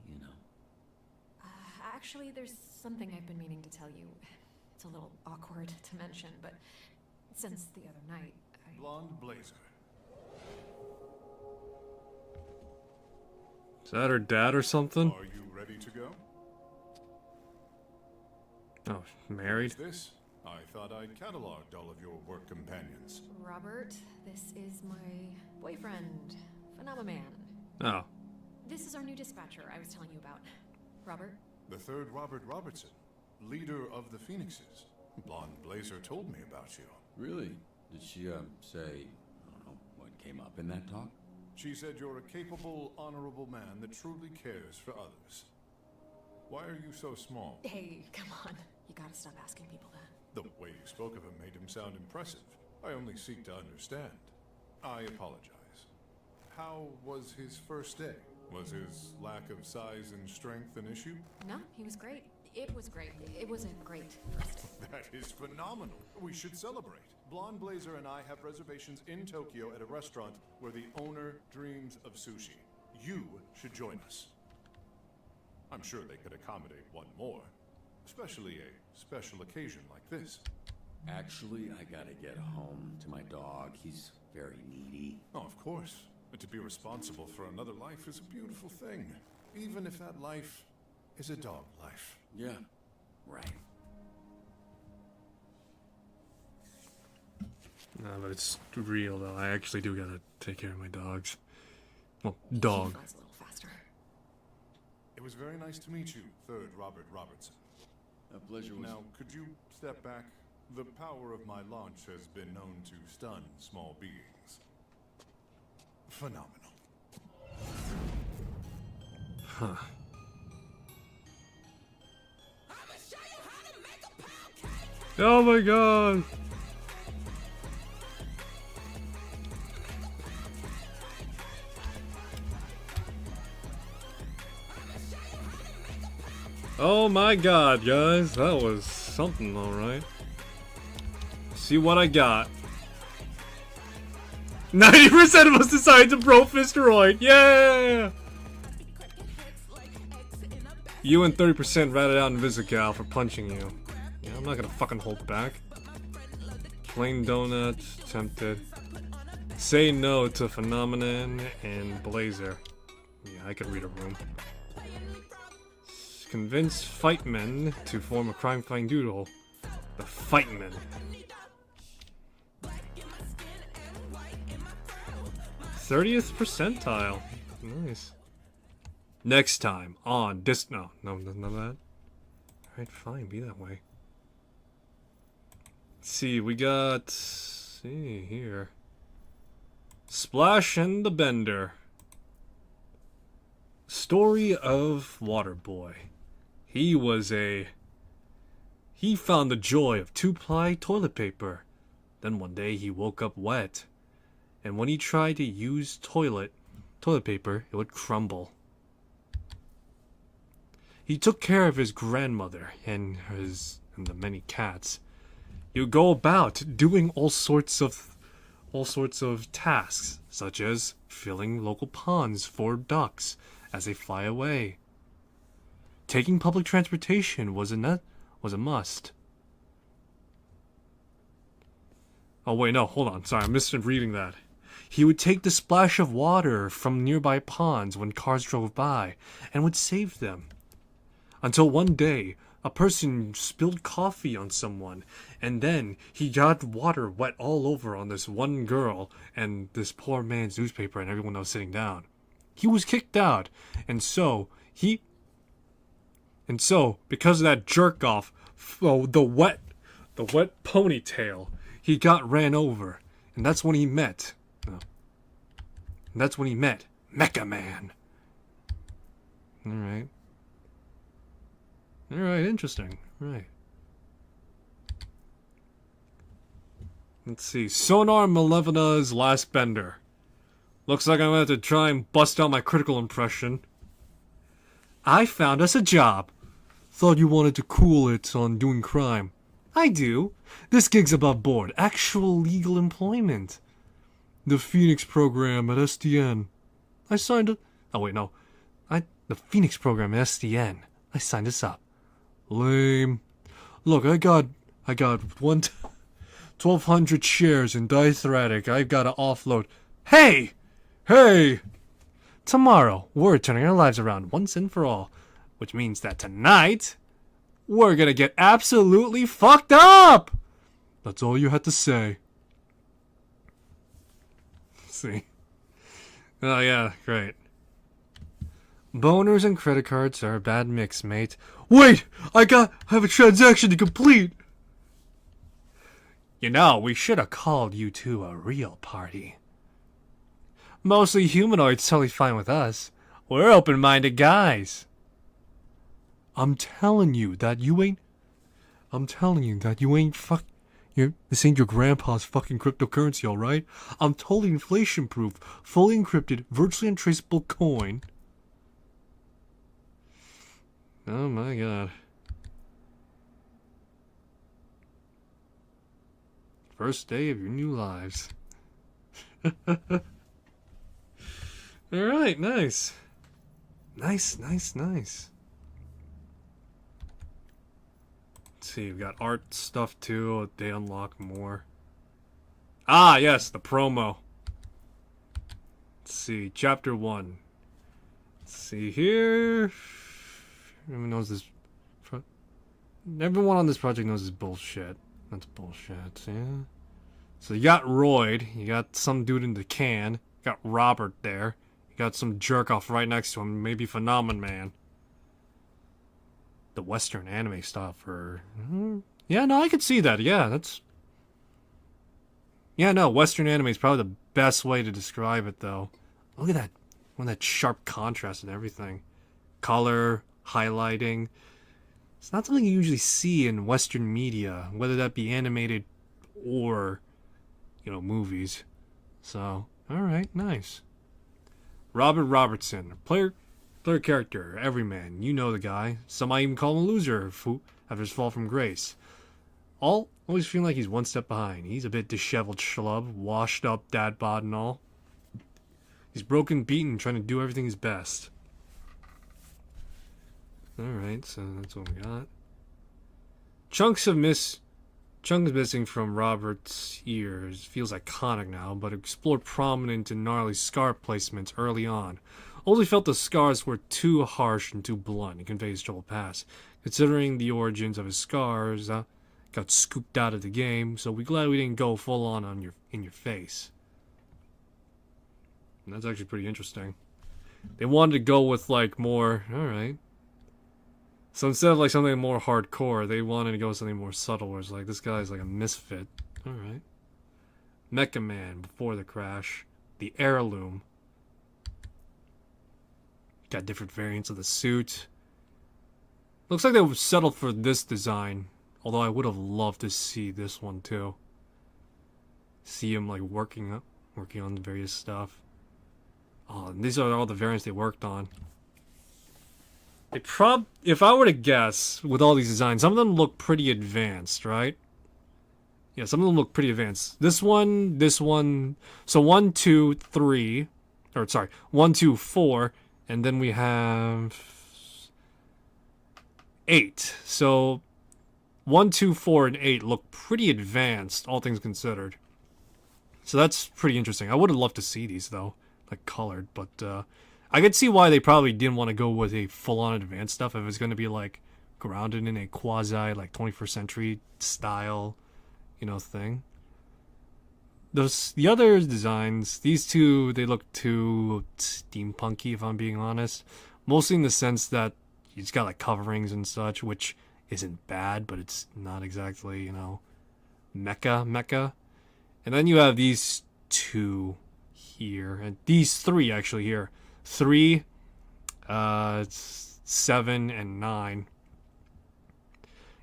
[SPEAKER 6] Actually, there's something I've been meaning to tell you. It's a little awkward to mention, but since the other night,
[SPEAKER 14] Blonde Blazer.
[SPEAKER 1] Is that her dad or something?
[SPEAKER 14] Are you ready to go?
[SPEAKER 1] Oh, married?
[SPEAKER 14] What's this? I thought I'd cataloged all of your work companions.
[SPEAKER 6] Robert, this is my boyfriend, Phenomenon.
[SPEAKER 1] Oh.
[SPEAKER 6] This is our new dispatcher I was telling you about. Robert?
[SPEAKER 14] The third Robert Robertson, leader of the Phoenixes. Blonde Blazer told me about you.
[SPEAKER 2] Really? Did she, say, I don't know, what came up in that talk?
[SPEAKER 14] She said you're a capable, honorable man that truly cares for others. Why are you so small?
[SPEAKER 6] Hey, come on. You gotta stop asking people that.
[SPEAKER 14] The way you spoke of him made him sound impressive. I only seek to understand. I apologize. How was his first day? Was his lack of size and strength an issue?
[SPEAKER 6] No, he was great. It was great. It was a great first day.
[SPEAKER 14] That is phenomenal. We should celebrate. Blonde Blazer and I have reservations in Tokyo at a restaurant where the owner dreams of sushi. You should join us. I'm sure they could accommodate one more, especially a special occasion like this.
[SPEAKER 2] Actually, I gotta get home to my dog. He's very needy.
[SPEAKER 14] Oh, of course. But to be responsible for another life is a beautiful thing, even if that life is a dog life.
[SPEAKER 2] Yeah, right.
[SPEAKER 1] No, but it's real though. I actually do gotta take care of my dogs. Well, dog.
[SPEAKER 6] He flies a little faster.
[SPEAKER 14] It was very nice to meet you, third Robert Robertson.
[SPEAKER 2] A pleasure was...
[SPEAKER 14] Now, could you step back? The power of my launch has been known to stun small beings. Phenomenal.
[SPEAKER 1] Huh. Oh my god! Oh my god, guys, that was something, alright. See what I got. 90% of us decided to bro fisteroid, yeah! You and 30% ratted out Invisical for punching you. Yeah, I'm not gonna fucking hold back. Plain donut, tempted. Say no to phenomenon and blazer. Yeah, I could read a room. Convince fightmen to form a crime-fighting duo. The fightmen. 30th percentile. Nice. Next time on no, none of that. Alright, fine, be that way. Let's see, we got... see here. Splash and the Bender. Story of Waterboy. He found the joy of 2-ply toilet paper. Then one day he woke up wet. And when he tried to use toilet paper, it would crumble. He took care of his grandmother and the many cats. He would go about doing all sorts of tasks, such as filling local ponds for ducks as they fly away. Taking public transportation was a must. Oh wait, no, hold on. Sorry, I'm misreading that. He would take the splash of water from nearby ponds when cars drove by and would save them. Until one day, a person spilled coffee on someone, and then he got water wet all over on this one girl and this poor man's newspaper and everyone that was sitting down. He was kicked out, and so because of that jerk off, the wet ponytail, he got ran over, and that's when he met. Mecha Man. Alright. Alright, interesting. Right. Let's see. Sonar Malevina's Last Bender. Looks like I'm gonna have to try and bust out my critical impression. I found us a job. Thought you wanted to cool it on doing crime. I do. This gig's above board. Actual legal employment. The Phoenix program at SDN. I signed up. Oh wait, no. The Phoenix program at SDN. I signed us up. Lame. Look, I got 1,200 shares in Diathratic. I've got to offload. Hey! Tomorrow, we're turning our lives around once and for all. Which means that tonight, we're gonna get absolutely fucked up! That's all you had to say. See. Oh yeah, great. Boners and credit cards are a bad mix, mate. Wait! I have a transaction to complete! You know, we should have called you to a real party. Mostly humanoids, totally fine with us. We're open-minded guys. I'm telling you that you ain't this ain't your grandpa's fucking cryptocurrency, alright? I'm totally inflation-proof, fully encrypted, virtually untraceable coin. Oh my god. First day of your new lives. Alright, nice. Nice. Let's see, we've got art stuff too. They unlock more. Ah, yes, the promo. Let's see, chapter 1. Let's see here. Everyone knows this. Everyone on this project knows this bullshit. That's bullshit, yeah. So you got Royd, you got some dude in the can, you got Robert there, you got some jerk off right next to him, maybe Phenomenon Man. The Western anime style for... Yeah, no, I could see that, yeah, that's... Yeah, no, Western anime is probably the best way to describe it, though. Look at that, that sharp contrast and everything. Color, highlighting. It's not something you usually see in Western media, whether that be animated or, movies. So, alright, nice. Robert Robertson, player character, everyman, you know the guy. Some might even call him a loser after his fall from grace. Always feeling like he's one step behind. He's a bit disheveled schlub, washed up dad bod and all. He's broken, beaten, trying to do everything his best. Alright, so that's what we got. Chunks of Chunks missing from Robert's ears feels iconic now, but explored prominent and gnarly scar placements early on. Only felt the scars were too harsh and too blunt to convey his troubled past. Considering the origins of his scars, got scooped out of the game, so we're glad we didn't go full on in your face. And that's actually pretty interesting. They wanted to go with like more, alright. So instead of like something more hardcore, they wanted to go with something more subtle, where it's like, this guy's like a misfit. Alright. Mecha Man before the crash. The heirloom. Got different variants of the suit. Looks like they settled for this design. Although I would have loved to see this one too. See him like working on the various stuff. Oh, and these are all the variants they worked on. If I were to guess, with all these designs, some of them look pretty advanced, right? Yeah, some of them look pretty advanced. This one, so 1, 2, 3, or sorry, 1, 2, 4, and then we have 8. So 1, 2, 4, and 8 look pretty advanced, all things considered. So that's pretty interesting. I would have loved to see these though, like colored, but I could see why they probably didn't want to go with a full-on advanced stuff if it's going to be like grounded in a quasi like 21st century style, you know, thing. The other designs, these two, they look too steampunky if I'm being honest. Mostly in the sense that it's got like coverings and such, which isn't bad, but it's not exactly, you know, mecha. And then you have these two here, and these three actually here. 3, 7, and 9.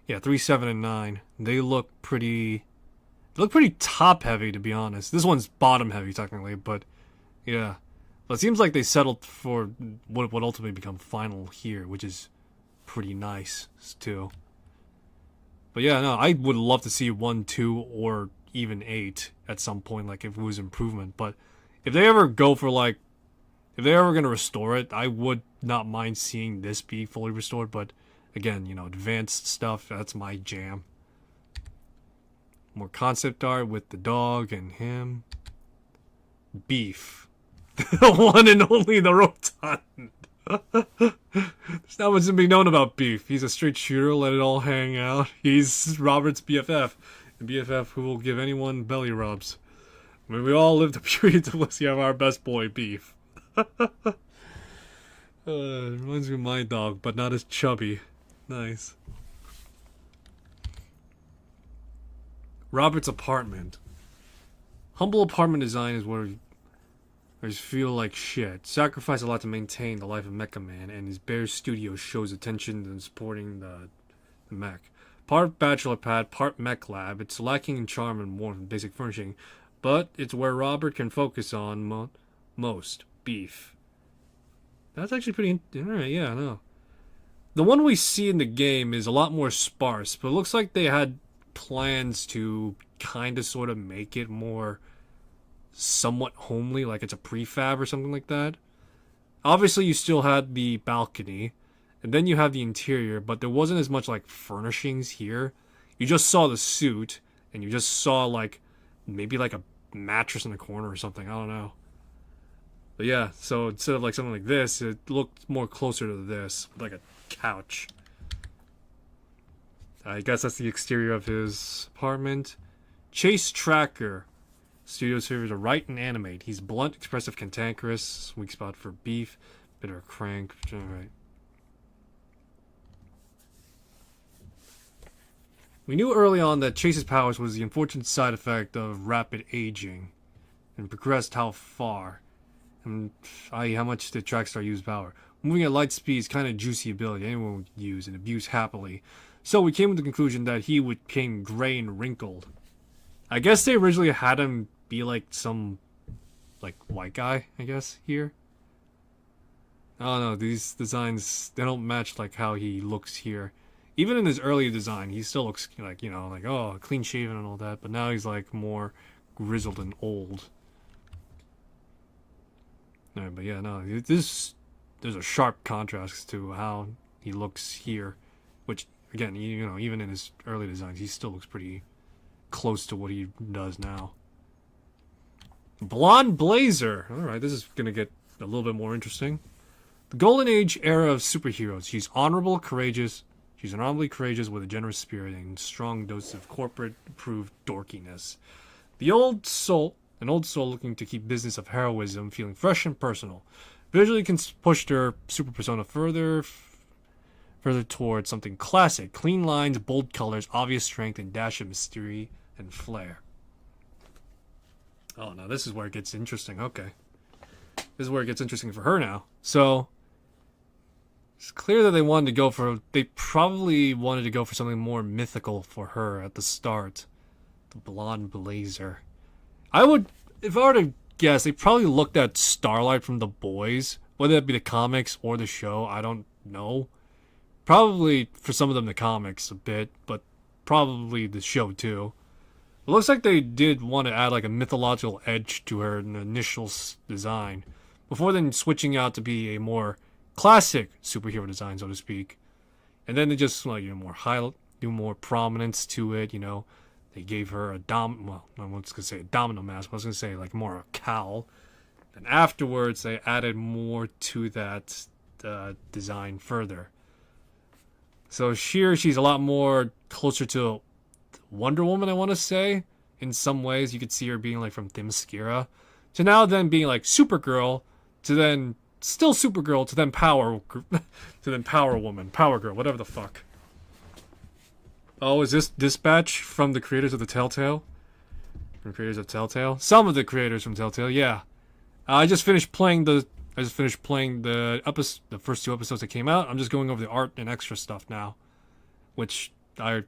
[SPEAKER 1] Yeah, 3, 7, and 9. They look pretty top heavy, to be honest. This one's bottom heavy technically, but yeah. But it seems like they settled for what would ultimately become final here, which is pretty nice too. But yeah, no, I would love to see 1, 2, or even 8 at some point, like if it was improvement. But if they ever go for like, if they're ever going to restore it, I would not mind seeing this be fully restored. But again, you know, advanced stuff, that's my jam. More concept art with the dog and him. Beef. The one and only the Rotund. There's not much to be known about Beef. He's a straight shooter, let it all hang out. He's Robert's BFF. And BFF who will give anyone belly rubs. I mean, we all live the period to see our best boy Beef. Reminds me of my dog, but not as chubby. Nice. Robert's apartment. Humble apartment design is where I just feel like shit. Sacrifice a lot to maintain the life of Mecha Man, and his Bear Studio shows attention to supporting the mech. Part bachelor pad, part mech lab. It's lacking in charm and warmth and basic furnishing, but it's where Robert can focus on most. Beef. That's actually pretty... Alright, yeah, I know. The one we see in the game is a lot more sparse, but it looks like they had plans to kind of sort of make it more somewhat homely, like it's a prefab or something like that. Obviously, you still had the balcony, and then you have the interior, but there wasn't as much like furnishings here. You just saw the suit, and you just saw like maybe like a mattress in the corner or something. I don't know. But yeah, so instead of like something like this, it looked more closer to this, like a couch. I guess that's the exterior of his apartment. Chase Tracker. Studio's favorite to write and animate. He's blunt, expressive, cantankerous. Weak spot for Beef. Bitter crank. Alright. We knew early on that Chase's powers was the unfortunate side effect of rapid aging. And progressed how far. And how much did Trackstar use power? Moving at light speed is kind of juicy ability anyone would use and abuse happily. So we came to the conclusion that he became gray and wrinkled. I guess they originally had him be like some like white guy, I guess, here. I don't know, these designs, they don't match like how he looks here. Even in his early design, he still looks like, you know, like, oh, clean shaven and all that, but now he's like more grizzled and old. Alright, but yeah, no, there's a sharp contrast to how he looks here, which, again, you know, even in his early designs, he still looks pretty close to what he does now. Blonde Blazer. Alright, this is going to get a little bit more interesting. The Golden Age era of superheroes. She's honorably courageous with a generous spirit and strong dose of corporate-approved dorkiness. An old soul looking to keep business of heroism feeling fresh and personal. Visually can push her super persona further towards something classic. Clean lines, bold colors, obvious strength, and dash of mystery and flair. Oh, now this is where it gets interesting. Okay. This is where it gets interesting for her now. So, it's clear that they probably wanted to go for something more mythical for her at the start. The Blonde Blazer. If I were to guess, they probably looked at Starlight from The Boys. Whether that be the comics or the show, I don't know. Probably, for some of them, the comics a bit, but probably the show too. It looks like they did want to add like a mythological edge to her in the initial design, before then switching out to be a more classic superhero design, so to speak. And then they just like do more prominence to it. They gave her I was gonna say a domino mask, but I was gonna say like more a cowl. And afterwards, they added more to that design further. So she's a lot more closer to Wonder Woman, I want to say. In some ways, you could see her being like from Themyscira, to now then being like Supergirl, to then still Supergirl, to then Power Woman, Power Girl, whatever the fuck. Oh, is this Dispatch from the creators of the Telltale? From creators of Telltale? Some of the creators from Telltale, yeah. I just finished playing the first 2 episodes that came out. I'm just going over the art and extra stuff now. Yeah.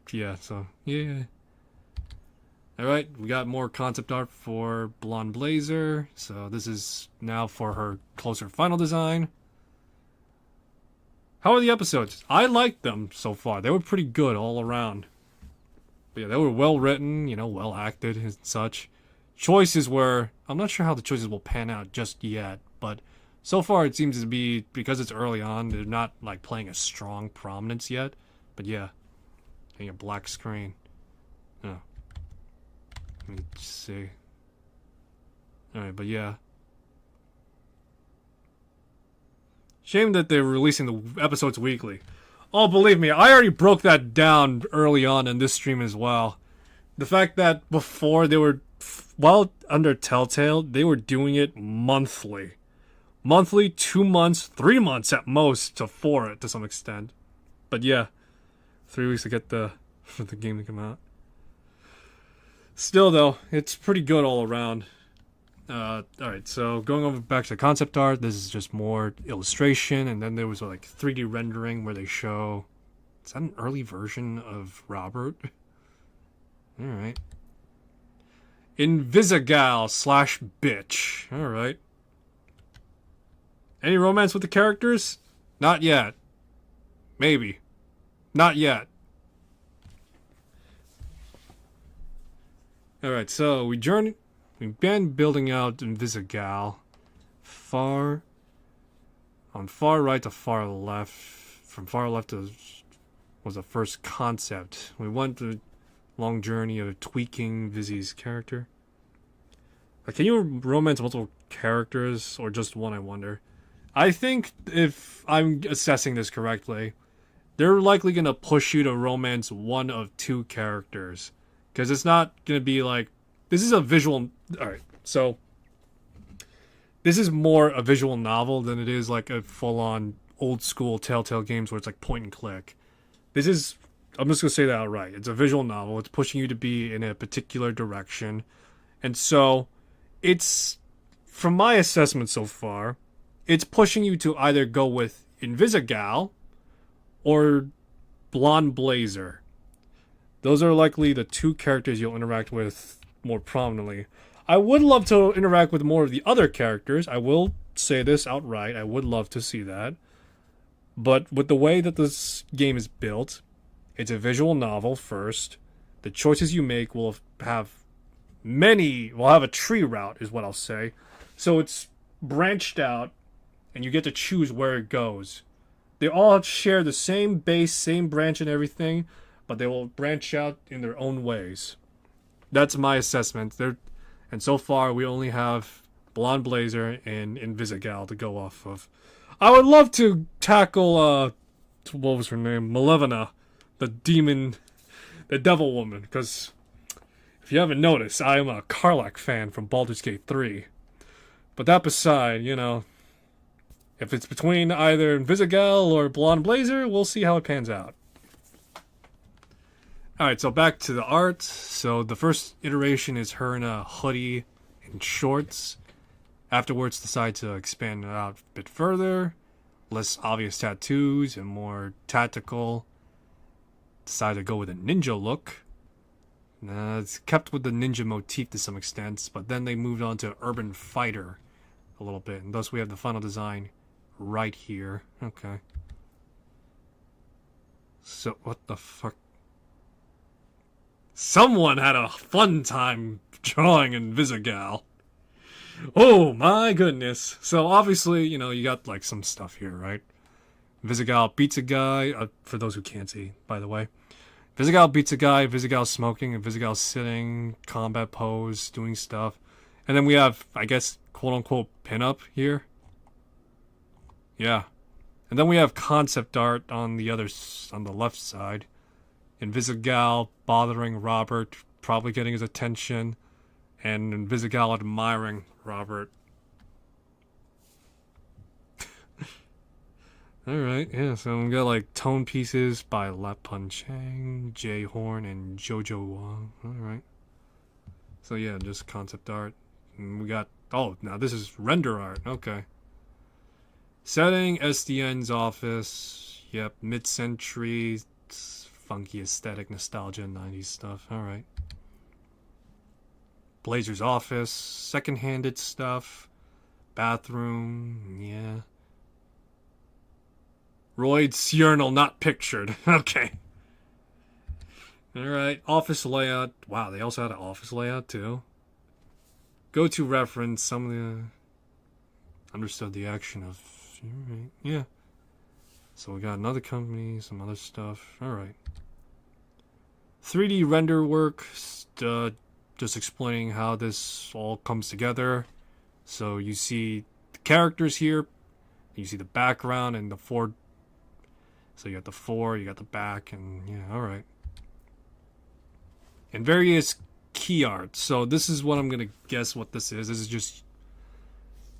[SPEAKER 1] Alright, we got more concept art for Blonde Blazer. So this is now for her closer final design. How are the episodes? I liked them so far. They were pretty good all around. But yeah, they were well written, well acted and such. Choices were... I'm not sure how the choices will pan out just yet, but so far it seems to be, because it's early on, they're not like playing a strong prominence yet. But yeah, getting a black screen. Oh. Let me see. Alright, but yeah. Shame that they're releasing the episodes weekly. Oh, believe me, I already broke that down early on in this stream as well. The fact that before they were... While under Telltale, they were doing it monthly. Monthly, 2 months, 3 months at most for it to some extent. But yeah, 3 weeks to get for the game to come out. Still though, it's pretty good all around. Alright, so going over back to the concept art, this is just more illustration, and then there was like 3D rendering where they show... Is that an early version of Robert? Alright. Invisigal / bitch. Alright. Any romance with the characters? Not yet. Maybe. Not yet. Alright, so we've been building out Invisigal far right to far left. From far left was the first concept. We went through a long journey of tweaking Vizzy's character. Can you romance multiple characters or just one, I wonder? I think if I'm assessing this correctly, they're likely going to push you to romance one of 2 characters. Because it's not going to be like... This is a visual... Alright, so... This is more a visual novel than it is like a full-on old-school Telltale games where it's like point and click. This is... I'm just going to say that outright. It's a visual novel. It's pushing you to be in a particular direction. And so, it's... From my assessment so far, it's pushing you to either go with Invisigal or Blonde Blazer. Those are likely the 2 characters you'll interact with more prominently. I would love to interact with more of the other characters. I will say this outright. I would love to see that. But with the way that this game is built, it's a visual novel first. The choices you make will have a tree route, is what I'll say. So it's branched out, and you get to choose where it goes. They all share the same base, same branch and everything, but they will branch out in their own ways. That's my assessment. And so far we only have Blonde Blazer and Invisigal to go off of. I would love to tackle what was her name? Malevina, the devil woman, because if you haven't noticed, I am a Karlach fan from Baldur's Gate 3. But that beside, if it's between either Invisigal or Blonde Blazer, we'll see how it pans out. Alright, so back to the art. So the first iteration is her in a hoodie and shorts. Afterwards, decide to expand it out a bit further. Less obvious tattoos and more tactical. Decide to go with a ninja look. It's kept with the ninja motif to some extent, but then they moved on to urban fighter a little bit. And thus we have the final design right here. Okay. So, what the fuck? Someone had a fun time drawing Invisigal. Oh my goodness. So obviously, you got like some stuff here, right? Invisigal beats a guy, for those who can't see, by the way. Invisigal beats a guy, Invisigal smoking, Invisigal sitting, combat pose, doing stuff. And then we have, I guess, quote-unquote pinup here. Yeah. And then we have concept art on the left side. Invisigal bothering Robert, probably getting his attention. And Invisigal admiring Robert. Alright, yeah, so we got like tone pieces by Lapun Chang, Jay Horn, and Jojo Wong. Alright. So yeah, just concept art. And we got, now this is render art. Okay. Setting, SDN's office. Yep, mid-century, funky aesthetic, nostalgia, 90s stuff. Alright. Blazer's office, second-handed stuff, bathroom, yeah. Royd's urinal not pictured. Okay. Alright, office layout. Wow, they also had an office layout too. Go-to reference, some of the... Understood the action of... Alright, yeah. So we got another company, some other stuff. Alright. 3D render work, just explaining how this all comes together. So you see the characters here, you see the background and the four. So you got the four, you got the back, and yeah, alright. And various key art. So this is what I'm gonna guess what this is.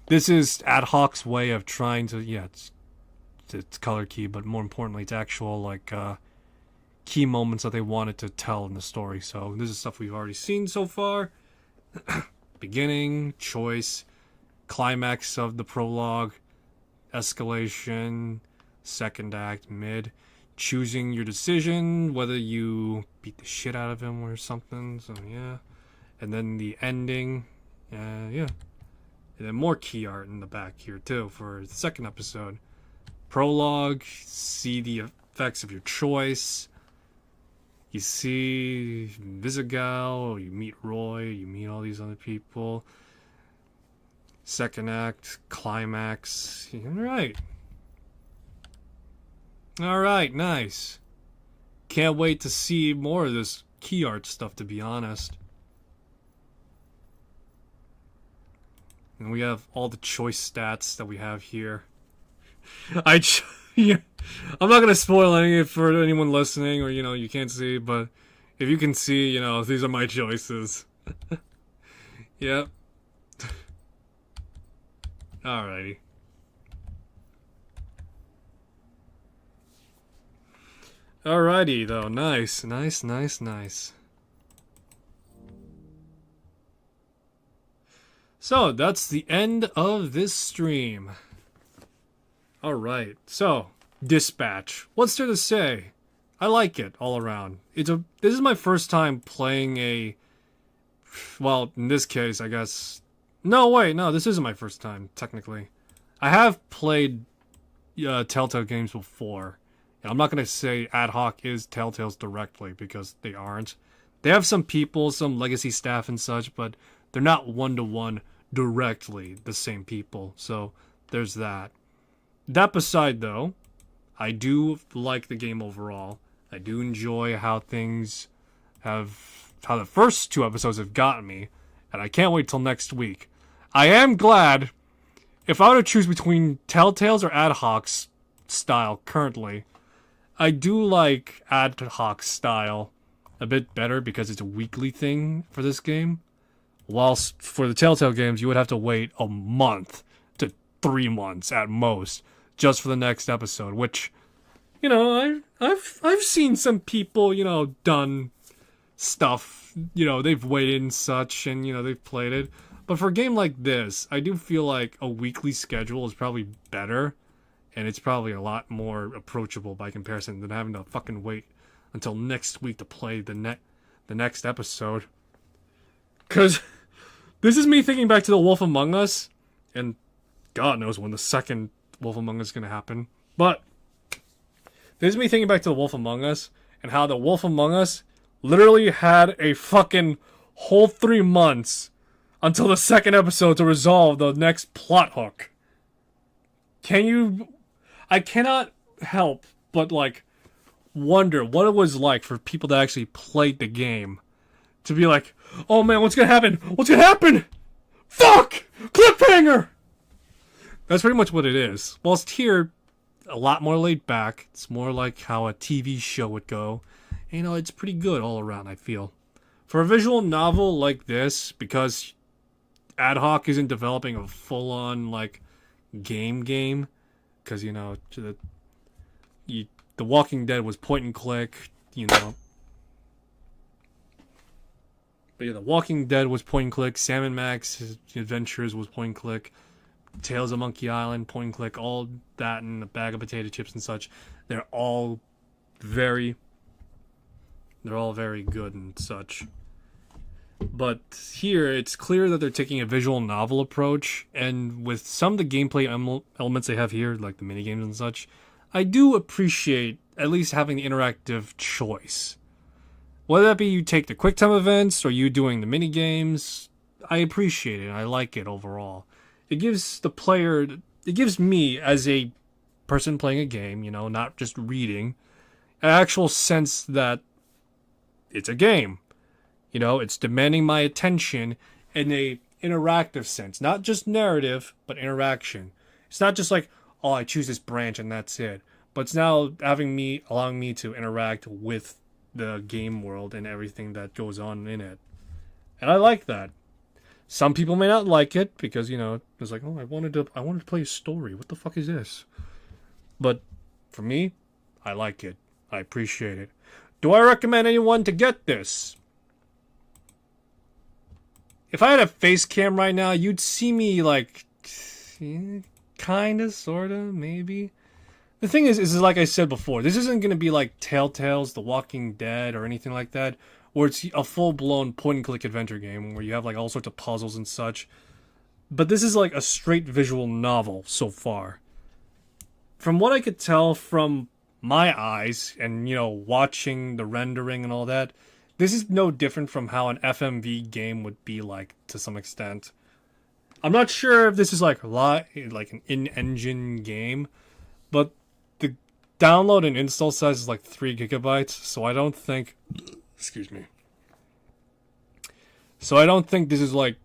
[SPEAKER 1] This is Ad Hoc's way of trying to, it's color key, but more importantly, it's actual like key moments that they wanted to tell in the story. So this is stuff we've already seen so far. Beginning, choice, climax of the prologue, escalation, second act, mid, choosing your decision, whether you beat the shit out of him or something. So yeah. And then the ending, yeah. And then more key art in the back here too for the second episode. Prologue, see the effects of your choice. You see Invisigal, you meet Roy, you meet all these other people. Second act, climax. Alright. Alright, nice. Can't wait to see more of this key art stuff, to be honest. And we have all the choice stats that we have here. Yeah. I'm not gonna spoil any for anyone listening, or you can't see, but if you can see, these are my choices. Yep. Alrighty. Alrighty though, nice. So that's the end of this stream. Alright, so, Dispatch. What's there to say? I like it all around. This is my first time playing well, in this case, I guess... No, wait, no, this isn't my first time, technically. I have played Telltale games before. And I'm not going to say Ad Hoc is Telltale's directly, because they aren't. They have some people, some legacy staff and such, but they're not one-to-one directly the same people. So, there's that. That beside, though, I do like the game overall. I do enjoy how things have how the first 2 episodes have gotten me, and I can't wait till next week. I am glad, if I were to choose between Telltale's or Ad Hoc's style currently, I do like Ad Hoc style a bit better because it's a weekly thing for this game. Whilst for the Telltale games, you would have to wait a month to 3 months at most just for the next episode, which, you know, I've seen some people, you know, done stuff, you know, they've waited and such, and, you know, they've played it. But for a game like this, I do feel like a weekly schedule is probably better, and it's probably a lot more approachable by comparison than having to fucking wait until next week to play the next episode. Because this is me thinking back to The Wolf Among Us, and God knows when the second Wolf Among Us is going to happen. But this is me thinking back to The Wolf Among Us, and how The Wolf Among Us literally had a fucking whole 3 months until the second episode to resolve the next plot hook. I cannot help but, like, wonder what it was like for people that actually played the game to be like, oh man, what's gonna happen? What's gonna happen? Fuck! Cliffhanger! That's pretty much what it is. Whilst here, a lot more laid back. It's more like how a TV show would go. And, you know, it's pretty good all around, I feel. For a visual novel like this, because Ad Hoc isn't developing a full-on, like, game, because, you know, The Walking Dead was point and click, you know. But yeah, The Walking Dead was point and click. Sam & Max Adventures was point and click. Tales of Monkey Island, point and click. All that and a bag of potato chips and such. They're all very good and such. But here, it's clear that they're taking a visual novel approach. And with some of the gameplay elements they have here, like the minigames and such, I do appreciate at least having the interactive choice. Whether that be you take the QuickTime events or you doing the minigames, I appreciate it. I like it overall. It gives the player, it gives me as a person playing a game, you know, not just reading, an actual sense that it's a game. You know, it's demanding my attention in a interactive sense. Not just narrative, but interaction. It's not just like, oh, I choose this branch and that's it. But it's now allowing me to interact with the game world and everything that goes on in it. And I like that. Some people may not like it because, you know, it's like, oh, I wanted to play a story. What the fuck is this? But for me, I like it. I appreciate it. Do I recommend anyone to get this? If I had a face cam right now, you'd see me like, kinda, sorta, maybe. The thing is like I said before, this isn't going to be like Telltale's The Walking Dead or anything like that, where it's a full-blown point-and-click adventure game where you have like all sorts of puzzles and such. But this is like a straight visual novel so far. From what I could tell from my eyes and, you know, watching the rendering and all that, this is no different from how an FMV game would be like to some extent. I'm not sure if this is like an in-engine game, but the download and install size is like 3 gigabytes, so I don't think... Excuse me. So I don't think this is like,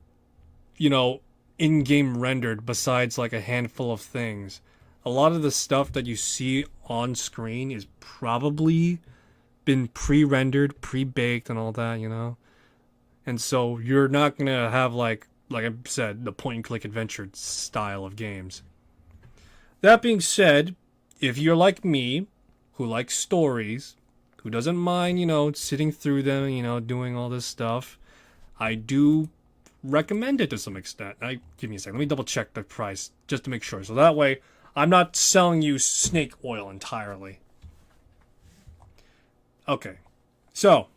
[SPEAKER 1] you know, in-game rendered besides like a handful of things. A lot of the stuff that you see on screen is probably been pre-rendered, pre-baked and all that, you know? And so you're not going to have like I said, the point-and-click adventure style of games. That being said, if you're like me, who likes stories, who doesn't mind, you know, sitting through them, you know, doing all this stuff, I do recommend it to some extent. Give me a second. Let me double check the price just to make sure. So that way, I'm not selling you snake oil entirely. Okay. So,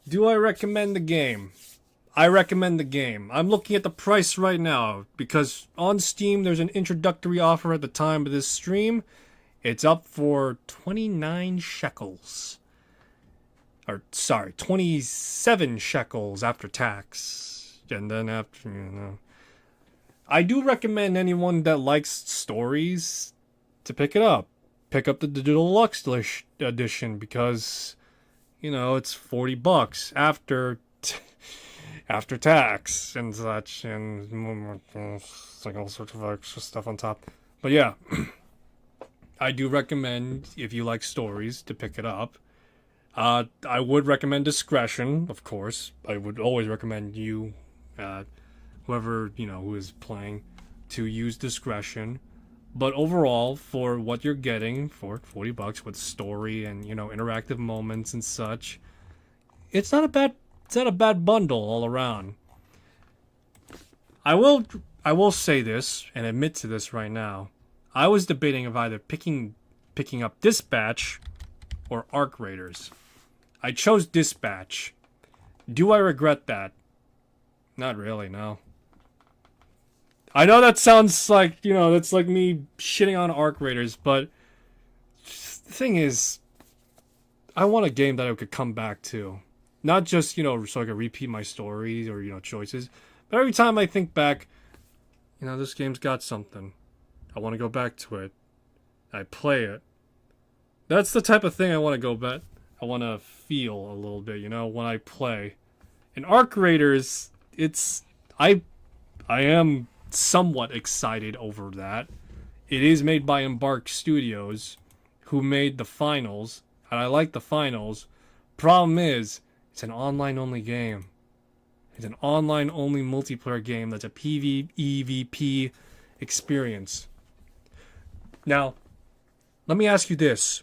[SPEAKER 1] do I recommend the game? I recommend the game. I'm looking at the price right now because on Steam there's an introductory offer at the time of this stream. It's up for 29 shekels. Or, sorry, 27 shekels after tax. And then after, you know. I do recommend anyone that likes stories to pick it up. Pick up the deluxe edition because, you know, it's $40 after after tax and such, and it's like all sorts of extra stuff on top. But yeah, I do recommend, if you like stories, to pick it up. I would recommend discretion, of course. I would always recommend you, whoever, you know, who is playing, to use discretion. But overall, for what you're getting for $40 with story and, you know, interactive moments and such, it's not a bad bundle all around. I will say this and admit to this right now. I was debating of either picking up Dispatch or Arc Raiders. I chose Dispatch. Do I regret that? Not really, no. I know that sounds like, you know, that's like me shitting on Arc Raiders, but the thing is, I want a game that I could come back to. Not just, you know, so I could repeat my stories or, you know, choices, but every time I think back, you know, this game's got something. I want to go back to it. I play it. That's the type of thing I want to go back. I want to feel a little bit, you know, when I play. In Arc Raiders, I am somewhat excited over that. It is made by Embark Studios, who made the finals, and I like the finals. Problem is, it's an online-only game. It's an online-only multiplayer game that's a PvEVP experience. Now, let me ask you this.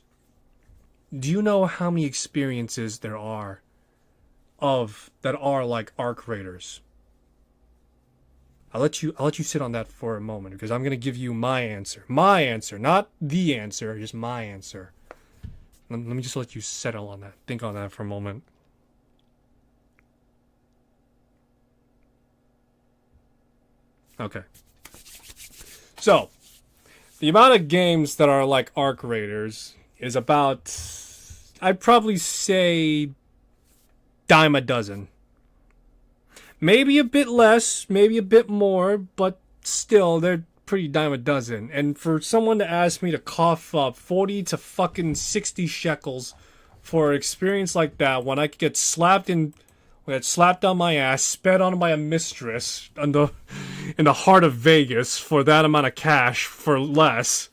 [SPEAKER 1] Do you know how many experiences there are that are like Arc Raiders? I'll let you sit on that for a moment, because I'm gonna give you my answer. My answer, not the answer, just my answer. Let me just let you settle on that. Think on that for a moment. Okay. So, the amount of games that are like Arc Raiders is about, I'd probably say, dime a dozen. Maybe a bit less, maybe a bit more, but still, they're pretty dime a dozen. And for someone to ask me to cough up 40 to fucking 60 shekels for an experience like that, when I could get slapped on my ass, sped on by a mistress in the heart of Vegas for that amount of cash for less,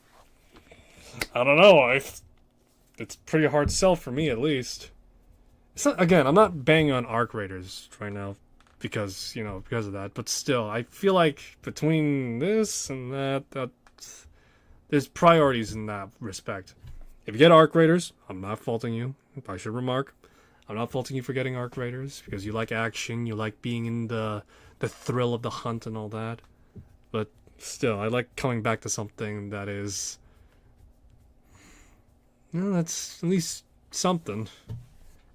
[SPEAKER 1] I don't know. It's a pretty hard sell for me, at least. It's not, again, I'm not banging on Arc Raiders right now because of that, but still, I feel like between this and that there's priorities in that respect. If you get Arc Raiders, I'm not faulting you. I should remark, I'm not faulting you for getting Arc Raiders, because you like action, you like being in the thrill of the hunt and all that. But still, I like coming back to something that is, that's at least something.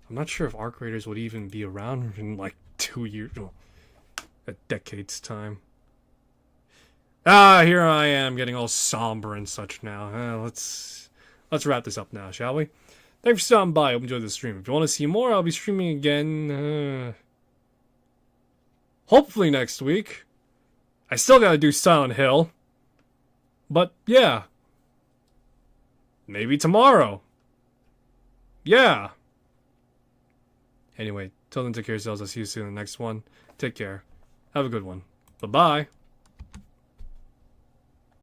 [SPEAKER 1] I'm not sure if Arc Raiders would even be around in like 2 years, a decade's time. Here I am getting all somber and such now. Let's wrap this up now, shall we? Thanks for stopping by. I hope you enjoyed the stream. If you want to see more, I'll be streaming again, hopefully next week. I still gotta do Silent Hill. But, yeah. Maybe tomorrow. Yeah. Anyway, till then, take care of yourselves. I'll see you soon in the next one. Take care. Have a good one. Bye-bye.